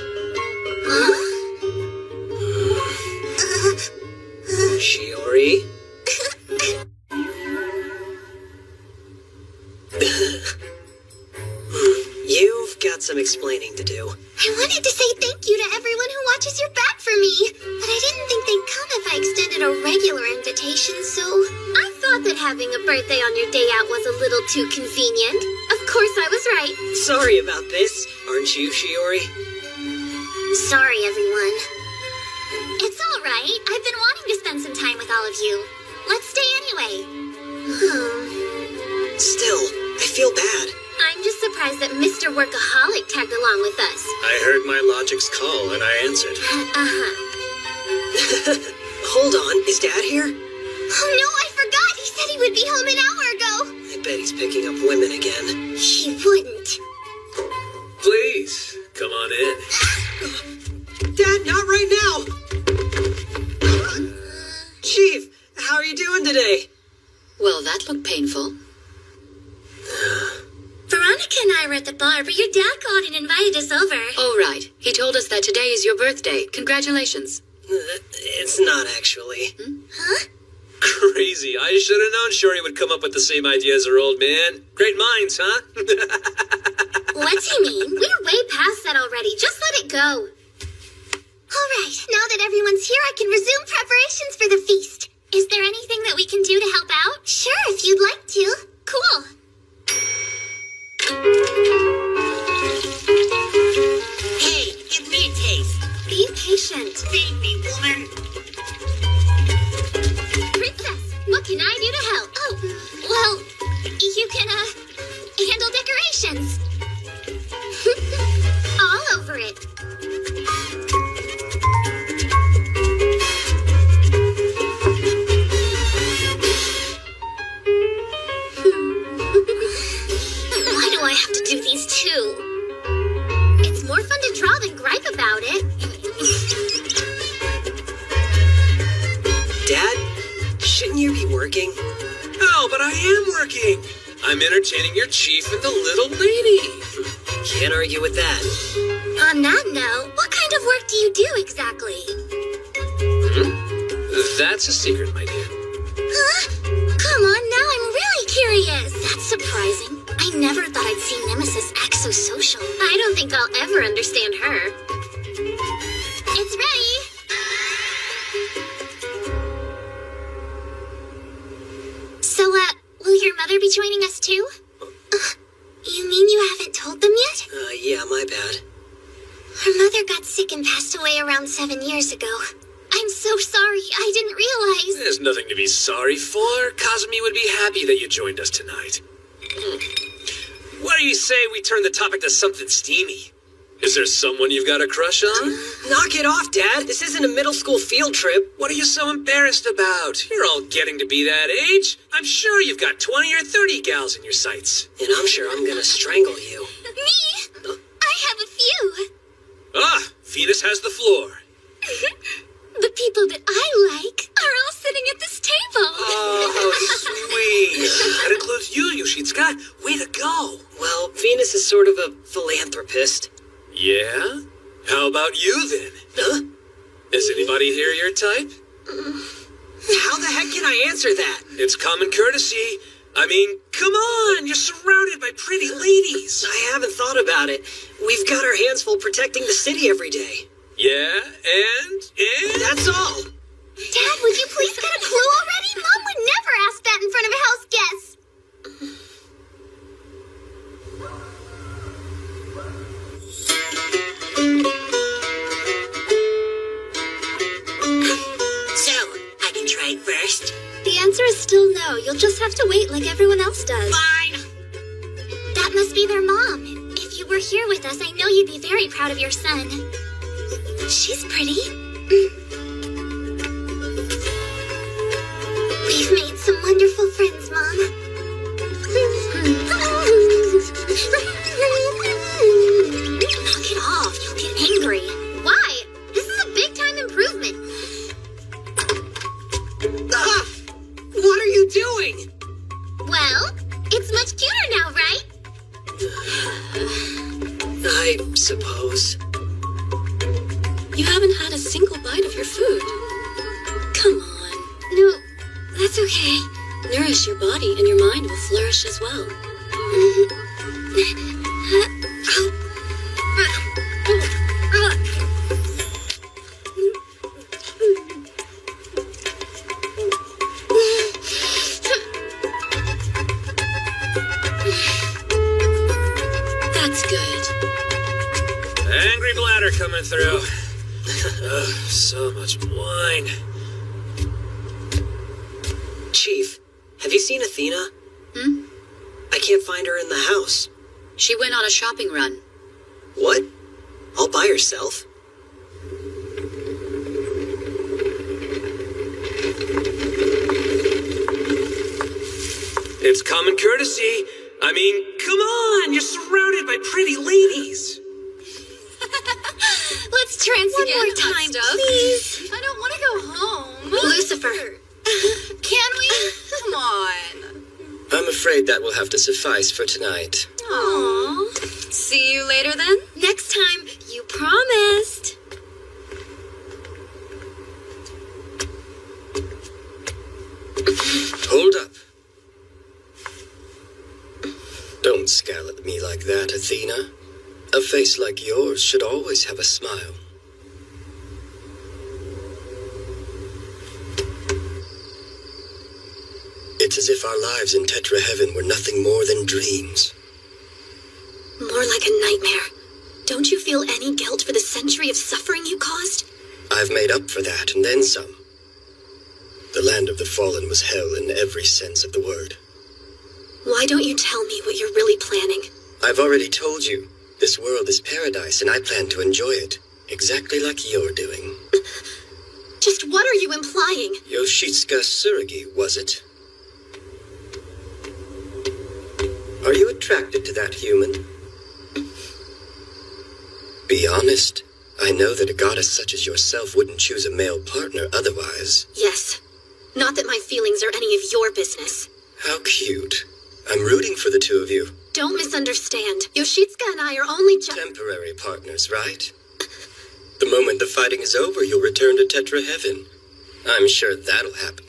Shiori? You've got some explaining to do. I wanted to say thank you to everyone who watches your back for me, but I didn't think they'd come if I extended a regular invitation, so I thought that having a birthday on your day out was a little too convenient. Of course I was right. Sorry about this, aren't you, Shiori? Sorry, everyone. It's all right. I've been wanting to spend some time with all of you. Let's stay anyway. Still, I feel bad. I'm just surprised that Mr. Workaholic tagged along with us. I heard my logic's call and I answered. Hold on, is Dad here? Oh no, I forgot! He said he would be home an hour ago! I bet he's picking up women again. He wouldn't. Please, come on in. Dad, not right now! Chief, how are you doing today? Well, that looked painful. Veronica and I were at the bar, but your dad called and invited us over. Oh, right. He told us that today is your birthday. Congratulations. It's not actually. Huh? Crazy. I should have known Shuri would come up with the same idea as her old man. Great minds, huh? What's he mean? We're way past that already. Just let it go. All right, now that everyone's here, I can resume preparations for the feast. Is there anything that we can do to help out? Sure, if you'd like to. Cool. Hey, give me a taste. Be patient. Feed me, woman. Princess, what can I do to help? Oh, well, you can, handle decorations. All over it. Why do I have to do these too? It's more fun to draw than gripe about it. Dad, shouldn't you be working? No, but I am working. I'm entertaining your chief and the little lady. Can't argue with that. On that note, what kind of work do you do exactly? That's a secret, my dear. Huh? Come on, now I'm really curious. That's surprising. I never thought I'd see Nemesis act so social. I don't think I'll ever understand her. It's ready. So, will your mother be joining us too? You mean you haven't told them yet? Yeah, my bad. Her mother got sick and passed away around 7 years ago. I'm so sorry. I didn't realize. There's nothing to be sorry for. Kazumi would be happy that you joined us tonight. What do you say we turn the topic to something steamy? Is there someone you've got a crush on? Knock it off, Dad. This isn't a middle school field trip. What are you so embarrassed about? You're all getting to be that age. I'm sure you've got 20 or 30 gals in your sights. And I'm sure I'm gonna strangle you. Me? I have a few. Ah, Venus has the floor. The people that I like are all sitting at this table. Oh, how sweet. That includes you, Yoshitsuka. Way to go. Well, Venus is sort of a philanthropist. Yeah? How about you, then? Huh? Is anybody here your type? How the heck can I answer that? It's common courtesy. I mean, come on, you're surrounded by pretty ladies. I haven't thought about it. We've got our hands full protecting the city every day. Yeah, and? That's all. Dad, would you please get a clue already? Mom would never ask that in front of a house guest. So, I can try first. The answer is still no. You'll just have to wait like everyone else does. Fine. That must be their mom. If you were here with us, I know you'd be very proud of your son. She's pretty. We've made some wonderful friends, Mom. Knock it off. You'll get angry. Why? This is a big-time improvement. Ah! What are you doing? Well, it's much cuter now, right? I suppose. You haven't had a single bite of your food. Come on. No, that's okay. Nourish your body and your mind will flourish as well. That's good. Angry bladder coming through. So much wine. Chief, have you seen Athena? I can't find her in the house. She went on a shopping run. What? All by herself? It's common courtesy. I mean, come on, you're surrounded by pretty ladies. Let's trance One again, more time, hot stuff. please. I don't want to go home. Lucifer. Can we? Come on. I'm afraid that will have to suffice for tonight. Aww. See you later then? Next time, you promised. Hold up. Don't scowl at me like that, Athena. A face like yours should always have a smile. It's as if our lives in Tetra Heaven were nothing more than dreams. More like a nightmare. Don't you feel any guilt for the century of suffering you caused? I've made up for that, and then some. The land of the fallen was hell in every sense of the word. Why don't you tell me what you're really planning? I've already told you. This world is paradise, and I plan to enjoy it. Exactly like you're doing. Just what are you implying? Yoshitsuka Tsurugi, was it? Are you attracted to that human? Be honest. I know that a goddess such as yourself wouldn't choose a male partner otherwise. Yes. Not that my feelings are any of your business. How cute. I'm rooting for the two of you. Don't misunderstand. Yoshitsuka and I are only temporary partners, right? The moment the fighting is over, you'll return to Tetra Heaven. I'm sure that'll happen.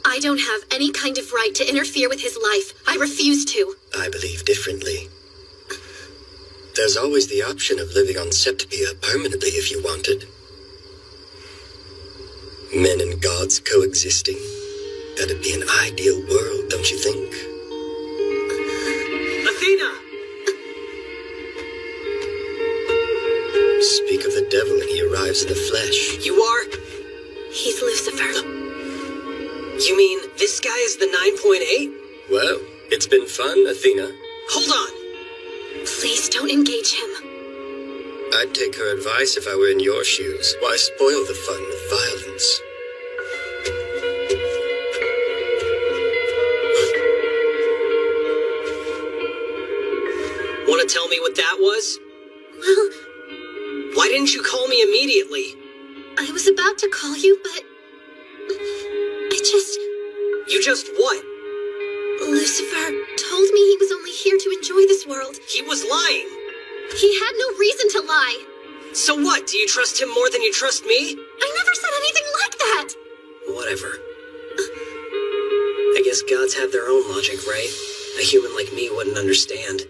I don't have any kind of right to interfere with his life. I refuse to. I believe differently. There's always the option of living on Septipia permanently if you wanted. Men and gods coexisting. That'd be an ideal world, don't you think? Athena! Speak of the devil and he arrives in the flesh. You are? He's Lucifer. You mean this guy is the 9.8? Well, it's been fun, Athena. Hold on. Please don't engage him. I'd take her advice if I were in your shoes. Why spoil the fun with violence? Want to tell me what that was? Well, Why didn't you call me immediately? I was about to call you, but... You just what? Lucifer told me he was only here to enjoy this world. He was lying. He had no reason to lie. So what? Do you trust him more than you trust me? I never said anything like that. Whatever. I guess gods have their own logic, right? A human like me wouldn't understand.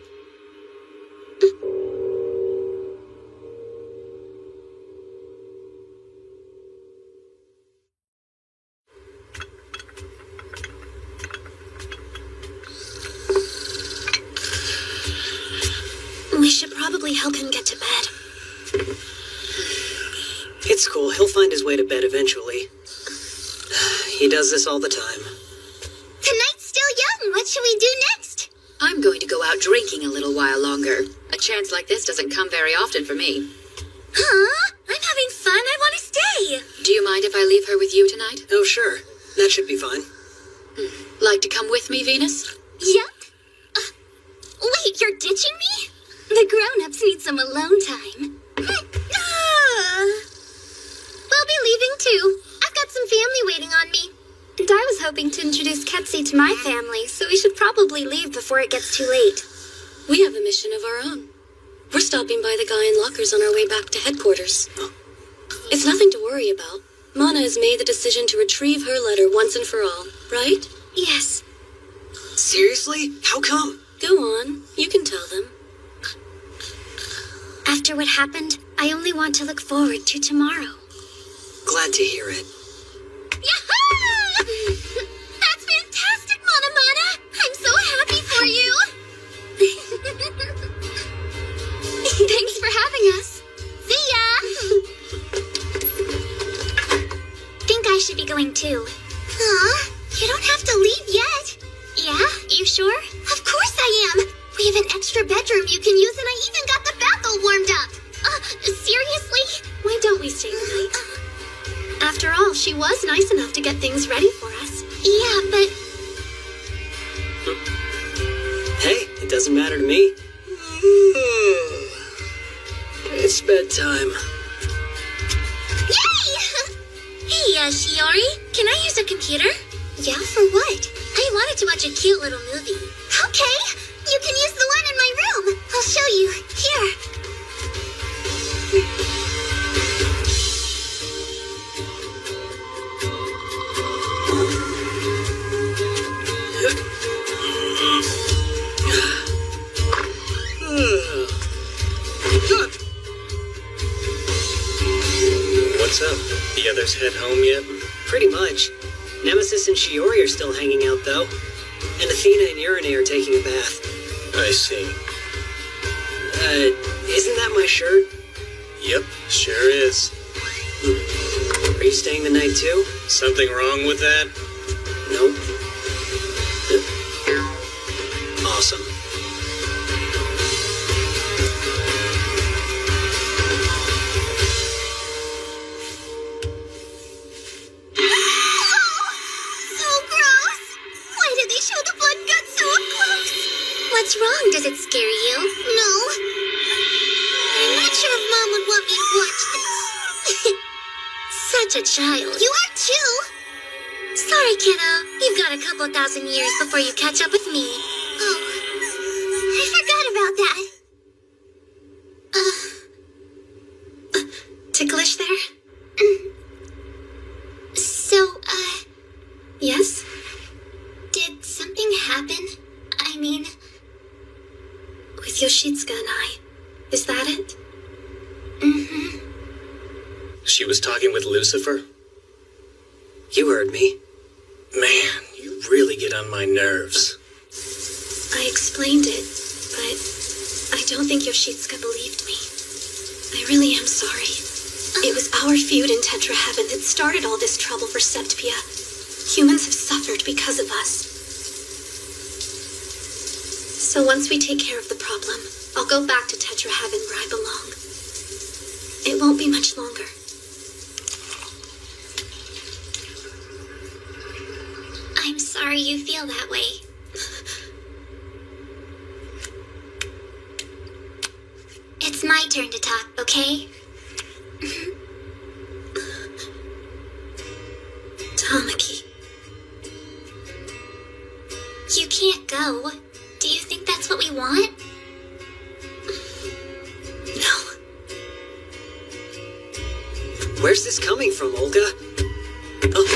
We should probably help him get to bed. It's cool. He'll find his way to bed eventually. He does this all the time. The night's still young. What should we do next? I'm going to go out drinking a little while longer. A chance like this doesn't come very often for me. Huh? I'm having fun. I want to stay. Do you mind if I leave her with you tonight? Oh, sure. That should be fine. Like to come with me, Venus? Yep. Wait, you're ditching me? The grown-ups need some alone time. We'll be leaving too. I've got some family waiting on me. And I was hoping to introduce Ketsi to my family, so we should probably leave before it gets too late. We have a mission of our own. We're stopping by the guy in lockers on our way back to headquarters. It's nothing to worry about. Mana has made the decision to retrieve her letter once and for all, right? Yes. Seriously? How come? Go on. You can tell them. After what happened, I only want to look forward to tomorrow. Glad to hear it. Yahoo! That's fantastic, Mana Mana! I'm so happy for you! Thanks for having us. See ya! Think I should be going too. Huh? You don't have to leave yet. Yeah? You sure? Of course I am! We have an extra bedroom you can use, and I even got the bath all warmed up! Seriously? Why don't we stay the night? After all, she was nice enough to get things ready for us. Yeah, but... Hey, it doesn't matter to me. It's bedtime. Yay! Hey, Shiori, can I use a computer? Yeah, for what? I wanted to watch a cute little movie. Okay, you can use the one in my room. I'll show you. Here. What's up? The others head home yet? Pretty much. Nemesis and Shiori are still hanging out, though. And Athena and Urine are taking a bath. I see. Isn't that my shirt? Yep, sure is. Are you staying the night, too? Something wrong with that? Nope. Awesome. What's wrong? Does it scare you? No. I'm not sure if Mom would want me to watch this. Such a child. You are too. Sorry, kiddo. You've got a couple thousand years before you catch up with me. Oh, I forgot about that. Ticklish there? So, Yes? did something happen? I mean... With Yoshitsuka and I. Is that it? Mm-hmm. She was talking with Lucifer? You heard me. Man, you really get on my nerves. I explained it, but I don't think Yoshitsuka believed me. I really am sorry. It was our feud in Tetra Heaven that started all this trouble for Septpia. Humans have suffered because of us. So once we take care of the problem, I'll I'll go back to Tetra Heaven where I belong. It won't be much longer. I'm sorry you feel that way. It's my turn to talk, okay? Tamaki. You can't go. Do you think that's what we want? No. Where's this coming from, Olga? Oh.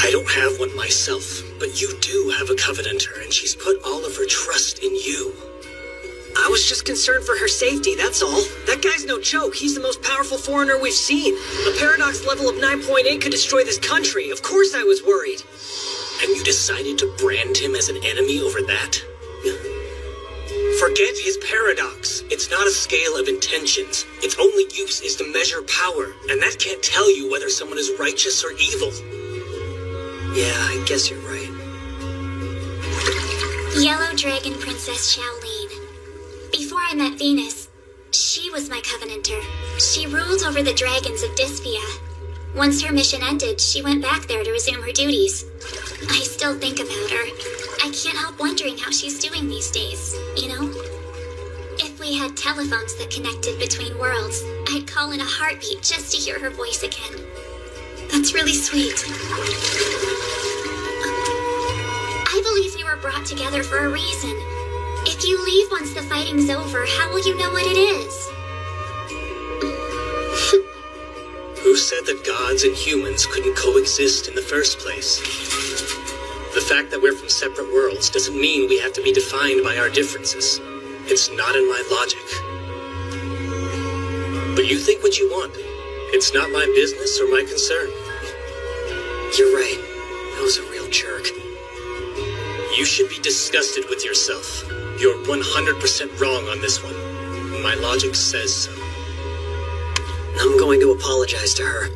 I don't have one myself, but you do have a Covenanter, and she's put all of her trust in you. I was just concerned for her safety, that's all. That guy's no joke. He's the most powerful foreigner we've seen. A paradox level of 9.8 could destroy this country. Of course I was worried. And you decided to brand him as an enemy over that? Forget his paradox. It's not a scale of intentions. Its only use is to measure power, and that can't tell you whether someone is righteous or evil. Yeah, I guess you're right. Yellow Dragon Princess Shaolin. Before I met Venus, she was my Covenanter. She ruled over the dragons of Dyspia. Once her mission ended, she went back there to resume her duties. I still think about her. I can't help wondering how she's doing these days, you know? If we had telephones that connected between worlds, I'd call in a heartbeat just to hear her voice again. That's really sweet. I believe we were brought together for a reason. If you leave once the fighting's over, how will you know what it is? Who said that gods and humans couldn't coexist in the first place? The fact that we're from separate worlds doesn't mean we have to be defined by our differences. It's not in my logic. But you think what you want. It's not my business or my concern. You're right. That was a real jerk. You should be disgusted with yourself. You're 100% wrong on this one. My logic says so. I'm going to apologize to her.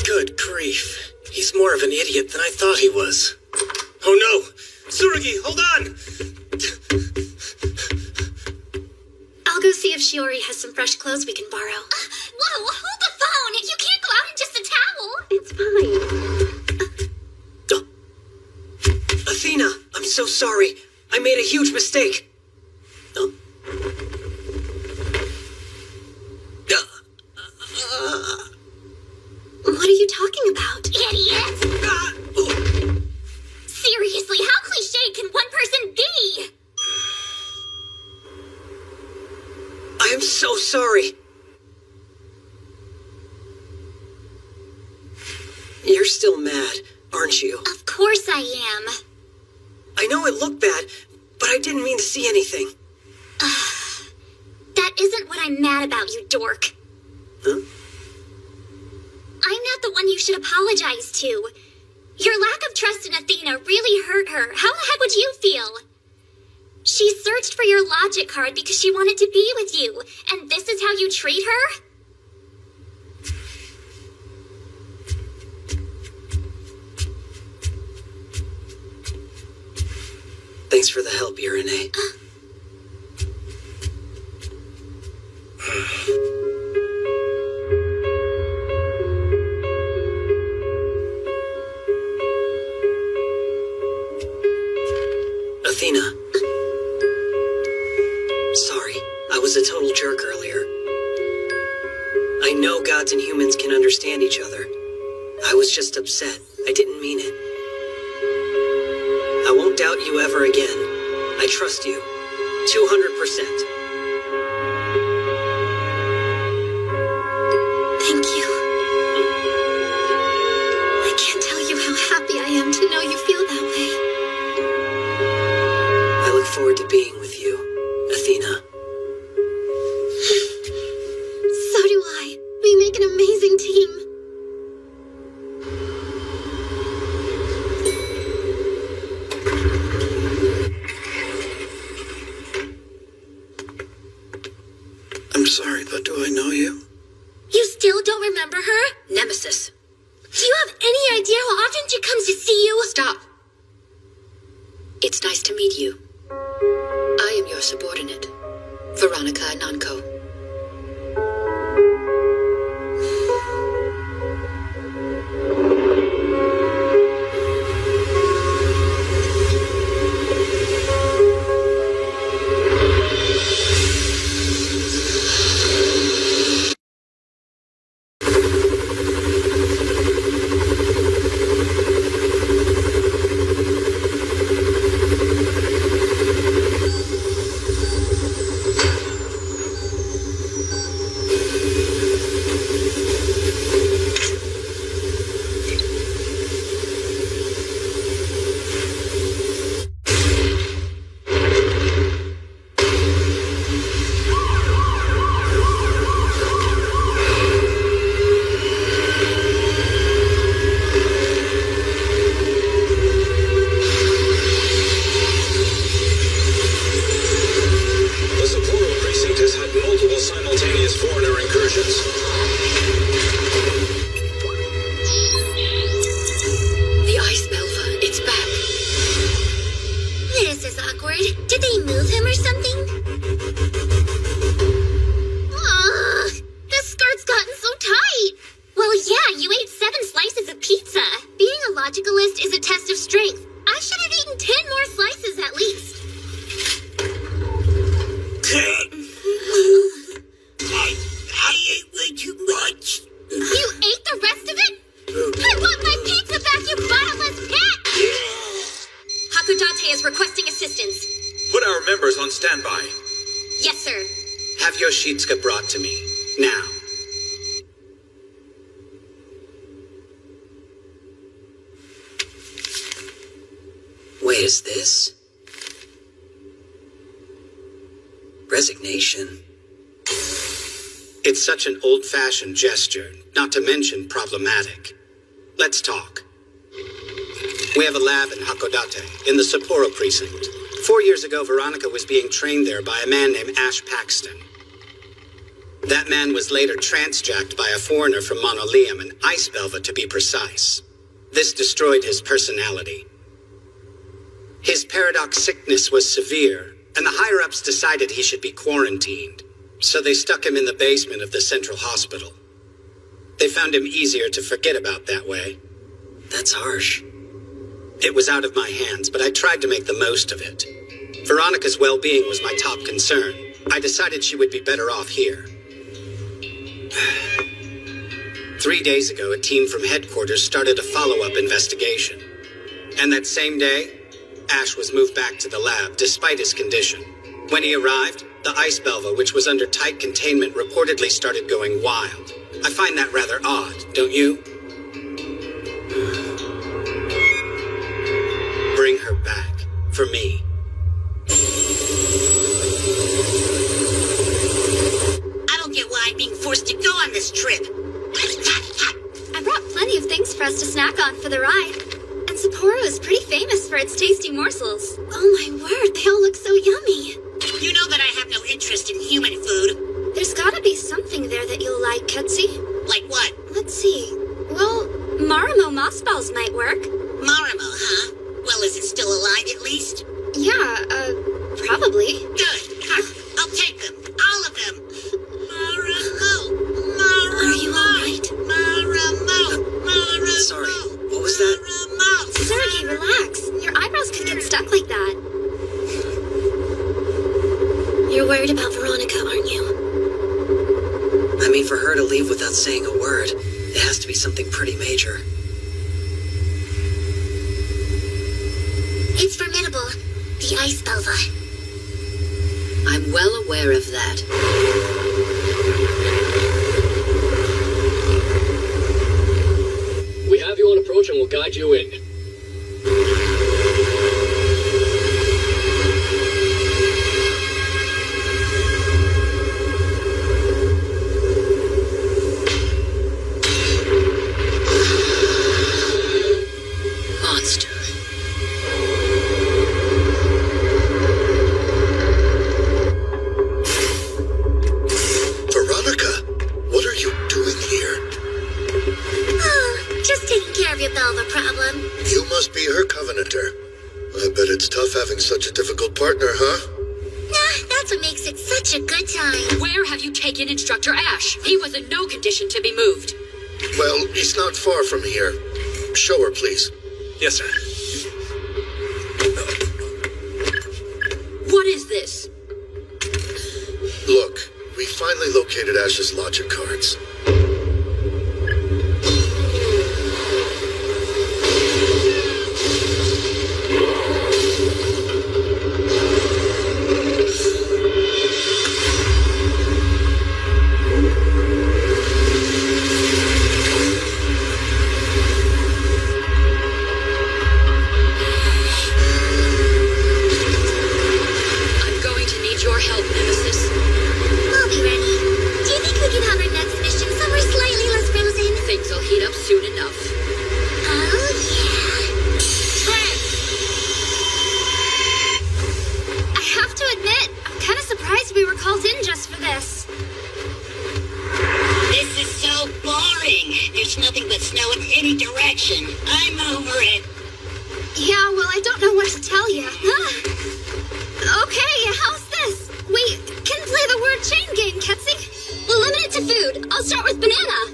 Good grief. He's more of an idiot than I thought he was. Oh no! Tsurugi, hold on! I'll go see if Shiori has some fresh clothes we can borrow. Whoa, hold the phone! You can't go out in just a towel! It's fine. Athena, I'm so sorry. I made a huge mistake. What are you talking about? Idiot! Seriously, how cliche can one person be? I am so sorry. You're still mad, aren't you? Of course I am. I know it looked bad, but I didn't mean to see anything. That isn't what I'm mad about, you dork. Huh? I'm not the one you should apologize to. Your lack of trust in Athena really hurt her. How the heck would you feel? She searched for your logic card because she wanted to be with you, and this is how you treat her? Thanks for the help, Irene. Athena. Sorry, I was a total jerk earlier. I know gods and humans can understand each other. I was just upset. I didn't mean it. I won't doubt you ever again. I trust you. 200%. Thank you. I can't tell you how happy I am to know you feel that way. I look forward to being with you, Athena. So do I. We make an amazing team. I'm sorry, but do I know you? You still don't remember her? Nemesis. Do you have any idea how often she comes to see you? Stop. nice to meet you. I am your subordinate, Veronica Nanko. Yoshitsuka brought to me. Now. Wait, is this? Resignation? It's such an old-fashioned gesture, not to mention problematic. Let's talk. We have a lab in Hakodate, in the Sapporo precinct. 4 years ago, Veronica was being trained there by a man named Ash Paxton. That man was later transjacked by a foreigner from Monoleum, an ice belva to be precise. This destroyed his personality. His paradox sickness was severe, and the higher-ups decided he should be quarantined. So they stuck him in the basement of the central hospital. They found him easier to forget about that way. That's harsh. It was out of my hands, but I tried to make the most of it. Veronica's well-being was my top concern. I decided she would be better off here. 3 days ago, a team from headquarters started a follow-up investigation. And that same day, Ash was moved back to the lab, despite his condition. When he arrived, the ice belva, which was under tight containment, reportedly started going wild. I find that rather odd, don't you? Bring her back. For me. I don't get why I'm being forced to go on this trip. I brought plenty of things for us to snack on for the ride. And Sapporo is pretty famous for its tasty morsels. Oh my word, they all look so yummy. You know that I have no interest in human food. There's gotta be something there that you'll like, Ketsi. Like what? Let's see. Well, Marimo moss balls might work. Marimo, huh? Well, is it still alive at least? Yeah, probably. Good. I'll take them. All of them. Marimo. Marimo. Are you alright? Marimo. Sorry, what was that? Sergey, relax. Your eyebrows could get stuck like that. You're worried about Veronica, aren't you? I mean, for her to leave without saying a word, it has to be something pretty major. It's formidable. The ice belva. I'm well aware of that. We have you on approach and will guide you in. Monster. Veronica, what are you doing here? Oh, just taking care of your belva problem. You must be her covenanter. I bet it's tough having such a difficult partner, huh? Nah, that's what makes it such a good time. Where have you taken Instructor Ash? He was in no condition to be moved. Well, he's not far from here. Show her, please. Yes, sir. What is this? Look, we finally located Ash's logic cards. I'm going to need your help, Nemesis. We'll be ready. Do you think we can have our next mission somewhere slightly less frozen? Things will heat up soon enough. Oh, yeah. I have to admit, I'm kind of surprised we were called in just for this. This is so boring. There's nothing but snow in any direction. I'm over it. Yeah, well, I don't know what to tell you. Okay, how's this? We can play the word chain game, Ketsy. We'll limit it to food. I'll start with banana.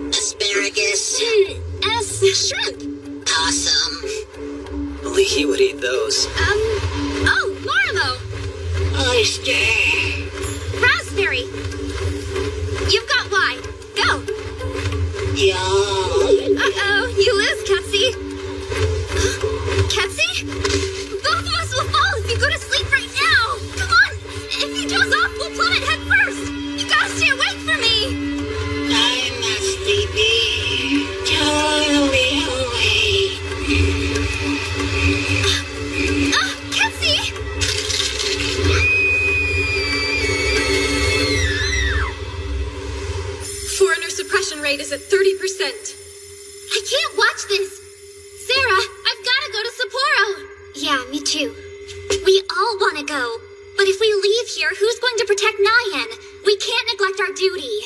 Asparagus. Shrimp. Awesome. Only he would eat those. Oh, Marimo. Oyster. Raspberry. You've got Y. Go. Yawn. Uh-oh, you lose, Ketsy. Ketsy? Both of us will fall if you go to sleep right now. Come on. If you doze off, we'll plummet head first. You gotta stay awake for me. I'm not sleepy. Totally awake. Ketsy! Foreigner suppression rate is at 30%. I can't watch this. Sarah, I've got to go to Sapporo. Yeah, me too. We all want to go. But if we leave here, who's going to protect Nyan? We can't neglect our duty.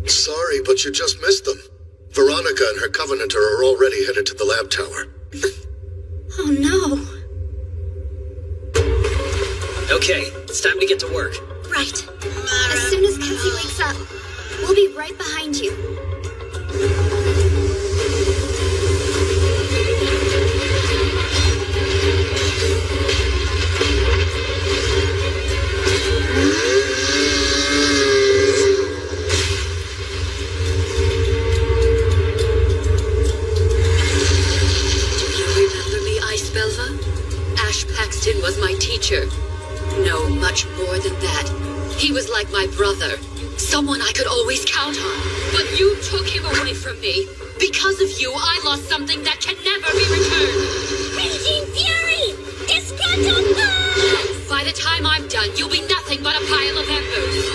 Sorry, but you just missed them. Veronica and her Covenanter are already headed to the lab tower. Oh no. Okay, it's time to get to work. Right. As soon as Ketsy wakes up, we'll be right behind you. Ash Paxton was my teacher. No, much more than that. He was like my brother. Someone I could always count on. But you took him away from me. Because of you, I lost something that can never be returned. Raging Fury! Discontent! By the time I'm done, you'll be nothing but a pile of embers.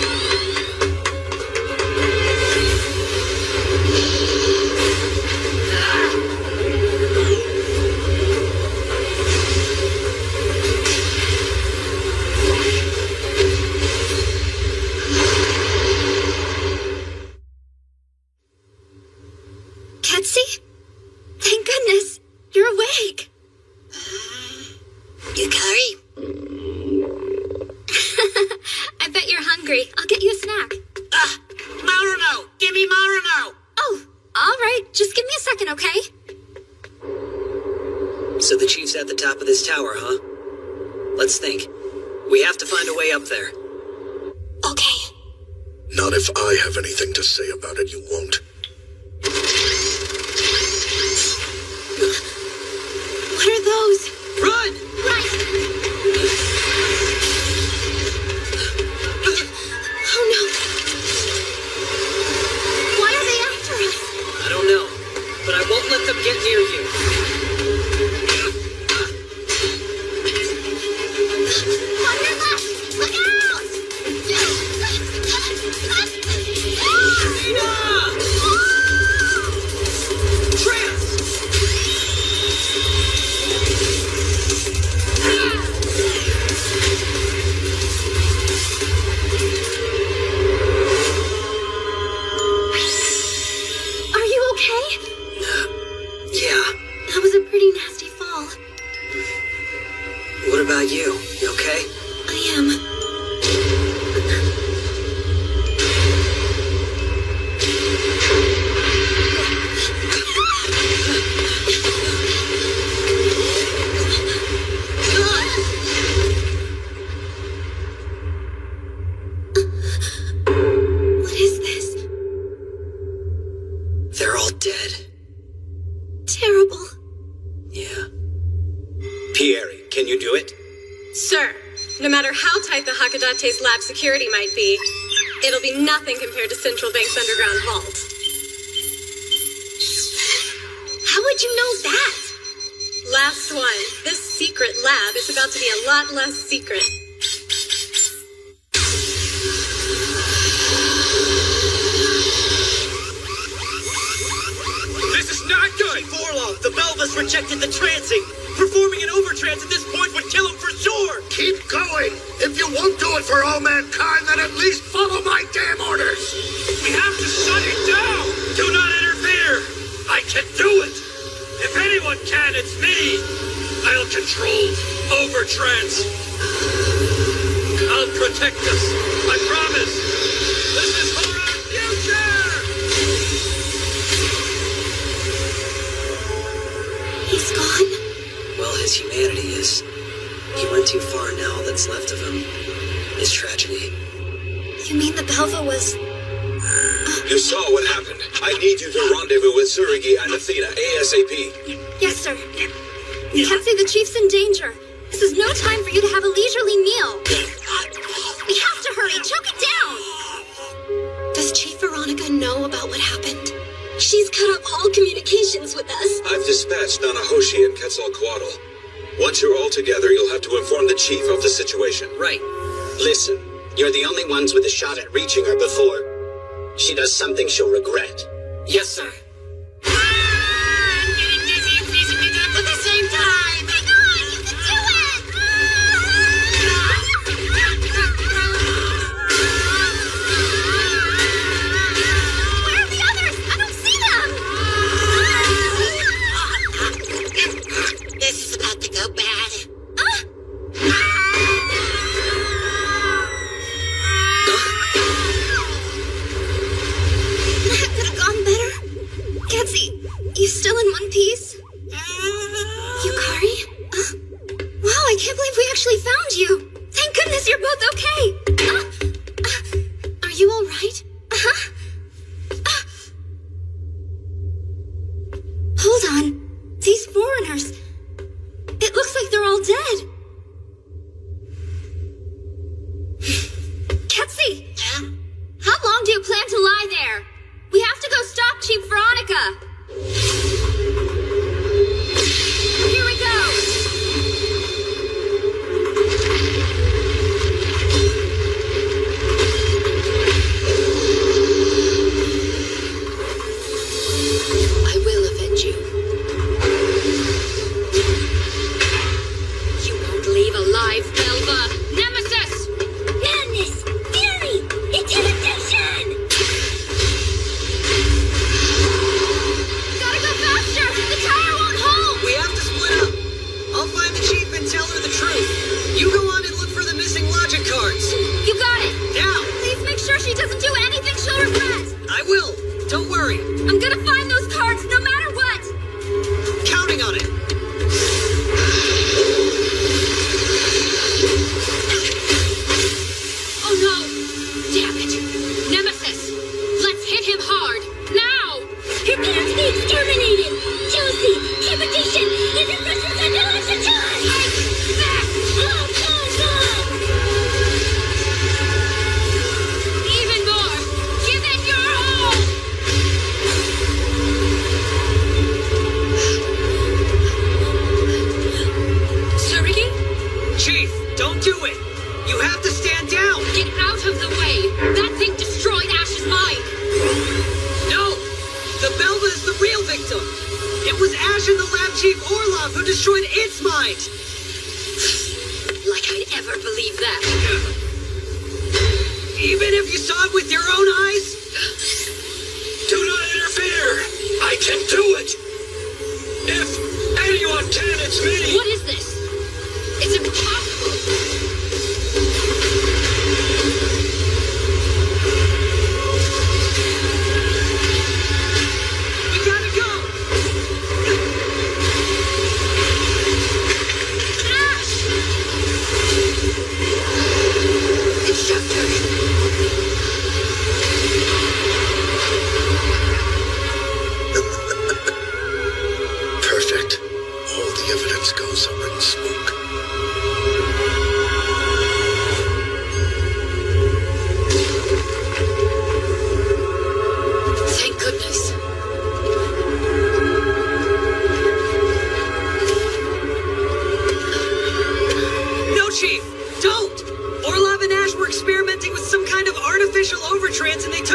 Ketsy? Thank goodness. You're awake. Yukari? I bet you're hungry. I'll get you a snack. Marimo! Give me Marimo! Oh, all right. Just give me a second, okay? So the chief's at the top of this tower, huh? Let's think. We have to find a way up there. Okay. Not if I have anything to say about it, you won't. What are those? Run! Right! Oh no! Why are they after us? I don't know, but I won't let them get near you. On your left! Look out! Nina! Can you do it? Sir, no matter how tight the Hakadate's lab security might be, it'll be nothing compared to Central Bank's underground vault. How would you know that? Last one. This secret lab is about to be a lot less secret. This is not good! Orlov, the Belvas rejected the trancing. Performing an overtrance at this point would kill him for sure. Keep going! If you won't do it for all mankind, then at least follow my damn orders! We have to shut it down! Do not interfere! I can do it! If anyone can, it's me! I'll control overtrance. I'll protect us. I promise. This is for our future! He's gone. Well, his humanity is. He went too far now. All that's left of him is tragedy. You mean the Belva was... You saw what happened. I need you to rendezvous with Surigi and Athena ASAP. Yes, sir. You can't say the chief's in danger. This is no time for you to have a leisurely meal. We have to hurry. Choke it down. Does Chief Veronica know about what happened? She's cut off all communications with us. I've dispatched Nanahoshi and Quetzalcoatl. Once you're all together, you'll have to inform the chief of the situation. Right. Listen, you're the only ones with a shot at reaching her before she does something she'll regret. Yes, sir. I'm getting dizzy and freezing to death at the same time! Hang on! You can do it! Where are the others? I don't see them! This is about to go bad. That could have gone better. Ketsi, you still in one piece? Yukari? Wow, I can't believe we actually found you. Thank goodness you're both okay. Are you all right? Hold on. These foreigners. It looks like they're all dead. Ketsi! How long do you plan to lie there? We have to go stop Chief Veronica. Here we go. I will avenge you. You won't leave alive, Belva! Nemesis! Madness! Fury! Intimidation! Gotta go faster! The tire won't hold! We have to split up. I'll find the chief and tell her the truth. You go on and look for the missing logic cards. You got it! Now! Please make sure she doesn't do anything she'll regret! I will. Don't worry. I'm gonna find those cards no matter what! Counting on it. Oh no! Damn it! Nemesis! Let's hit him hard! Now! Prepare to be exterminated! Jealousy! Competition! This is the election time! Even more! Give it your all! Surigi? Chief, don't do it. You have to stand down. Get out of the way! That thing destroyed Ash's mind! No! The Belva is the real victim. It was Ash and the lab chief Orlov who destroyed its mind. Like I'd ever believe that. Even if you saw it with your own eyes? Do not interfere! I can do it! If anyone can, it's me! What is this? It's impossible! We gotta go! Ash! Instructor!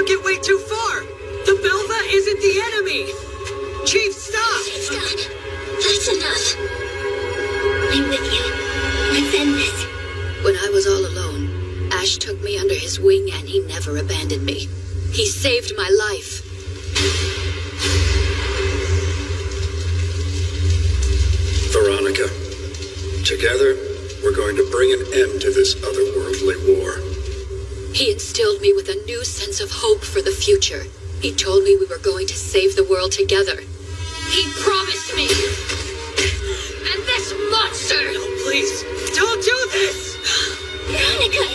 took it way too far. The Belva isn't the enemy. Chief, stop! That's enough. I'm with you. Let's end this. When I was all alone, Ash took me under his wing and he never abandoned me. He saved my life. Veronica, together, we're going to bring an end to this otherworldly war. He instilled me with a new sense of hope for the future. He told me we were going to save the world together. He promised me. And this monster! No, please, don't do this! Veronica!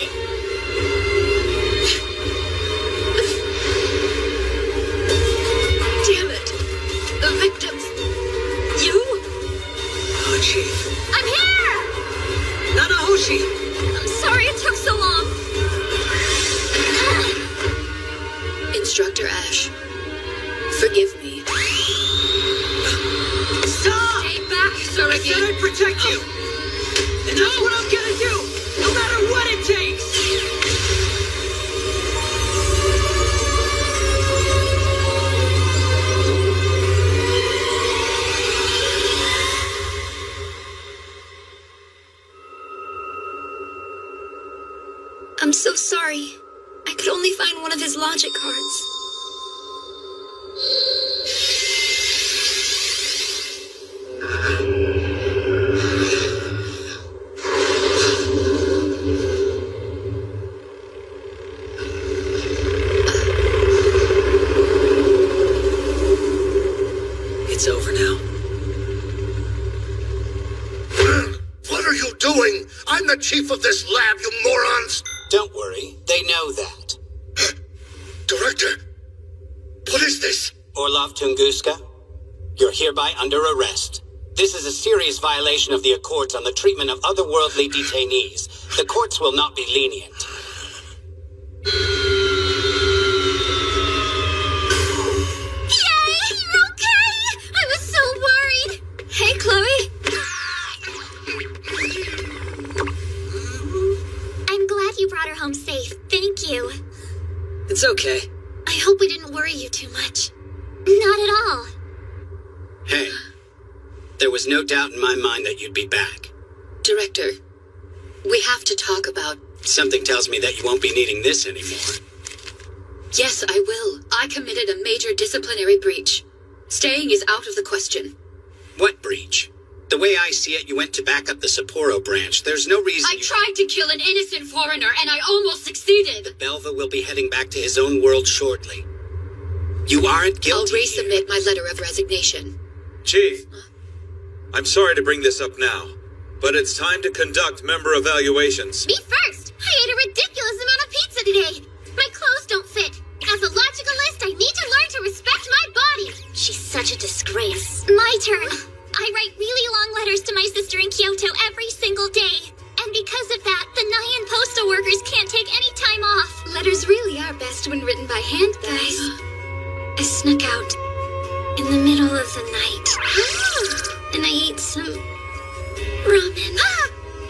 Damn it! The victims! You? Oh, Chief. I'm here! Nanahoshi! I'm sorry it took so long. Instructor Ash, forgive me. Stop! Stay back, Surrogate! I said I'd protect you! And that's what I'm gonna do! No matter what it takes! I'm so sorry. I could only find one of his logic cards. It's over now. What are you doing? I'm the chief of this lab, you morons! Don't worry, they know that. Director, what is this? Orlov Tunguska, you're hereby under arrest. This is a serious violation of the Accords on the treatment of otherworldly detainees. The courts will not be lenient. Yay! You're okay! I was so worried! Hey, Chloe. I'm glad you brought her home safe. Thank you. It's okay. I hope we didn't worry you too much. Not at all. Hey, there was no doubt in my mind that you'd be back. Director, we have to talk about... Something tells me that you won't be needing this anymore. Yes, I will. I committed a major disciplinary breach. Staying is out of the question. What breach? The way I see it, you went to back up the Sapporo branch. There's no reason I tried to kill an innocent foreigner, and I almost succeeded. Belva will be heading back to his own world shortly. You aren't guilty. I'll resubmit my letter of resignation. Chief, I'm sorry to bring this up now, but it's time to conduct member evaluations. Me first! I ate a ridiculous amount of pizza today! My clothes don't fit. As a logicalist, I need to learn to respect my body! She's such a disgrace. My turn. I write really long letters to my sister in Kyoto every single day. And because of that, the Nyan postal workers can't take any time off. Letters really are best when written by hand, guys. I snuck out in the middle of the night. And I ate some ramen.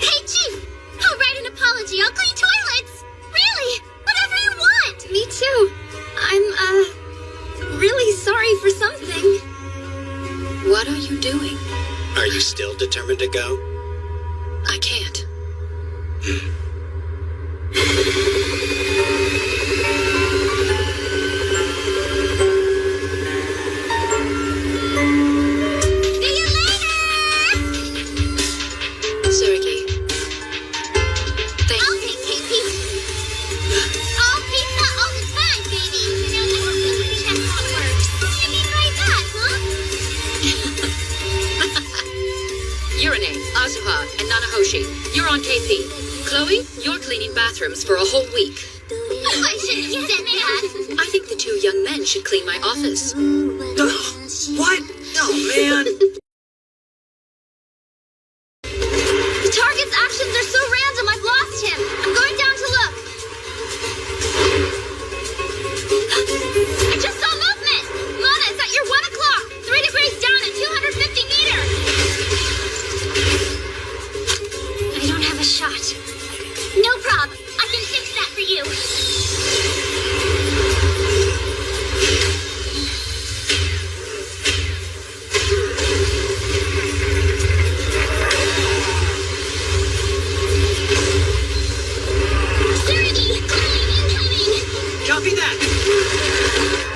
Hey, Chief! I'll write an apology. I'll clean toilets! Really! Whatever you want! Me too. I'm, really sorry for something. What are you doing? Are you still determined to go? I can't. See you later! Sergey. Thank I'll take KP. All pizza all the time, baby. You know, I don't think check how it works. What do you mean by that, huh? Urine, Azuha, and Nanahoshi, you're on KP. Chloe, you're cleaning bathrooms for a whole week. I shouldn't have said that. I think the two young men should clean my office. What? Oh, man. The target's actions are so random, I've lost him. I'm going down to look. I just saw movement. Mana, it's at your 1 o'clock. 3 degrees down at 250 meters. I don't have a shot. No prob. I can fix that for you. that!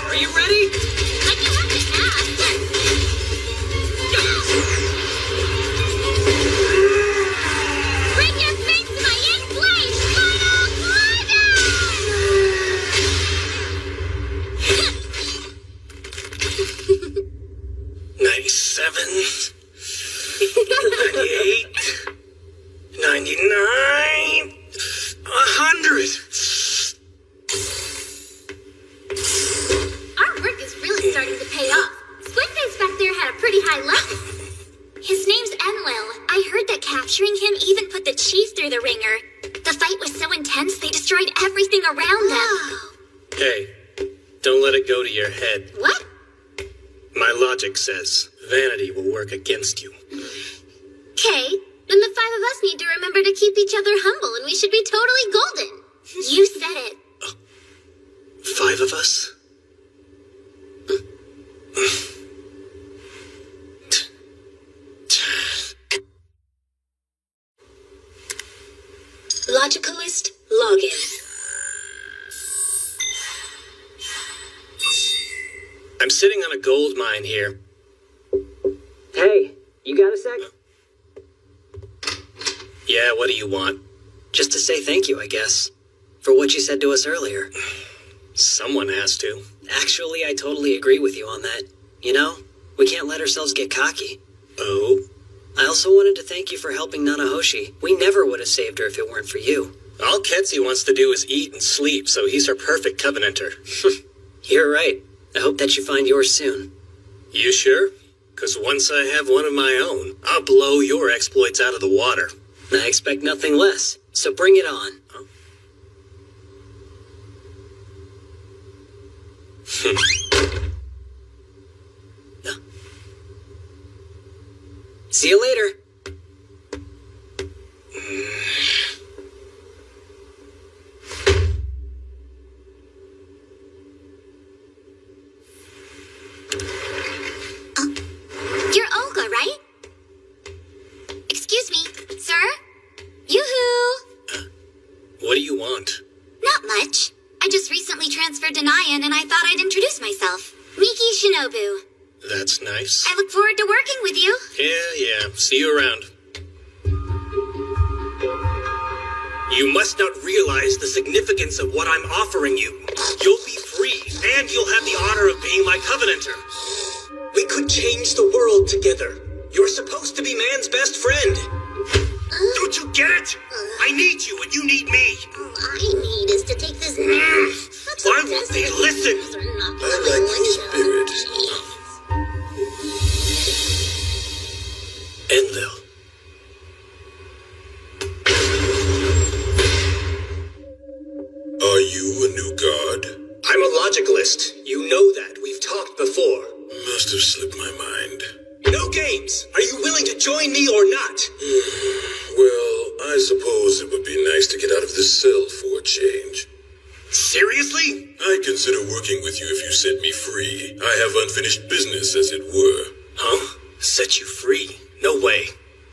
Are you ready? Like you have to ask. Bring your face to my in-place final climax! 97, 98, 99, 100. Our work is really starting to pay off. Squidface back there had a pretty high level. His name's Enlil. I heard that capturing him even put the chief through the ringer. The fight was so intense they destroyed everything around them. Hey, don't let it go to your head. What? My logic says vanity will work against you. Okay, then the five of us need to remember to keep each other humble and we should be totally golden. You said it. 5 of us? Logicalist, login. I'm sitting on a gold mine here. Hey, you got a sec? Yeah, what do you want? Just to say thank you, I guess. For what you said to us earlier. Someone has to. Actually, I totally agree with you on that. You know, we can't let ourselves get cocky. Oh? I also wanted to thank you for helping Nanahoshi. We never would have saved her if it weren't for you. All Ketsi wants to do is eat and sleep, so he's our perfect covenanter. You're right. I hope that you find yours soon. You sure? 'Cause once I have one of my own, I'll blow your exploits out of the water. I expect nothing less, so bring it on. See you later. You're Olga, right? Excuse me, sir? Yoo-hoo! What do you want? Not much. I just recently transferred to Nyan and I thought I'd introduce myself. Miki Shinobu. That's nice. I look forward to working with you. Yeah. See you around. You must not realize the significance of what I'm offering you. You'll be free, and you'll have the honor of being my covenanter. We could change the world together. You're supposed to be man's best friend. Don't you get it? I need you, and you need me. All I need is to take this... Why won't they listen? I like the spirit. Enlil. Are you a new god? I'm a logicalist. You know that. We've talked before. Must have slipped my mind. No games. Are you willing to join me or not? Well, I suppose it would be nice to get out of this cell for a change. Seriously? I'd consider working with you if you set me free. I have unfinished business, as it were. Huh? Set you free? No way.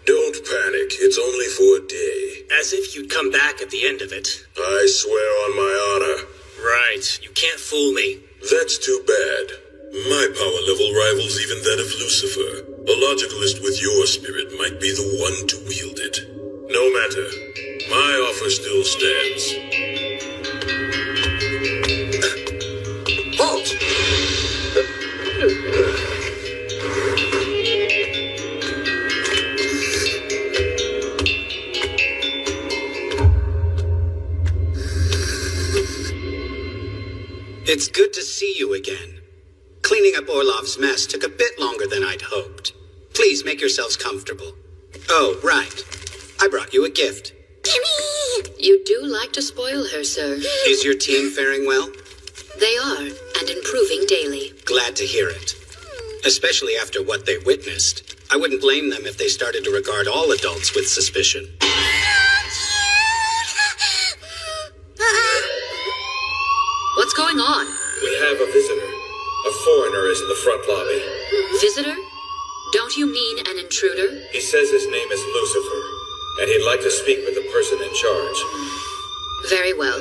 Don't panic. It's only for a day. As if you'd come back at the end of it. I swear on my honor. Right. You can't fool me. That's too bad. My power level rivals even that of Lucifer. A logicalist with your spirit might be the one to wield it. No matter. My offer still stands. Halt! It's good to see you again. Cleaning up Orlov's mess took a bit longer than I'd hoped. Please make yourselves comfortable. Oh, right. I brought you a gift. Gimme! You do like to spoil her, sir. Is your team faring well? They are, and improving daily. Glad to hear it. Especially after what they witnessed. I wouldn't blame them if they started to regard all adults with suspicion. What's going on? We have a visitor. A foreigner is in the front lobby. Visitor? Don't you mean an intruder? He says his name is Lucifer, and he'd like to speak with the person in charge. Very well.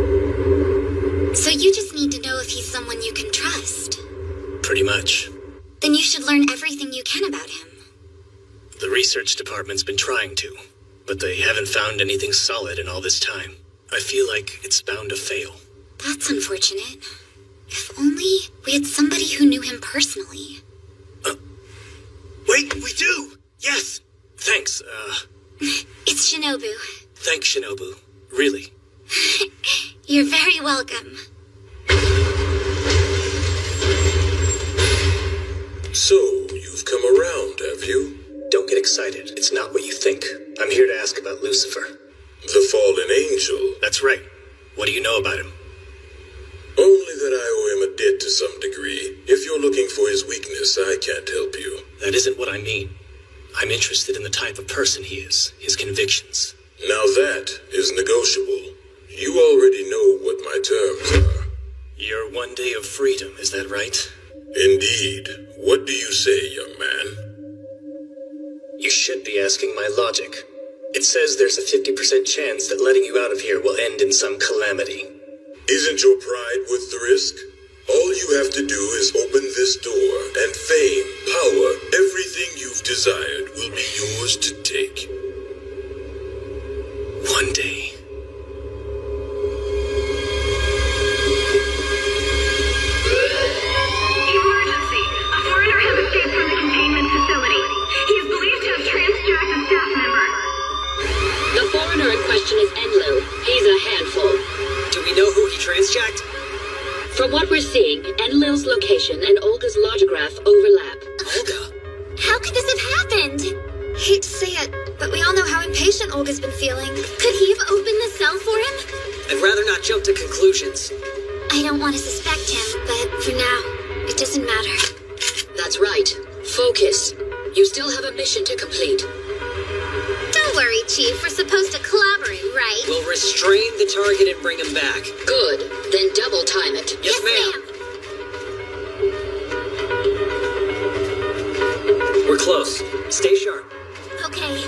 wanting to know if he's someone you can trust. Pretty much. Then you should learn everything you can about him. The research department's been trying to, but they haven't found anything solid in all this time. I feel like it's bound to fail. That's unfortunate. If only we had somebody who knew him personally. Wait, we do! Yes! Thanks, It's Shinobu. Thanks, Shinobu. Really. You're very welcome. So, you've come around, have you? Don't get excited. It's not what you think. I'm here to ask about Lucifer. The fallen angel? That's right. What do you know about him? Only that I owe him a debt to some degree. If you're looking for his weakness, I can't help you. That isn't what I mean. I'm interested in the type of person he is, his convictions. Now that is negotiable. You already know what my terms are. Your 1 day of freedom, is that right? Indeed. What do you say, young man? You should be asking my logic. It says there's a 50% chance that letting you out of here will end in some calamity. Isn't your pride worth the risk? All you have to do is open this door, and fame, power, everything you've desired will be yours to take. 1 day. Emergency! A foreigner has escaped from the containment facility. He is believed to have transjacked a staff member. The foreigner in question is Enlil. He's a handful. Do we know who he transjacked? From what we're seeing, Enlil's location and Olga's logograph overlap. Olga? How could this have happened? Hate to say it, but we all know how impatient Olga's been feeling. Could he have opened the cell for him? I'd rather not jump to conclusions. I don't want to suspect him, but for now, it doesn't matter. That's right. Focus. You still have a mission to complete. Don't worry, Chief. We're supposed to collaborate, right? We'll restrain the target and bring him back. Good. Then double time it. Yes, ma'am. We're close. Stay sharp. Okay.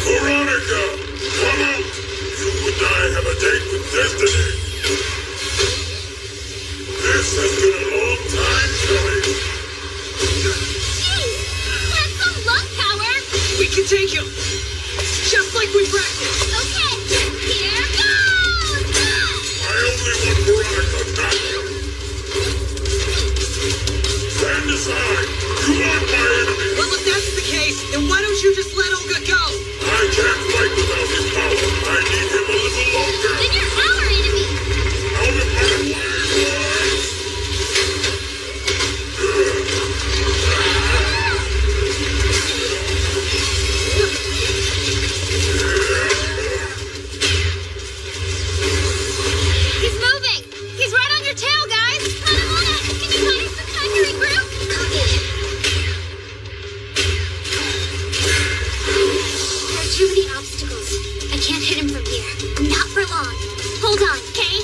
Veronica! Come out! You and I have a date with destiny! This has been a long time coming! Jeez! That's some luck power! We can take him! Just like we practiced! Okay! Here goes! I only want Veronica, not you! Stand aside! You aren't my enemy! Well, if that's the case, then why don't you just let Olga go? I can't fight without his power! I need him a little longer! Then you're our enemy! Out of my way, boys! He's moving! He's right on your tail, guys! Hanamona, can you find us some time to regroup? Copy. There are too many obstacles. I can't hit him from here. Not for long. Hold on, okay?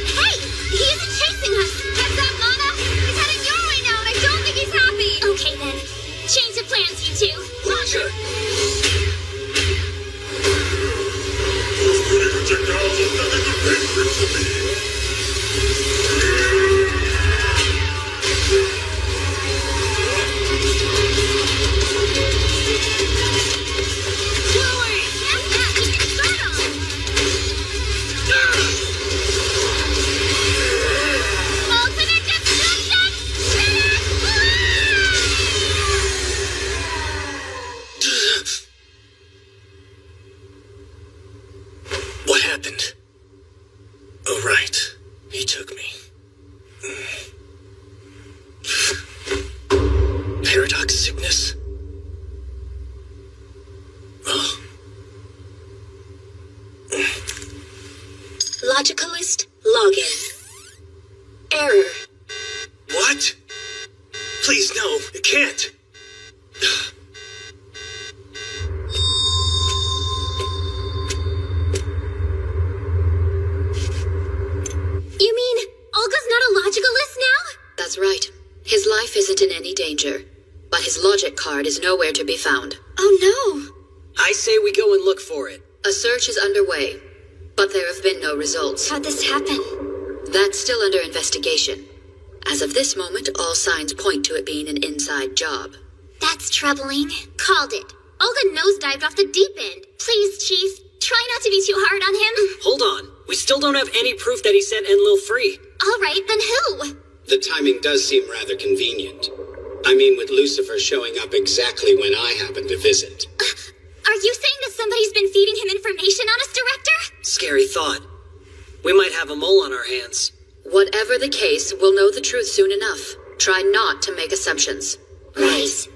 Hey! He isn't chasing us! Heads up, Mana! He's heading your way now, and I don't think he's happy! Okay, then. Change of plans, you two. Roger! Those pretty projectiles are nothing compared to me! Chloe! Yes, Matt, we can start on! Ultimate destruction! What happened? Oh, right. He took me. Paradox sickness? Oh. Logicalist, login. Error. What? Please, no. It can't. wasn't in any danger, but his logic card is nowhere to be found. Oh no! I say we go and look for it. A search is underway, but there have been no results. How'd this happen? That's still under investigation. As of this moment, all signs point to it being an inside job. That's troubling. Called it. Olga nosedived off the deep end. Please, Chief, try not to be too hard on him. Hold on. We still don't have any proof that he set Enlil free. All right, then who? The timing does seem rather convenient. I mean, with Lucifer showing up exactly when I happen to visit. Are you saying that somebody's been feeding him information on us, Director? Scary thought. We might have a mole on our hands. Whatever the case, we'll know the truth soon enough. Try not to make assumptions. Right.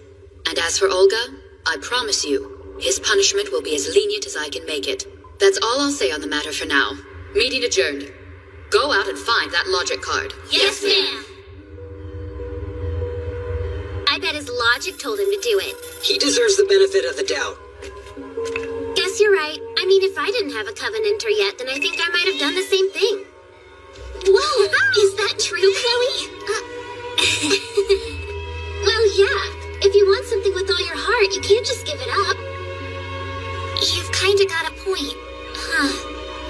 And as for Olga, I promise you, his punishment will be as lenient as I can make it. That's all I'll say on the matter for now. Meeting adjourned. Go out and find that logic card. Yes, ma'am. I bet his logic told him to do it. He deserves the benefit of the doubt. Guess you're right. I mean, if I didn't have a Covenanter yet, then I think I might have done the same thing. Whoa! Is that true, Chloe? Well, yeah. If you want something with all your heart, you can't just give it up. You've kinda got a point. Huh.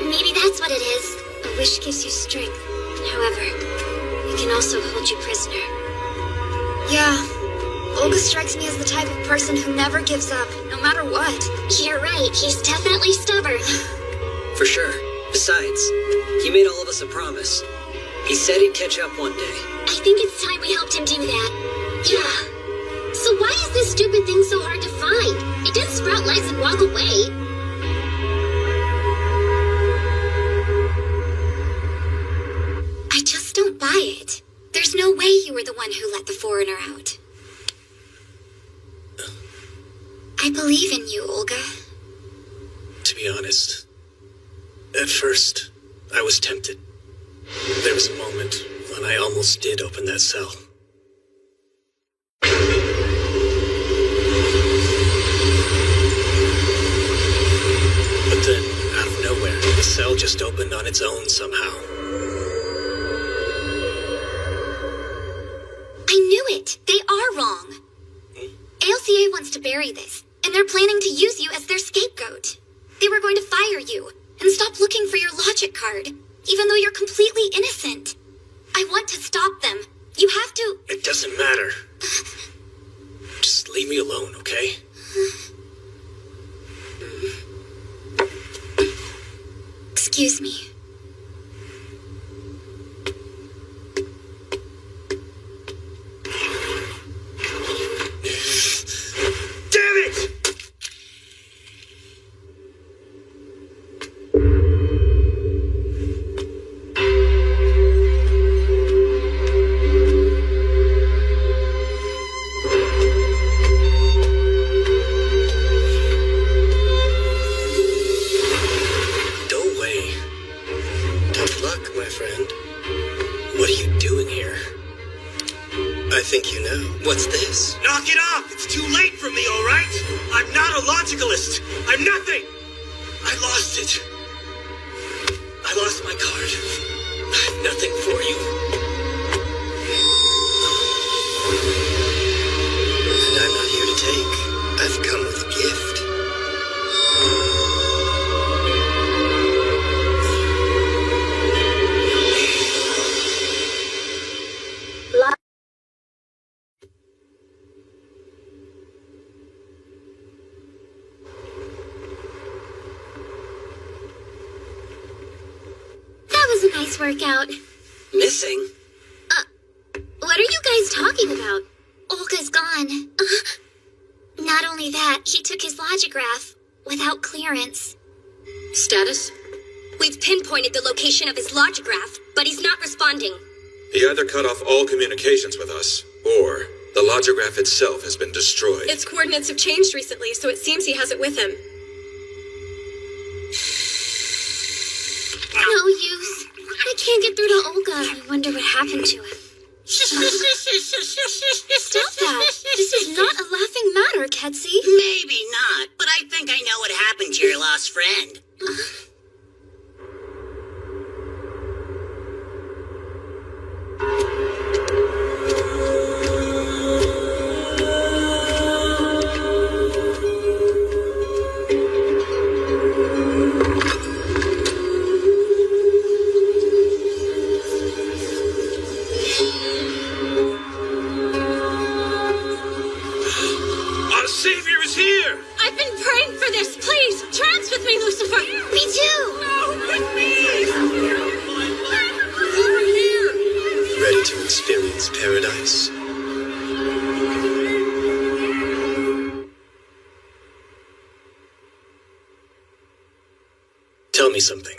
Maybe that's what it is. A wish gives you strength. However, it can also hold you prisoner. Yeah. Olga strikes me as the type of person who never gives up, no matter what. You're right. He's definitely stubborn. For sure. Besides, he made all of us a promise. He said he'd catch up one day. I think it's time we helped him do that. Yeah. So why is this stupid thing so hard to find? It didn't sprout legs and walk away. I just don't buy it. There's no way you were the one who let the foreigner out. I believe in you, Olga. To be honest, at first, I was tempted. There was a moment when I almost did open that cell. But then, out of nowhere, the cell just opened on its own somehow. I knew it! They are wrong! ALCA wants to bury this, and they're planning to use you as their scapegoat. They were going to fire you, and stop looking for your logic card, even though you're completely innocent. I want to stop them. You have to... It doesn't matter. Just leave me alone, okay? Excuse me. Damn it! I think you know. What's this? Knock it off! It's too late for me, all right? I'm not a logicalist. I'm nothing. I lost it. I lost my card. I have nothing for you. And I'm not here to take. I've come with a gift. Nice workout. Missing? What are you guys talking about? Olga's gone. Not only that, he took his logograph without clearance. Status? We've pinpointed the location of his logograph, but he's not responding. He either cut off all communications with us, or the logograph itself has been destroyed. Its coordinates have changed recently, so it seems he has it with him. No use. I can't get through to Olga. I wonder what happened to him. Stop that. This is not a laughing matter, Ketsi. Maybe not, but I think I know what happened to your lost friend. something.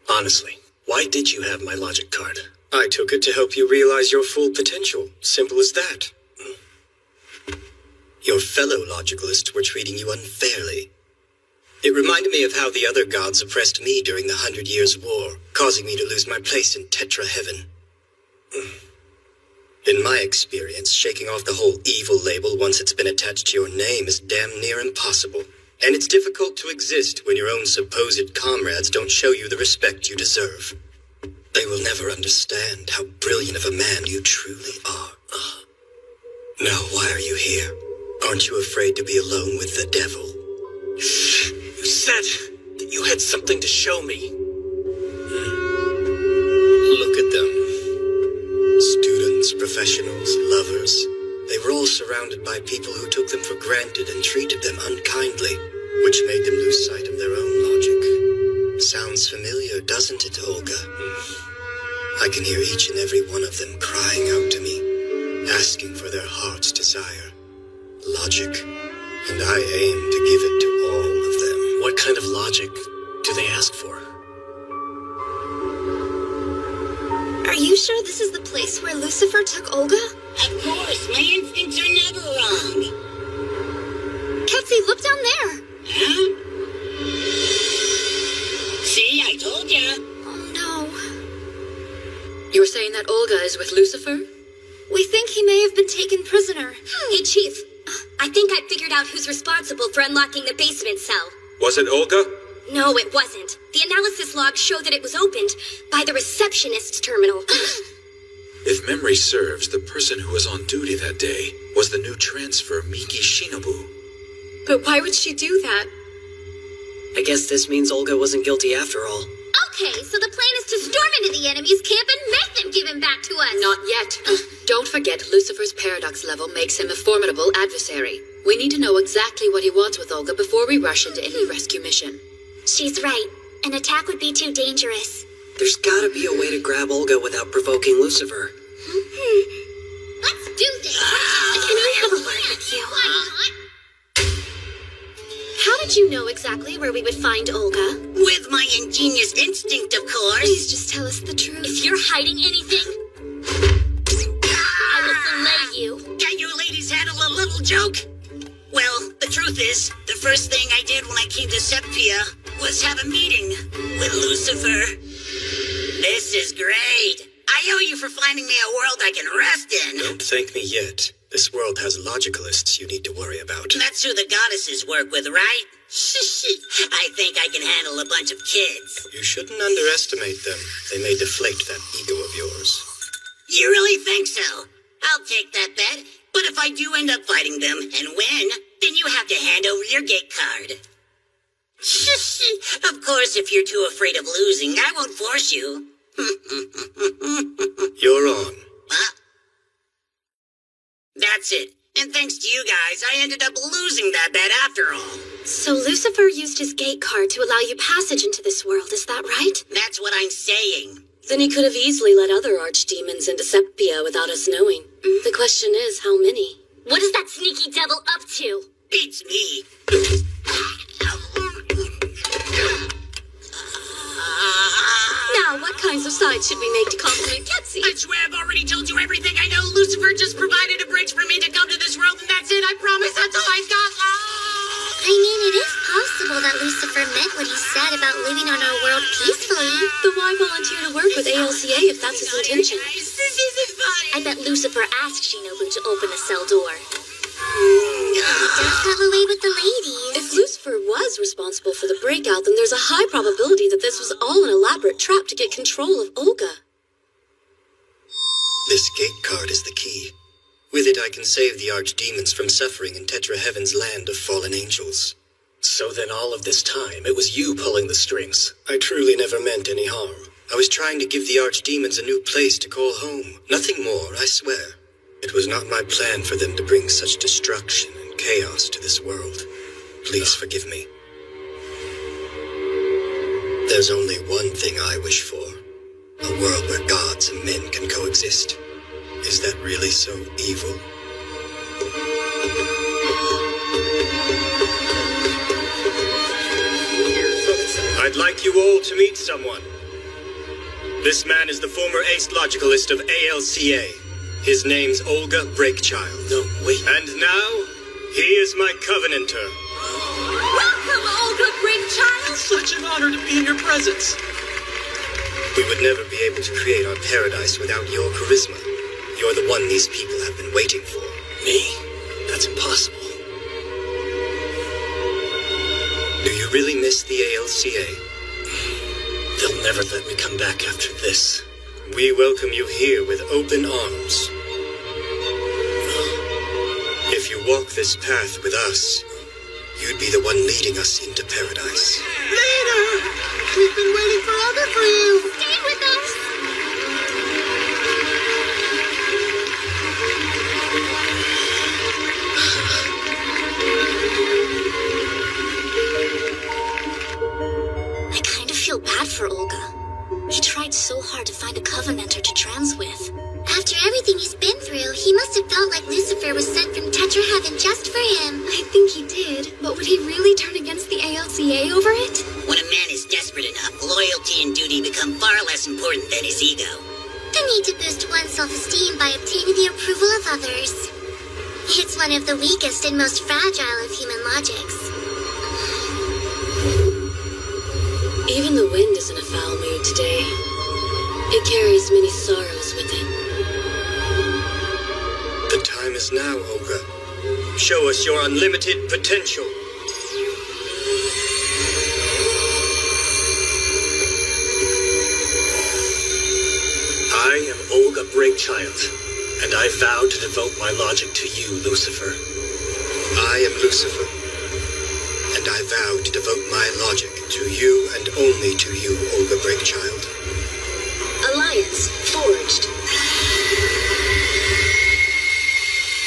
Honestly, why did you have my logic card? I took it to help you realize your full potential. Simple as that. Your fellow logicalists were treating you unfairly. It reminded me of how the other gods oppressed me during the 100 Years' War, causing me to lose my place in Tetra Heaven. In my experience, shaking off the whole evil label once it's been attached to your name is damn near impossible. And it's difficult to exist when your own supposed comrades don't show you the respect you deserve. They will never understand how brilliant of a man you truly are. Now, why are you here? Aren't you afraid to be alone with the devil? You said that you had something to show me. Look at them. Students, professionals, lovers. They were all surrounded by people who took them for granted and treated them unkindly, which made them lose sight of their own logic. Sounds familiar, doesn't it, Olga? I can hear each and every one of them crying out to me, asking for their heart's desire. Logic, and I aim to give it to all of them. What kind of logic do they ask for? Are you sure this is the place where Lucifer took Olga? Of course, my instincts are never wrong. Ketsy, look down there. Huh? See, I told ya. Oh no. You're saying that Olga is with Lucifer? We think he may have been taken prisoner. Hey, Chief. I think I figured out who's responsible for unlocking the basement cell. Was it Olga? No, it wasn't. The analysis logs show that it was opened by the receptionist's terminal. If memory serves, the person who was on duty that day was the new transfer, Miki Shinobu. But why would she do that? I guess this means Olga wasn't guilty after all. Okay, so the plan is to storm into the enemy's camp and make them give him back to us. Not yet. Don't forget, Lucifer's paradox level makes him a formidable adversary. We need to know exactly what he wants with Olga before we rush into any rescue mission. She's right. An attack would be too dangerous. There's gotta be a way to grab Olga without provoking Lucifer. Let's do this. Can I have a word with you? How did you know exactly where we would find Olga? With my ingenious instinct, of course. Please just tell us the truth. If you're hiding anything, I will fillet you. Can you ladies handle a little joke? Well, the truth is, the first thing I did when I came to Sepia was have a meeting with Lucifer. This is great. I owe you for finding me a world I can rest in. Don't thank me yet. This world has logicalists you need to worry about. That's who the goddesses work with, right? I think I can handle a bunch of kids. You shouldn't underestimate them. They may deflate that ego of yours. You really think so? I'll take that bet. But if I do end up fighting them and win, then you have to hand over your gate card. Of course, if you're too afraid of losing, I won't force you. You're on. Huh? That's it. And thanks to you guys, I ended up losing that bet after all. So Lucifer used his gate card to allow you passage into this world, is that right? That's what I'm saying. Then he could have easily let other archdemons into Sepia without us knowing. The question is, how many? What is that sneaky devil up to? Beats me. Now, what kinds of signs should we make to compliment Ketsy? I swear I've already told you everything I know. Lucifer just provided a bridge for me to come to this world, and that's it. I promise that's all I got. I mean, it is possible that Lucifer meant what he said about living on our world peacefully. Then why volunteer to work with ALCA if that's his intention? This isn't funny. I bet Lucifer asked Shinobu to open the cell door. He does have a way with the ladies. If Lucifer was responsible for the breakout, then there's a high probability that this was all an elaborate trap to get control of Olga. This gate card is the key. With it, I can save the archdemons from suffering in Tetra Heaven's land of fallen angels. So then all of this time, it was you pulling the strings. I truly never meant any harm. I was trying to give the archdemons a new place to call home. Nothing more, I swear. It was not my plan for them to bring such destruction and chaos to this world. Please forgive me. There's only one thing I wish for. A world where gods and men can coexist. Is that really so evil? Here's the I'd like you all to meet someone. This man is the former ace logicalist of ALCA. His name's Olga Breakchild. No, wait. And now, he is my Covenanter. Welcome, Olga Breakchild! It's such an honor to be in your presence. We would never be able to create our paradise without your charisma. You're the one these people have been waiting for. Me? That's impossible. Do you really miss the ALCA? They'll never let me come back after this. We welcome you here with open arms. If you walk this path with us, you'd be the one leading us into paradise. Leader! We've been waiting forever for you! Stay with us! I kind of feel bad for Olga. He tried so hard to find a Covenanter to trans with. After everything he's been through, he must have felt like Lucifer was sent from Tetra Heaven just for him. I think he did, but would he really turn against the ALCA over it? When a man is desperate enough, loyalty and duty become far less important than his ego. The need to boost one's self-esteem by obtaining the approval of others. It's one of the weakest and most fragile of human logics. Even the wind is in a foul mood today. It carries many sorrows with it. The time is now, Olga. Show us your unlimited potential. I am Olga Breakchild, and I vow to devote my logic to you, Lucifer. I am Lucifer, and I vow to devote my logic to you and only to you, Olga Breakchild. Alliance forged.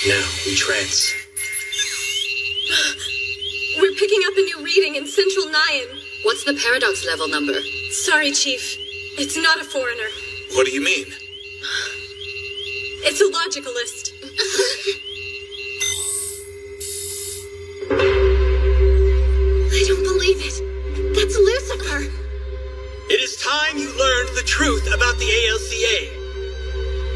Now we trance. We're picking up a new reading in Central Nyan. What's the paradox level number? Sorry, Chief. It's not a foreigner. What do you mean? It's a logicalist. I don't believe it. That's Lucifer. It is time you learned the truth about the ALCA.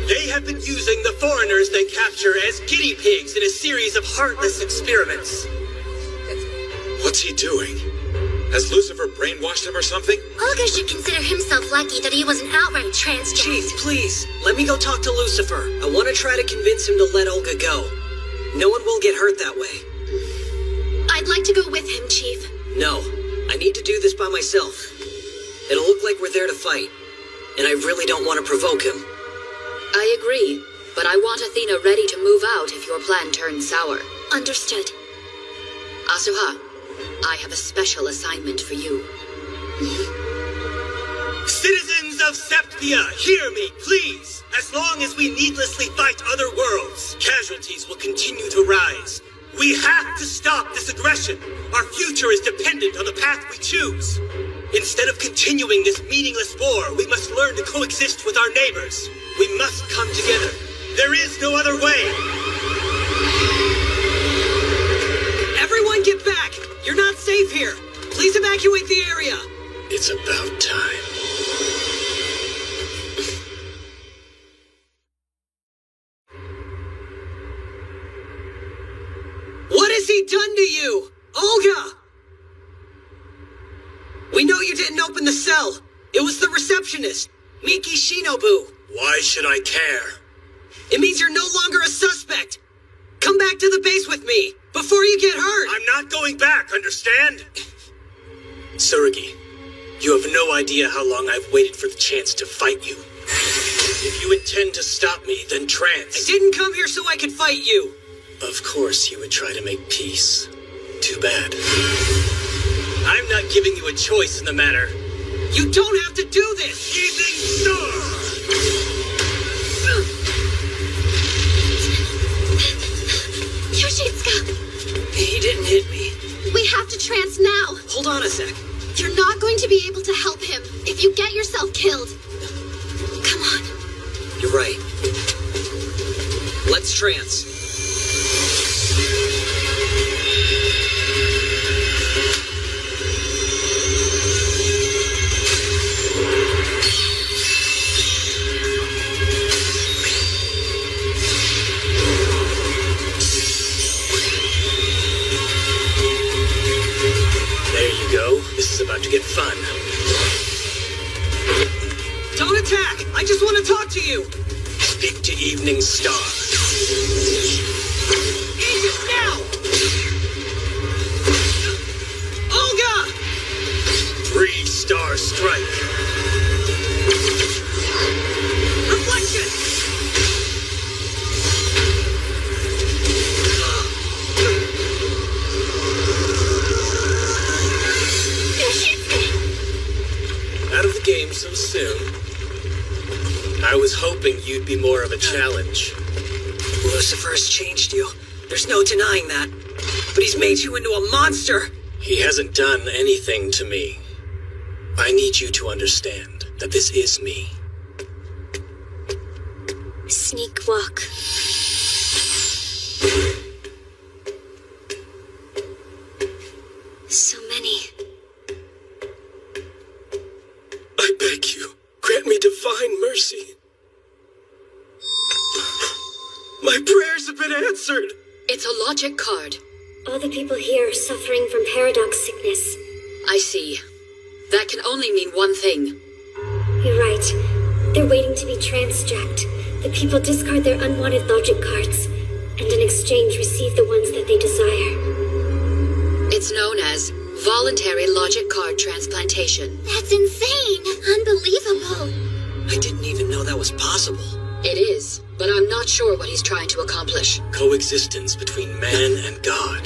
They have been using the foreigners they capture as guinea pigs in a series of heartless experiments. What's he doing? Has Lucifer brainwashed him or something? Olga should consider himself lucky that he wasn't outright transgender. Chief, please, let me go talk to Lucifer. I want to try to convince him to let Olga go. No one will get hurt that way. I'd like to go with him, Chief. No, I need to do this by myself. It'll look like we're there to fight, and I really don't want to provoke him. I agree, but I want Athena ready to move out if your plan turns sour. Understood. Asuha, I have a special assignment for you. Citizens of Septia, hear me, please. As long as we needlessly fight other worlds, casualties will continue to rise. We have to stop this aggression. Our future is dependent on the path we choose. Instead of continuing this meaningless war, we must learn to coexist with our neighbors. We must come together. There is no other way. Everyone get back! You're not safe here. Please evacuate the area. It's about time. What has he done to you? Olga! We know you didn't open the cell. It was the receptionist, Miki Shinobu. Why should I care? It means you're no longer a suspect. Come back to the base with me, before you get hurt. I'm not going back, understand? Tsurugi, you have no idea how long I've waited for the chance to fight you. If you intend to stop me, then trance. I didn't come here so I could fight you. Of course you would try to make peace. Too bad. I'm not giving you a choice in the matter. You don't have to do this! Evening Star! Yoshitsuka! He didn't hit me. We have to trance now. Hold on a sec. You're not going to be able to help him if you get yourself killed. Come on. You're right. Let's trance. attack! I just want to talk to you! Speak to Evening Star. Aegis now! Olga! 3-star strike. Reflection! Out of the game so soon. I was hoping you'd be more of a challenge. Lucifer has changed you. There's no denying that. But he's made you into a monster! He hasn't done anything to me. I need you to understand that this is me. Sneak walk. So many. I beg you, grant me divine mercy. My prayers have been answered. It's a logic card. All the people here are suffering from paradox sickness. I see. That can only mean one thing. You're right. They're waiting to be transjacked. The people discard their unwanted logic cards, and in exchange receive the ones that they desire. It's known as voluntary logic card transplantation. That's insane! Unbelievable! I didn't even know that was possible. It is, but I'm not sure what he's trying to accomplish. Coexistence between man and God.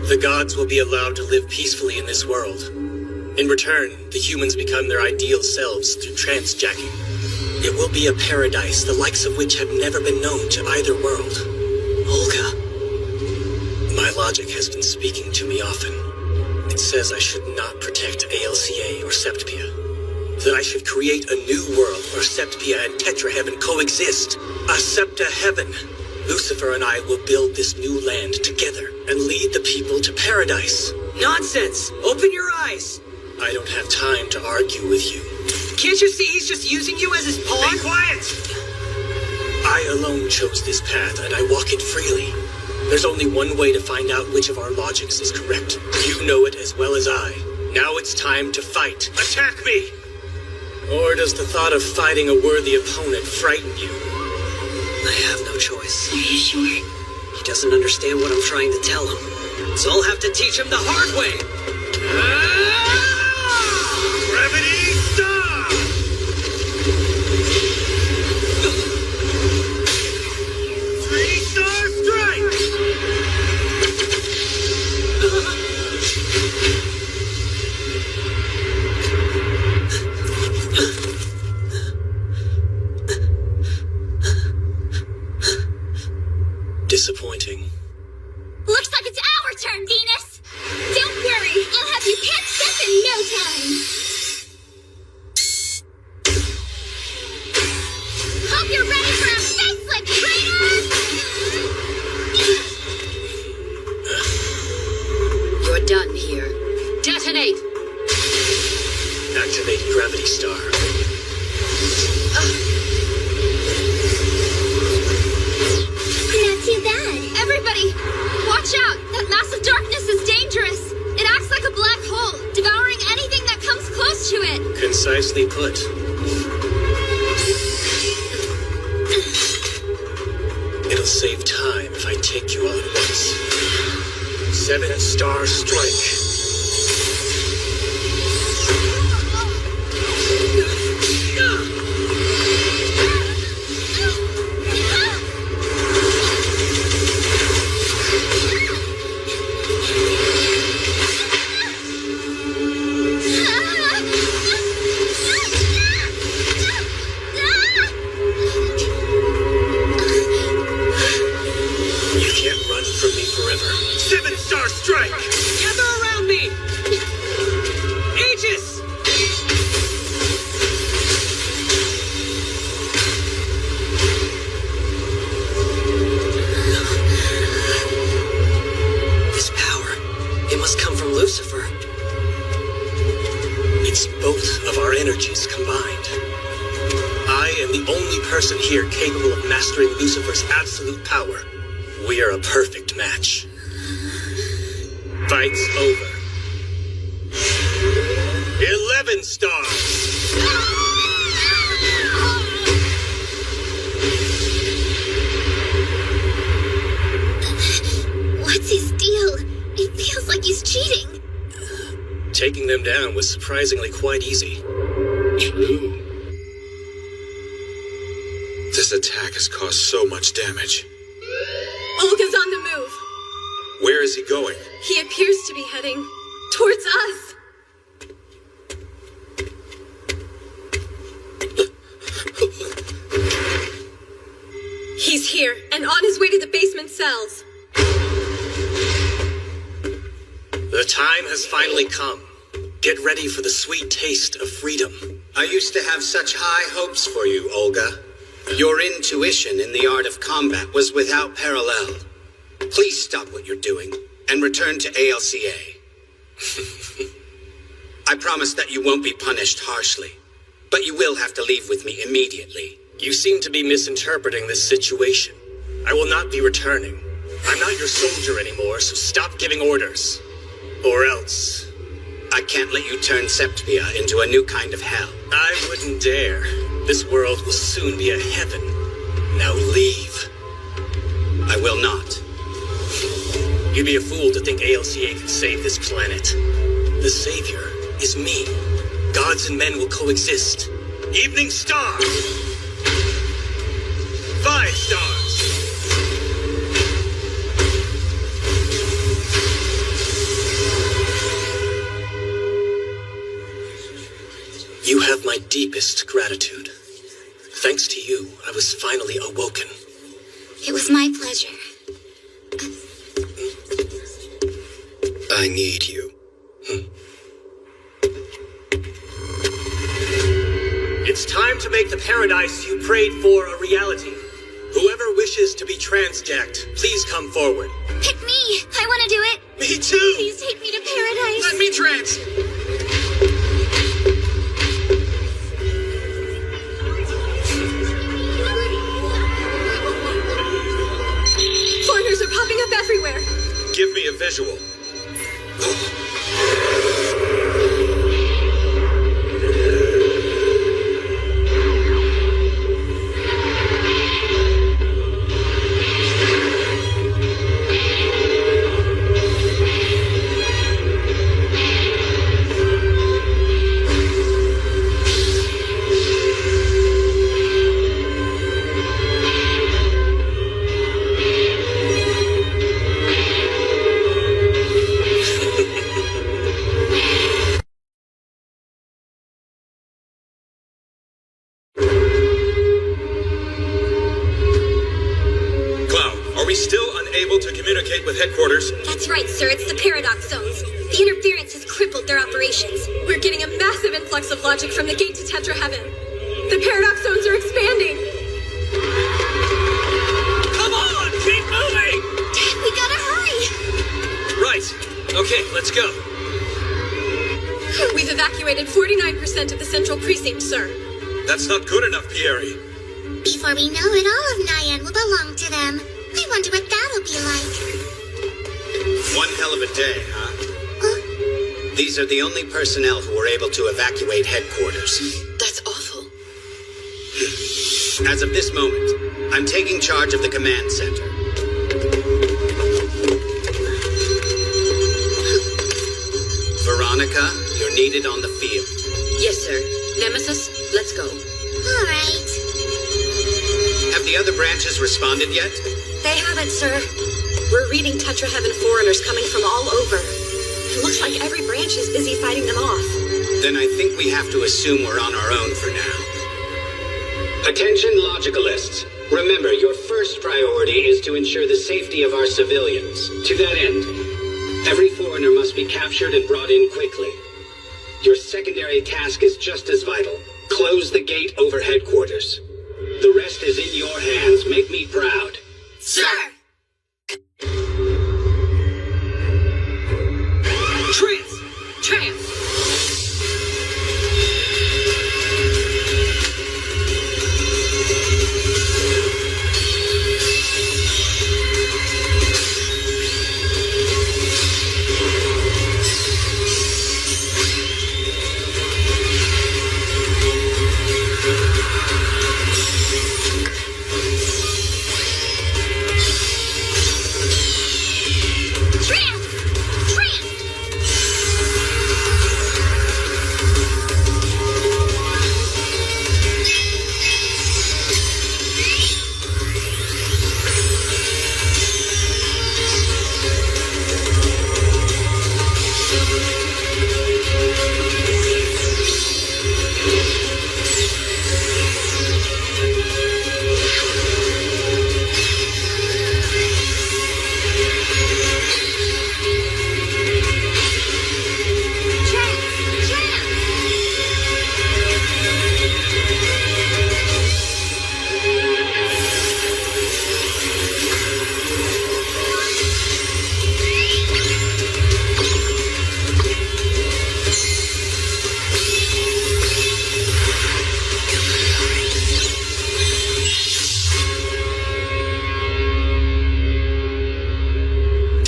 The gods will be allowed to live peacefully in this world. In return, the humans become their ideal selves through transjacking. It will be a paradise the likes of which have never been known to either world. Olga. My logic has been speaking to me often. It says I should not protect ALCA or Septpia. That I should create a new world where Septpia and Tetraheaven coexist. A Septa Heaven. Lucifer and I will build this new land together and lead the people to paradise. Nonsense! Open your eyes! I don't have time to argue with you. Can't you see he's just using you as his pawn? Be quiet! I alone chose this path, and I walk it freely. There's only one way to find out which of our logics is correct. You know it as well as I. Now it's time to fight. Attack me! Or does the thought of fighting a worthy opponent frighten you? I have no choice. Are you sure? He doesn't understand what I'm trying to tell him. So I'll have to teach him the hard way. Gravity Star! 3-star strike! Disappointing. Looks like it's our turn, Venus! Don't worry, I'll have you patched up in no time! Hope you're ready for a facelift, traitor! You're done here. Detonate! Activate Gravity Star. Not too bad. Everybody, watch out! That massive darkness is dangerous! It acts like a black hole, devouring anything that comes close to it! Concisely put. It'll save time if I take you all at once. 7-star strike. You can't run from me forever. 7-star strike! Gather around me! Aegis! This power, it must come from Lucifer. It's both of our energies combined. I am the only person here capable of mastering Lucifer's absolute power. We are a perfect match. Fight's over. 11 stars! down was surprisingly quite easy. True. This attack has caused so much damage. Olga's on the move. Where is he going? He appears to be heading towards us. He's here and on his way to the basement cells. The time has finally come. Get ready for the sweet taste of freedom. I used to have such high hopes for you, Olga. Your intuition in the art of combat was without parallel. Please stop what you're doing and return to ALCA. I promise that you won't be punished harshly, but you will have to leave with me immediately. You seem to be misinterpreting this situation. I will not be returning. I'm not your soldier anymore, so stop giving orders. Or else... I can't let you turn Septpia into a new kind of hell. I wouldn't dare. This world will soon be a heaven. Now leave. I will not. You'd be a fool to think ALCA can save this planet. The savior is me. Gods and men will coexist. Evening Star! 5 stars! You have my deepest gratitude. Thanks to you, I was finally awoken. It was my pleasure. I need you. It's time to make the paradise you prayed for a reality. Whoever wishes to be transjacked, please come forward. Pick me! I want to do it! Me too! Please take me to paradise! Let me trans! Foreigners are popping up everywhere. Give me a visual. Headquarters. That's right, sir. It's the paradox zones. The interference has crippled their operations. We're getting a massive influx of logic from the gate to Tetra Heaven. The paradox zones are expanding. Come on! Keep moving! We gotta hurry! Right. Okay, let's go. We've evacuated 49% of the central precinct, sir. That's not good enough, Pieri. Before we know it, all of Nyan will belong to them. I wonder what that'll be like. One hell of a day, huh? These are the only personnel who were able to evacuate headquarters. That's awful. As of this moment, I'm taking charge of the command center. Veronica, you're needed on the field. Yes, sir. Nemesis, let's go. All right. Have the other branches responded yet? They haven't, sir. We're reading Tetra Heaven foreigners coming from all over. It looks like every branch is busy fighting them off. Then I think we have to assume we're on our own for now. Attention logicalists. Remember, your first priority is to ensure the safety of our civilians. To that end, every foreigner must be captured and brought in quickly. Your secondary task is just as vital. Close the gate over headquarters. The rest is in your hands. Make me proud. Sir! Trans!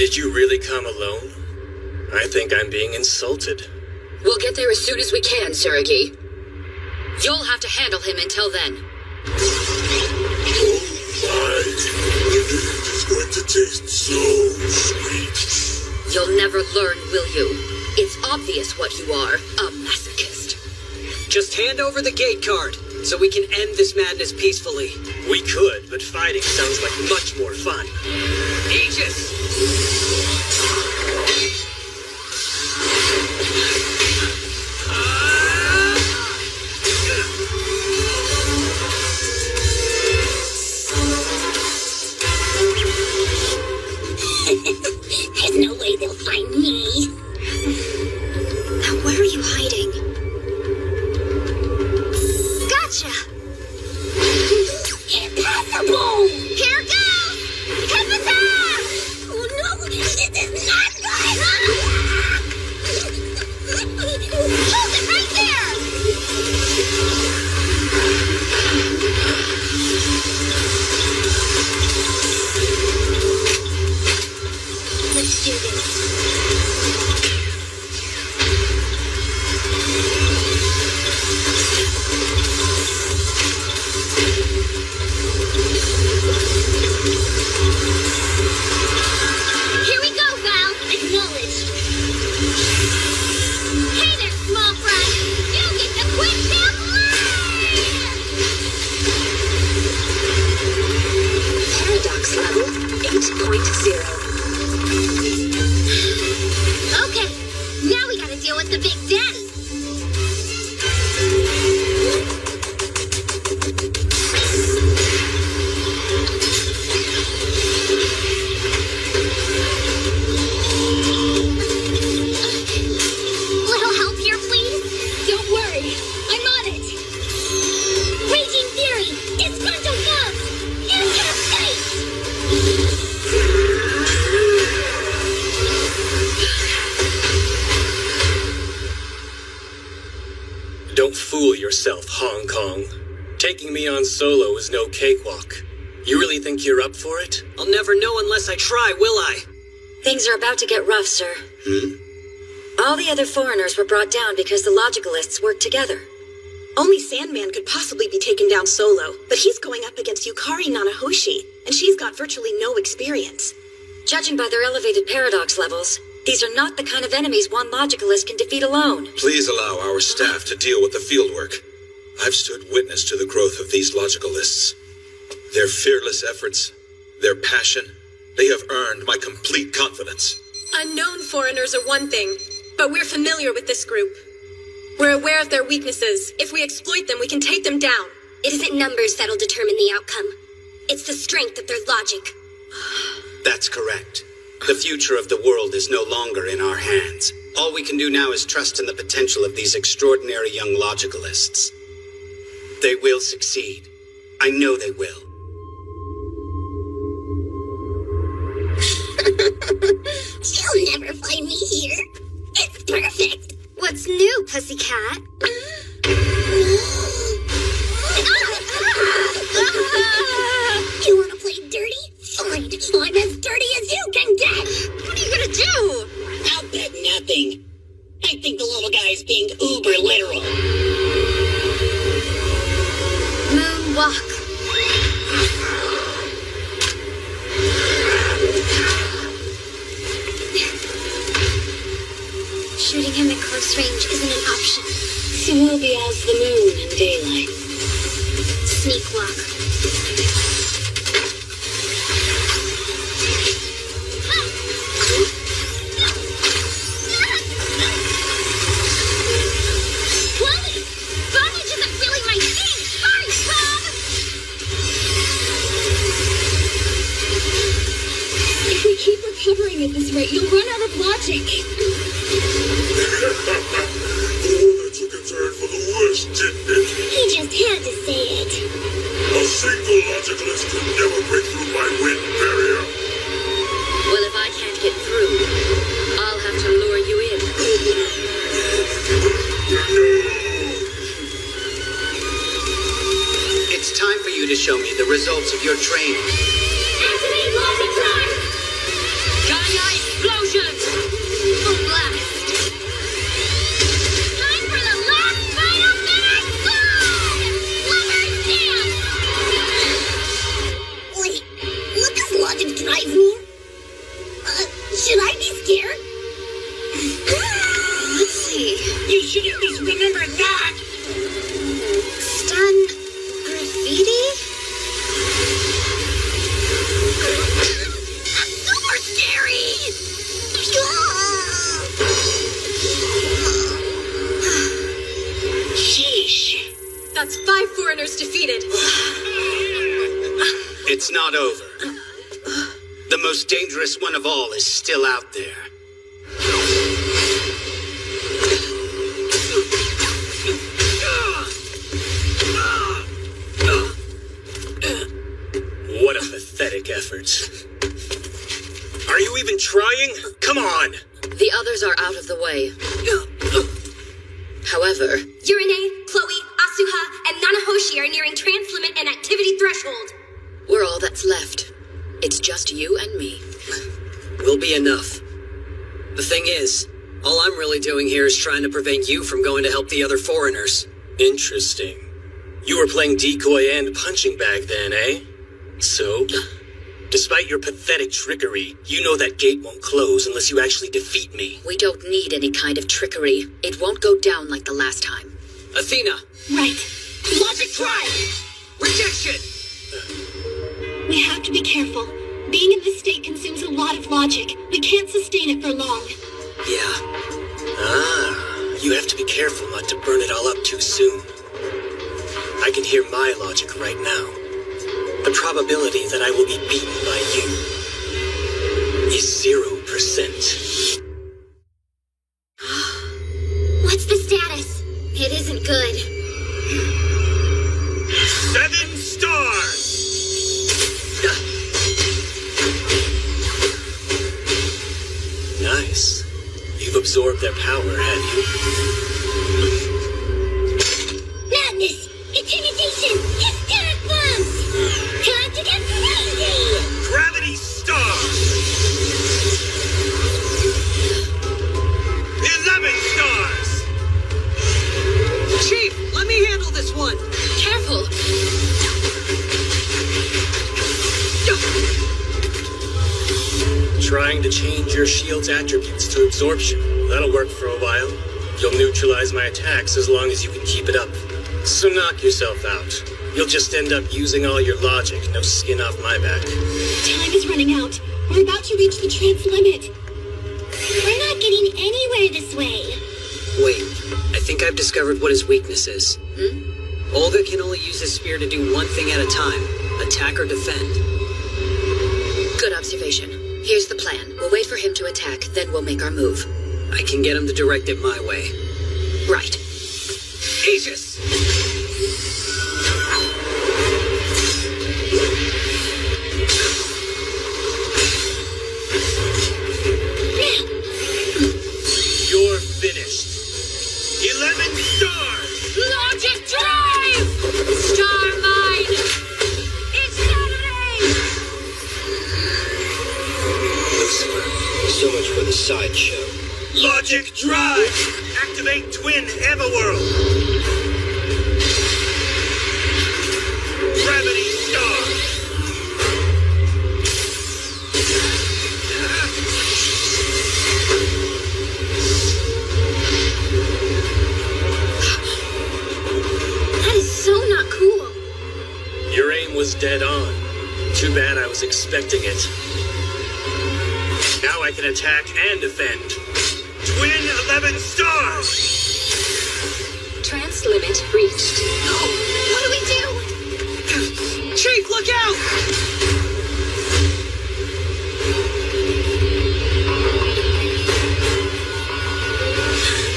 Did you really come alone? I think I'm being insulted. We'll get there as soon as we can, Suragi. You'll have to handle him until then. My, the meat is going to taste so sweet. You'll never learn, will you? It's obvious what you are, a masochist. Just hand over the gate card, so we can end this madness peacefully. We could, but fighting sounds like much more fun. Aegis! There's no way they'll find me. Now where are you hiding? Gotcha! Impossible! Here goes! Hippopotam! Oh no, this is not good! Hold it right there! Let's do this. Here we go, Val. Acknowledged. Hey there, small fry. You get the quick damn line! Paradox level 8.0. Okay, now we gotta deal with the Big Daddy. Little help here, please? Don't worry, I'm on it. Raging Fury, disgruntled love, into space! Don't fool yourself, Hong Kong. Taking me on solo is no cakewalk. You really think you're up for it? I'll never know unless I try, will I? Things are about to get rough, sir. All the other foreigners were brought down because the Logicalists worked together. Only Sandman could possibly be taken down solo, but he's going up against Yukari Nanahoshi, and she's got virtually no experience. Judging by their elevated paradox levels, these are not the kind of enemies one Logicalist can defeat alone. Please allow our staff to deal with the fieldwork. I've stood witness to the growth of these Logicalists. Their fearless efforts, their passion, they have earned my complete confidence. Unknown foreigners are one thing, but we're familiar with this group. We're aware of their weaknesses. If we exploit them, we can take them down. It isn't numbers that'll determine the outcome. It's the strength of their logic. That's correct. The future of the world is no longer in our hands. All we can do now is trust in the potential of these extraordinary young Logicalists. They will succeed. I know they will. You'll never find me here. It's perfect. What's new, pussycat? You want to play dirty? Fine. I'm as dirty as you can get. What are you gonna do? I'll bet nothing. I think the little guy's being uber literal. Moonwalk. Shooting him at close range isn't an option. So we'll be as the moon in daylight. Sneak walk. Chloe! Bondage isn't really my thing. Sorry, Bob. If we keep recovering at this rate, you'll run out of logic. That took a turn for the worse, didn't it? He just had to say it. A single Logicalist could never break through my wind barrier. Well, if I can't get through, I'll have to lure you in. It's time for you to show me the results of your training. Activate logic charge! Got an eye That's 5 foreigners defeated. It's not over. The most dangerous one of all is still out there. What a pathetic effort. Are you even trying? Come on! The others are out of the way. However, Yurine, Chloe, Asuha, and Nanahoshi are nearing trance limit and activity threshold. we're all that's left. It's just you and me. Will be enough. The thing is, all I'm really doing here is trying to prevent you from going to help the other foreigners. Interesting. You were playing decoy and punching bag then, eh? So, despite your pathetic trickery, you know that gate won't close unless you actually defeat me. We don't need any kind of trickery. It won't go down like the last time. Athena! Right. Logic drive! Rejection! We have to be careful. Being in this state consumes a lot of logic. We can't sustain it for long. Yeah. You have to be careful not to burn it all up too soon. I can hear my logic right now. The probability that I will be beaten by you is 0%. What's the status? It isn't good. 7 stars! Nice. You've absorbed their power, have you? Madness! Intimidation! Hysteric bombs! Time to get crazy! Gravity star! 11 stars! Chief, let me handle this one! Careful! Trying to change your shield's attributes to absorption. That'll work for a while. You'll neutralize my attacks as long as you can keep it up. So knock yourself out. You'll just end up using all your logic, no skin off my back. Time is running out. We're about to reach the trance limit. We're not getting anywhere this way. Wait, I think I've discovered what his weakness is. Olga can only use his spear to do one thing at a time. Attack or defend. Good observation. Here's the plan. We'll wait for him to attack, then we'll make our move. I can get him to direct it my way. Right. Aegis! You're finished. 11 stars! Logic drive! Star mine! It's Saturday! So much for the sideshow. Logic drive! Activate Twin Everworld! Gravity star! That is so not cool. Your aim was dead on. Too bad I was expecting it. Now I can attack and defend. Twin 11 stars! Trance limit reached. No! What do we do? Chief, look out!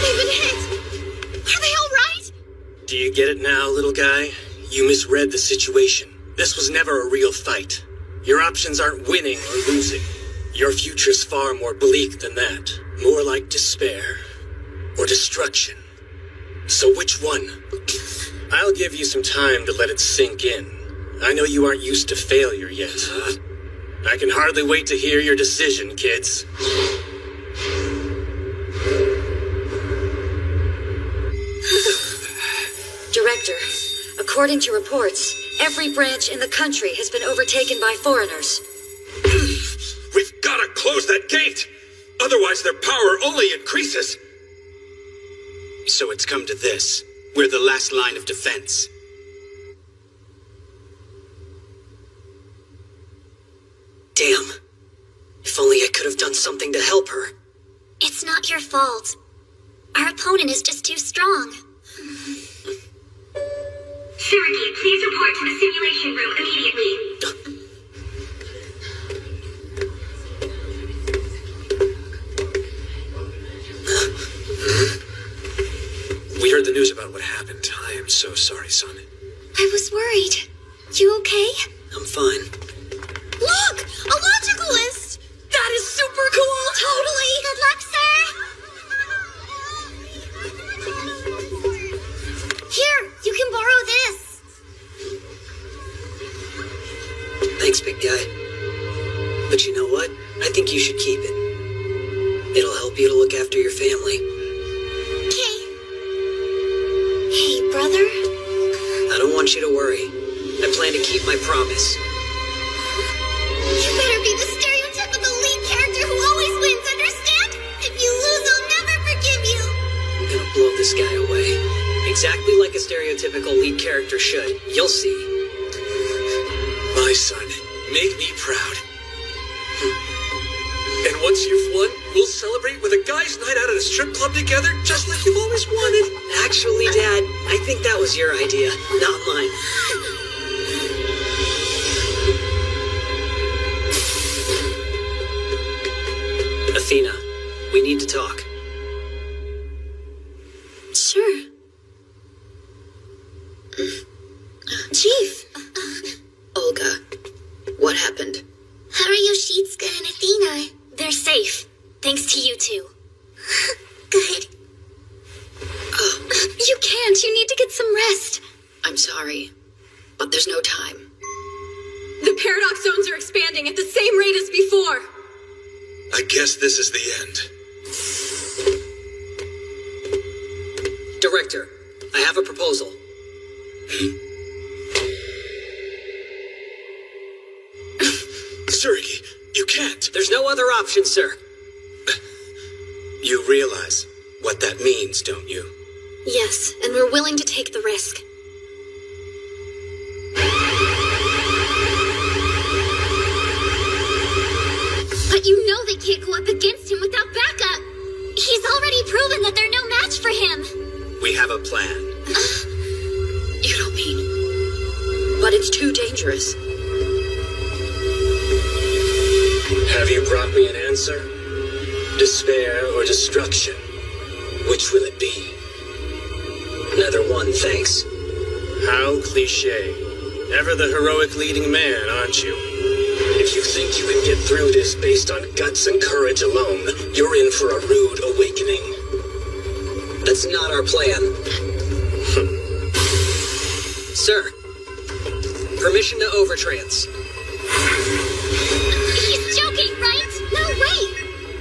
They've been hit! Are they all right? Do you get it now, little guy? You misread the situation. This was never a real fight. Your options aren't winning or losing. Your future's far more bleak than that. More like despair or destruction. So which one? I'll give you some time to let it sink in. I know you aren't used to failure yet. I can hardly wait to hear your decision, kids. Director, according to reports, every branch in the country has been overtaken by foreigners. We've got to close that gate! Otherwise their power only increases! So it's come to this. We're the last line of defense. Damn. If only I could have done something to help her. It's not your fault. Our opponent is just too strong. Please report to the simulation room immediately. We heard the news about what happened. I am so sorry, son. I was worried. You okay? I'm fine. Look! A logical list! That is super cool! Totally! Good luck, sir! Here, you can borrow this. Thanks, big guy. But you know what? I think you should keep it. It'll help you to look after your family. Okay. Hey, brother? I don't want you to worry. I plan to keep my promise. You better be the stereotypical lead character who always wins, understand? If you lose, I'll never forgive you. I'm gonna blow this guy away. Exactly like a stereotypical lead character should. You'll see. My son, make me proud. And once you've won, we'll celebrate with a guys' night out at a strip club together, just like you've always wanted. Actually, Dad, I think that was your idea, not mine. Athena, we need to talk. Sure. Chief! Olga, what happened? How are Yoshitsuka and Athena? They're safe. Thanks to you two. Good. You can't. You need to get some rest. I'm sorry, but there's no time. The paradox zones are expanding at the same rate as before. I guess this is the end. Director, I have a proposal. Tsuriki, you can't. There's no other option, sir. You realize what that means, don't you? Yes, and we're willing to take the risk. But you know they can't go up against him without backup. He's already proven that they're no match for him. We have a plan. You don't mean... But it's too dangerous. Have you brought me an answer? Despair or destruction? Which will it be? Neither one, thanks. How cliché. Ever the heroic leading man, aren't you? If you think you can get through this based on guts and courage alone, you're in for a rude awakening. That's not our plan. Sir, permission to overtrans. He's joking, right? No way!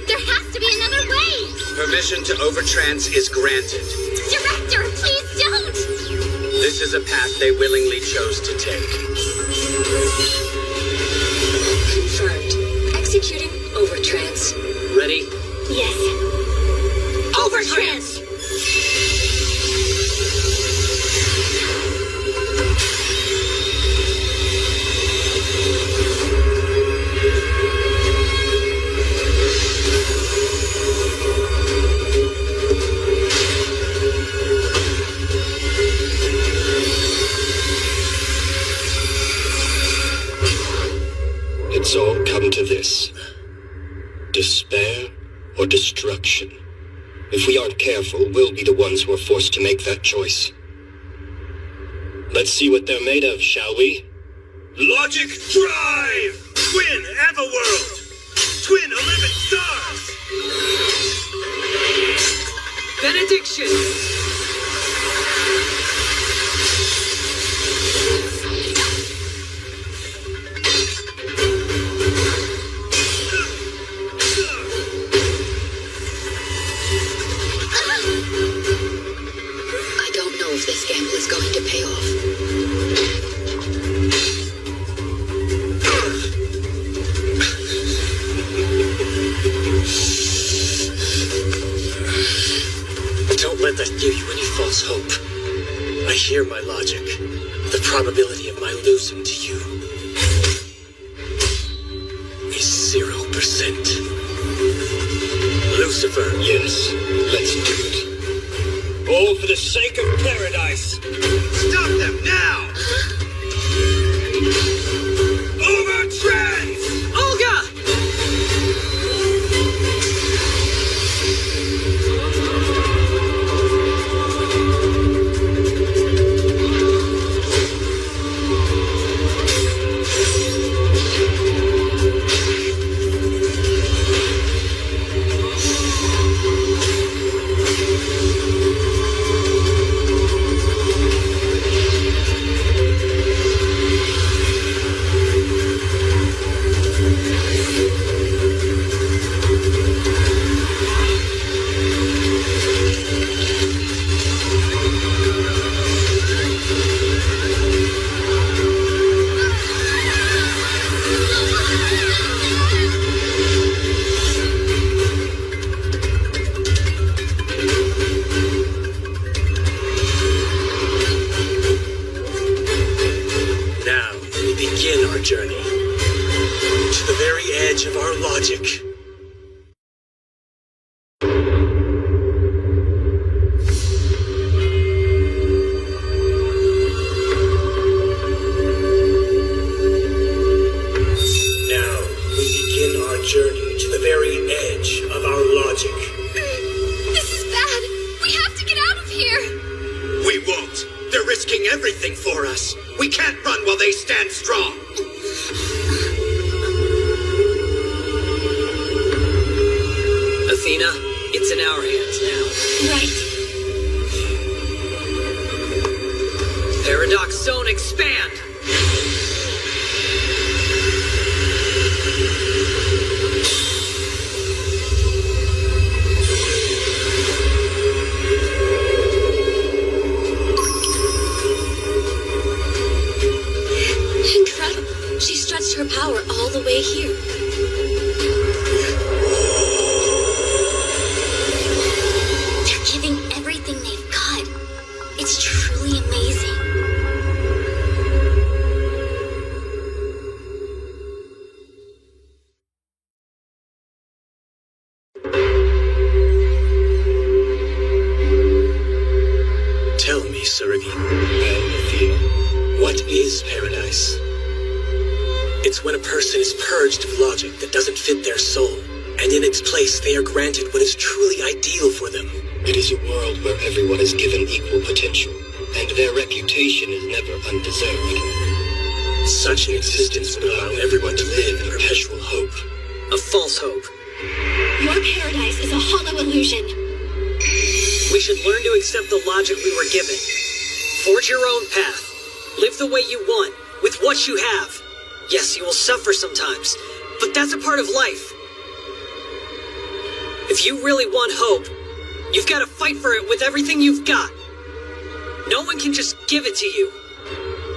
There has to be another way! Permission to overtrans is granted. Director, please don't! This is a path they willingly chose to take. Confirmed. Executing overtrans. Ready? Yes. Overtrans! It's all come to this. Despair or destruction. If we aren't careful, we'll be the ones who are forced to make that choice. Let's see what they're made of, shall we? Logic Drive! Twin Everworld! Twin 11 stars! Benediction! I don't know if this gamble is going to pay off. Don't let that give you any false hope. I hear my logic. The probability of my losing to you is 0%. Lucifer. Yes, let's do it. All for the sake of paradise. Stop them now! journey. To the very edge of our logic. Now, we begin our journey to the very edge of our logic. This is bad. We have to get out of here. We won't. They're risking everything for us. We can't run while they stand strong. Athena, it's in our hands now. Right. Paradox Zone expand! Incredible. She stretched her power all the way here. They're giving everything they've got. It's truly amazing. Tell me, Surrogate. Well, Athena, what is paradise? It's when a person is purged of logic that doesn't fit their soul, and in its place they are granted what is truly ideal for them. It is a world where everyone is given equal potential, and their reputation is never undeserved. Such an existence would allow everyone to live in perpetual hope. A false hope. Your paradise is a hollow illusion. We should learn to accept the logic we were given. Forge your own path. Live the way you want, with what you have. Yes, you will suffer sometimes, but that's a part of life. If you really want hope, you've got to fight for it with everything you've got. No one can just give it to you.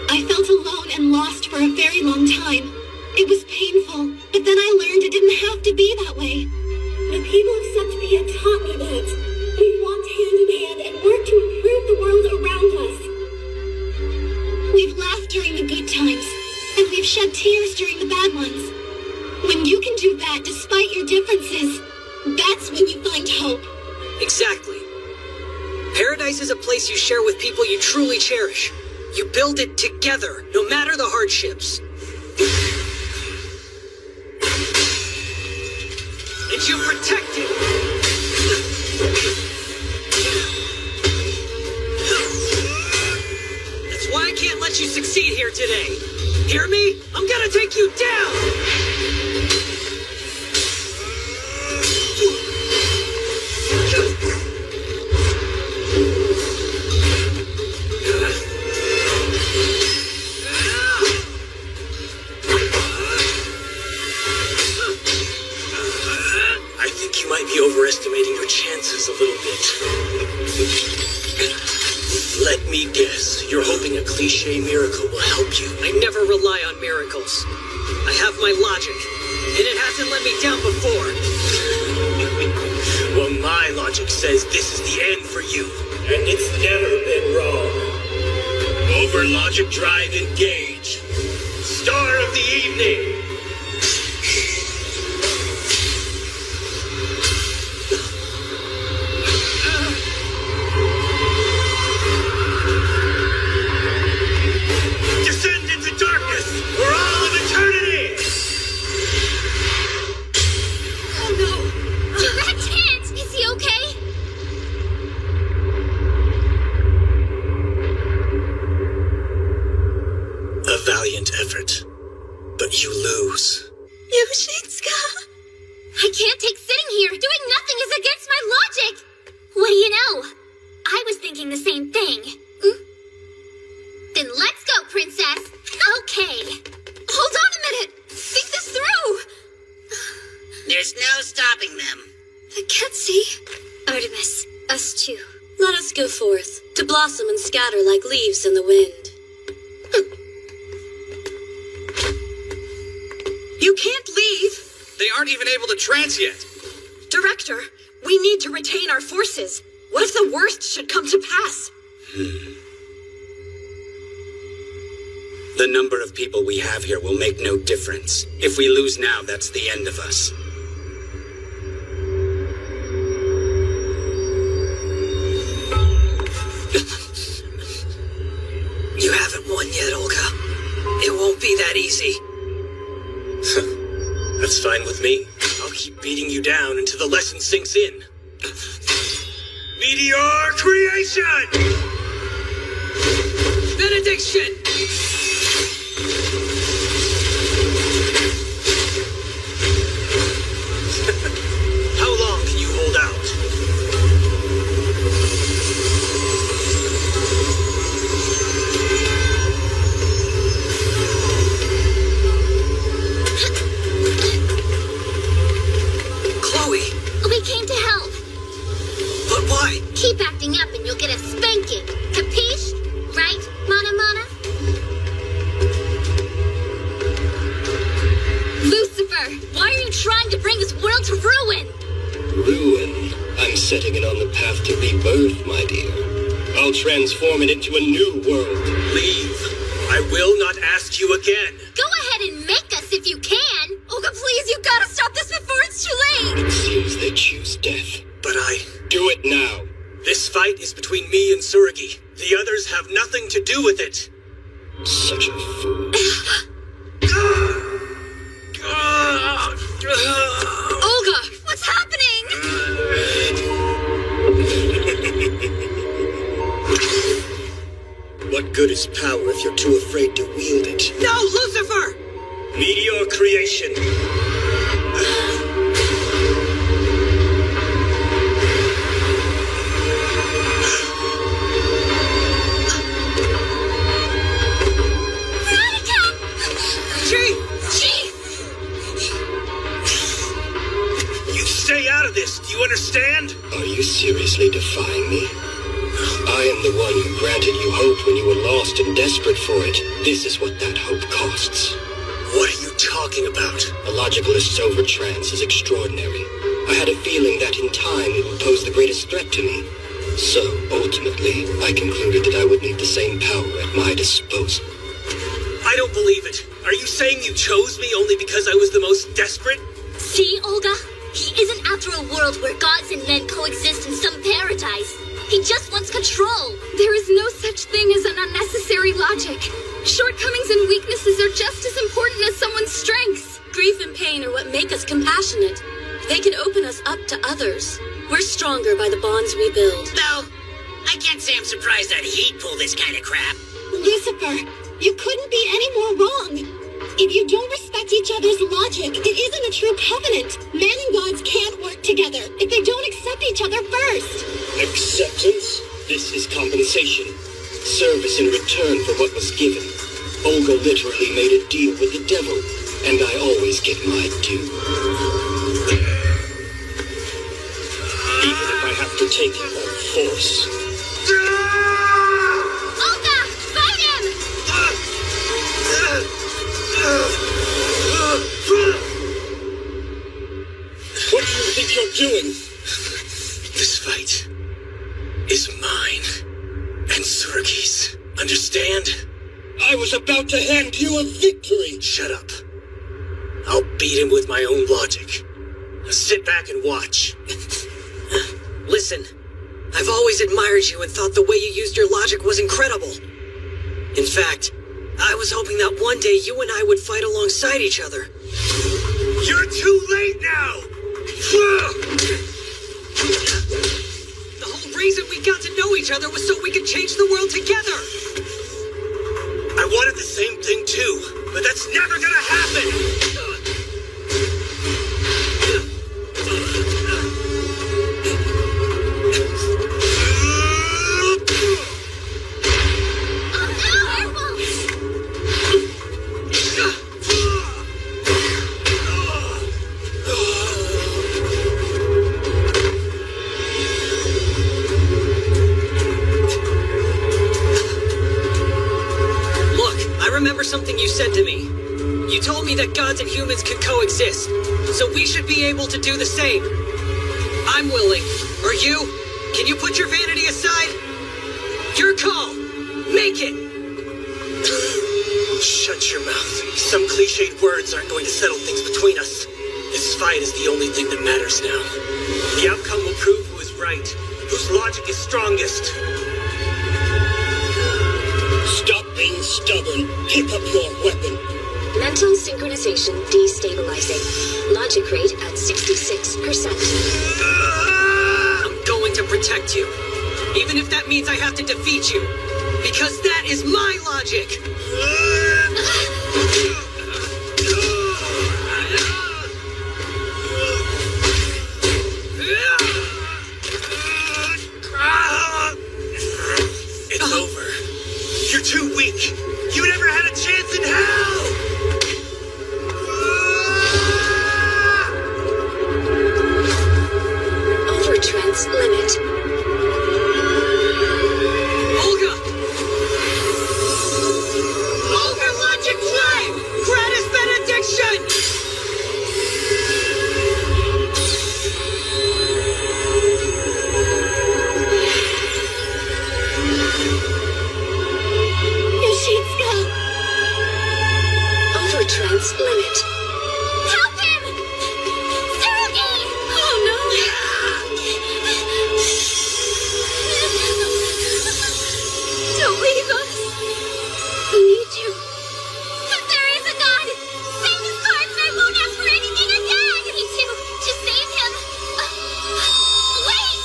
I felt alone and lost for a very long time. It was painful, but then I learned it didn't have to be that way. The people of Septia taught me that. We walked hand in hand and worked to improve the world around us. We've laughed during the good times, and we've shed tears during the bad ones. When you can do that despite your differences, that's when you find hope. Exactly. Paradise is a place you share with people you truly cherish. You build it together, no matter the hardships. And you protect it. That's why I can't let you succeed here today. Hear me? I'm gonna take you down! I think you might be overestimating your chances a little bit. Let me guess, you're hoping a cliché miracle will help you. I never rely on miracles. I have my logic, and it hasn't let me down before. Well, my logic says this is the end for you, and it's never been wrong. Over logic drive engage. Star of the evening. Descend into darkness for all of eternity! Oh no! Direct hit! Is he okay? A valiant effort, but you lose. Yoshitsuka! I can't take sitting here. Doing nothing is against my logic. What do you know? I was thinking the same thing. Then let's go, princess. Okay. Hold on a minute. Think this through. There's no stopping them. I can't see. Artemis, us too. Let us go forth, to blossom and scatter like leaves in the wind. You can't leave. They aren't even able to trance yet. Director, we need to retain our forces. What if the worst should come to pass? The number of people we have here will make no difference. If we lose now, that's the end of us. You haven't won yet, Olga. It won't be that easy. That's fine with me. I'll keep beating you down until the lesson sinks in. Meteor creation! Benediction! How long can you hold out? Chloe! We came to help. But why? Keep acting up and you'll get a spanking. Capiche? Right, Mana Mana? Lucifer, why are you trying to bring this world to ruin? Ruin? I'm setting it on the path to rebirth, my dear. I'll transform it into a new world. Leave. I will not ask you again. Go ahead and make us if you can. Olga, please, you gotta stop this before it's too late. It seems they choose death. But Do it now. This fight is between me and Suragi. The others have nothing to do with it. Such a fool. Olga, what's happening? What good is power if you're too afraid to wield it? No, Lucifer! Meteor creation. Stay out of this, do you understand? Are you seriously defying me? I am the one who granted you hope when you were lost and desperate for it. This is what that hope costs. What are you talking about? A logicalist's overtrance is extraordinary. I had a feeling that in time it would pose the greatest threat to me. So, ultimately, I concluded that I would need the same power at my disposal. I don't believe it. Are you saying you chose me only because I was the most desperate? See, Olga? He isn't after a world where gods and men coexist in some paradise. He just wants control. There is no such thing as an unnecessary logic. Shortcomings and weaknesses are just as important as someone's strengths. Grief and pain are what make us compassionate. They can open us up to others. We're stronger by the bonds we build. No, I can't say I'm surprised that he'd pull this kind of crap. Lucifer, you couldn't be any more wrong. If you don't respect each other's logic, it isn't a true covenant. Man and gods can't work together if they don't accept each other first. Acceptance? This is compensation. Service in return for what was given. Olga literally made a deal with the devil, and I always get my due. Even if I have to take it by force. Olga, fight him! What do you think you're doing? This fight is mine and Suragi's. Understand? I was about to hand you a victory. Shut up. I'll beat him with my own logic. Now sit back and watch. Listen, I've always admired you and thought the way you used your logic was incredible. In fact, I was hoping that one day you and I would fight alongside each other. You're too late now! The whole reason we got to know each other was so we could change the world together! I wanted the same thing too, but that's never gonna happen! Something you said to me. You told me that gods and humans could coexist, so we should be able to do the same. I'm willing. Are you? Can you put your vanity aside? Your call. Make it. Shut your mouth. Some cliched words aren't going to settle things between us. This fight is the only thing that matters now. The outcome will prove who is right, whose logic is strongest. Stop being stubborn. Pick up your weapon. Mental synchronization destabilizing. Logic rate at 66%. I'm going to protect you. Even if that means I have to defeat you. Because that is my logic! It's over. You're too weak. You never had a chance in hell! Overtrance limit. Olga! Olga Logic Flame! Gratis benediction! Overtrance limit. Help him! Tsurugi! Oh no! Don't leave us! We need you. If there is a God, save his cards and I won't ask for anything again! Me too. Just save him. Wait!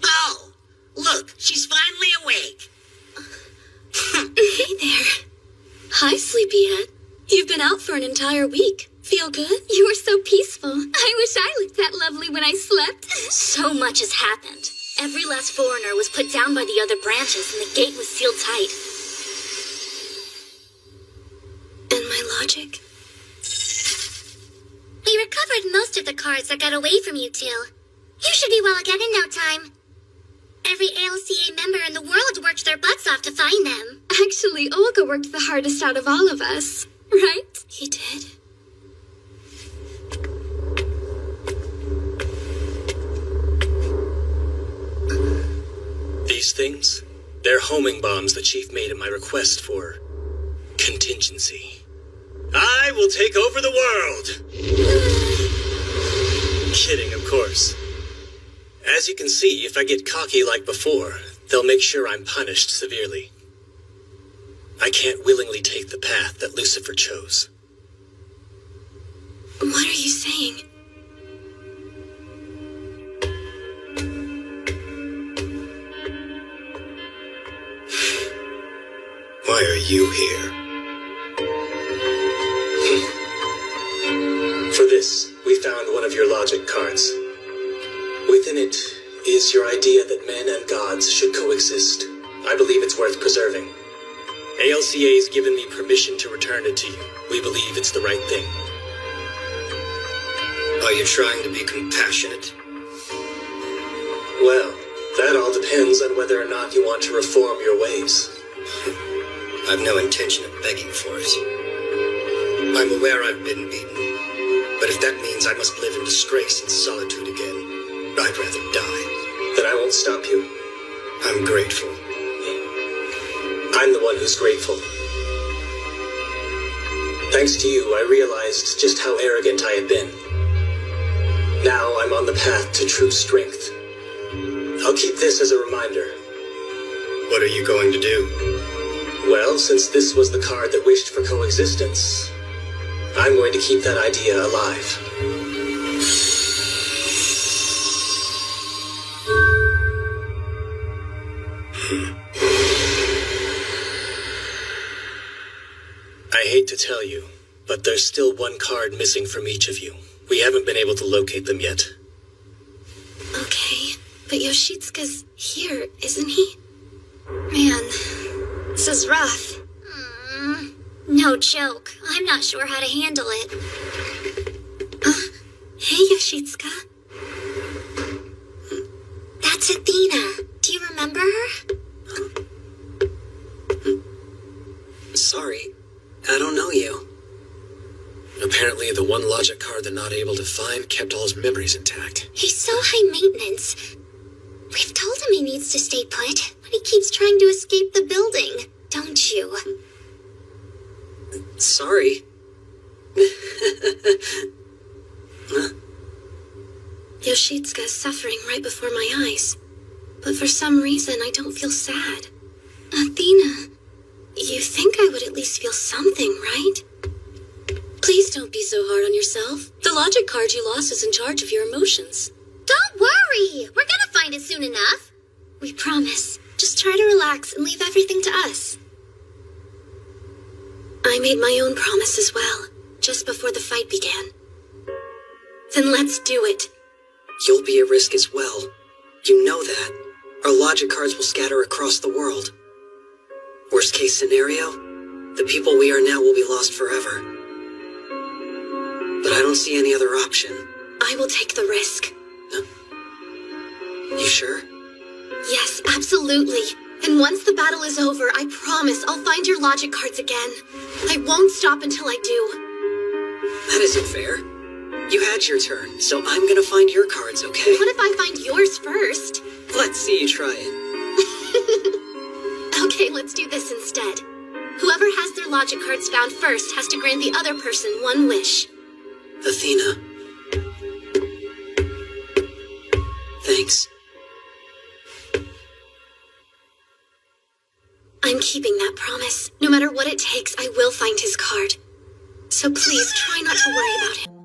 Oh, look, she's finally awake. Hey there. Hi, sleepyhead. You've been out for an entire week. Feel good? You were so peaceful. I wish I looked that lovely when I slept. So much has happened. Every last foreigner was put down by the other branches, and the gate was sealed tight. And my logic? We recovered most of the cards that got away from you two. You should be well again in no time. Every ALCA member in the world worked their butts off to find them. Actually, Olga worked the hardest out of all of us, right? He did? These things? They're homing bombs the Chief made at my request for contingency. I will take over the world! Kidding, of course. As you can see, if I get cocky like before, they'll make sure I'm punished severely. I can't willingly take the path that Lucifer chose. What are you saying? Why are you here? For this, we found one of your logic cards. Within it is your idea that men and gods should coexist. I believe it's worth preserving. ALCA's given me permission to return it to you. We believe it's the right thing. Are you trying to be compassionate? Well, that all depends on whether or not you want to reform your ways. I've no intention of begging for it. I'm aware I've been beaten, but if that means I must live in disgrace and solitude again, I'd rather die. Then I won't stop you. I'm grateful. I'm the one who's grateful. Thanks to you, I realized just how arrogant I had been. Now I'm on the path to true strength. I'll keep this as a reminder. What are you going to do? Well, since this was the card that wished for coexistence, I'm going to keep that idea alive. I hate to tell you, but there's still one card missing from each of you. We haven't been able to locate them yet. Okay, but Yoshitsuka's here, isn't he? Man, this is rough. No joke. I'm not sure how to handle it. Hey, Yoshitsuka. That's Athena. Do you remember her? Sorry, I don't know you. Apparently, the one logic card they're not able to find kept all his memories intact. He's so high maintenance. We've told him he needs to stay put, but he keeps trying to escape the building. Don't you? Sorry. Yoshitsuka's suffering right before my eyes. But for some reason, I don't feel sad. Athena, you think I would at least feel something, right? Please don't be so hard on yourself. The logic card you lost is in charge of your emotions. Don't worry! We're gonna find it soon enough. We promise. Just try to relax and leave everything to us. I made my own promise as well, just before the fight began. Then let's do it. You'll be at risk as well. You know that. Our logic cards will scatter across the world. Worst case scenario, the people we are now will be lost forever. But I don't see any other option. I will take the risk. You sure? Yes, absolutely. And once the battle is over, I promise I'll find your logic cards again. I won't stop until I do. That isn't fair. You had your turn, so I'm gonna find your cards, okay? What if I find yours first? Let's see you try it. Okay, let's do this instead. Whoever has their logic cards found first has to grant the other person one wish. Athena. Thanks. I'm keeping that promise. No matter what it takes, I will find his card. So please try not to worry about him.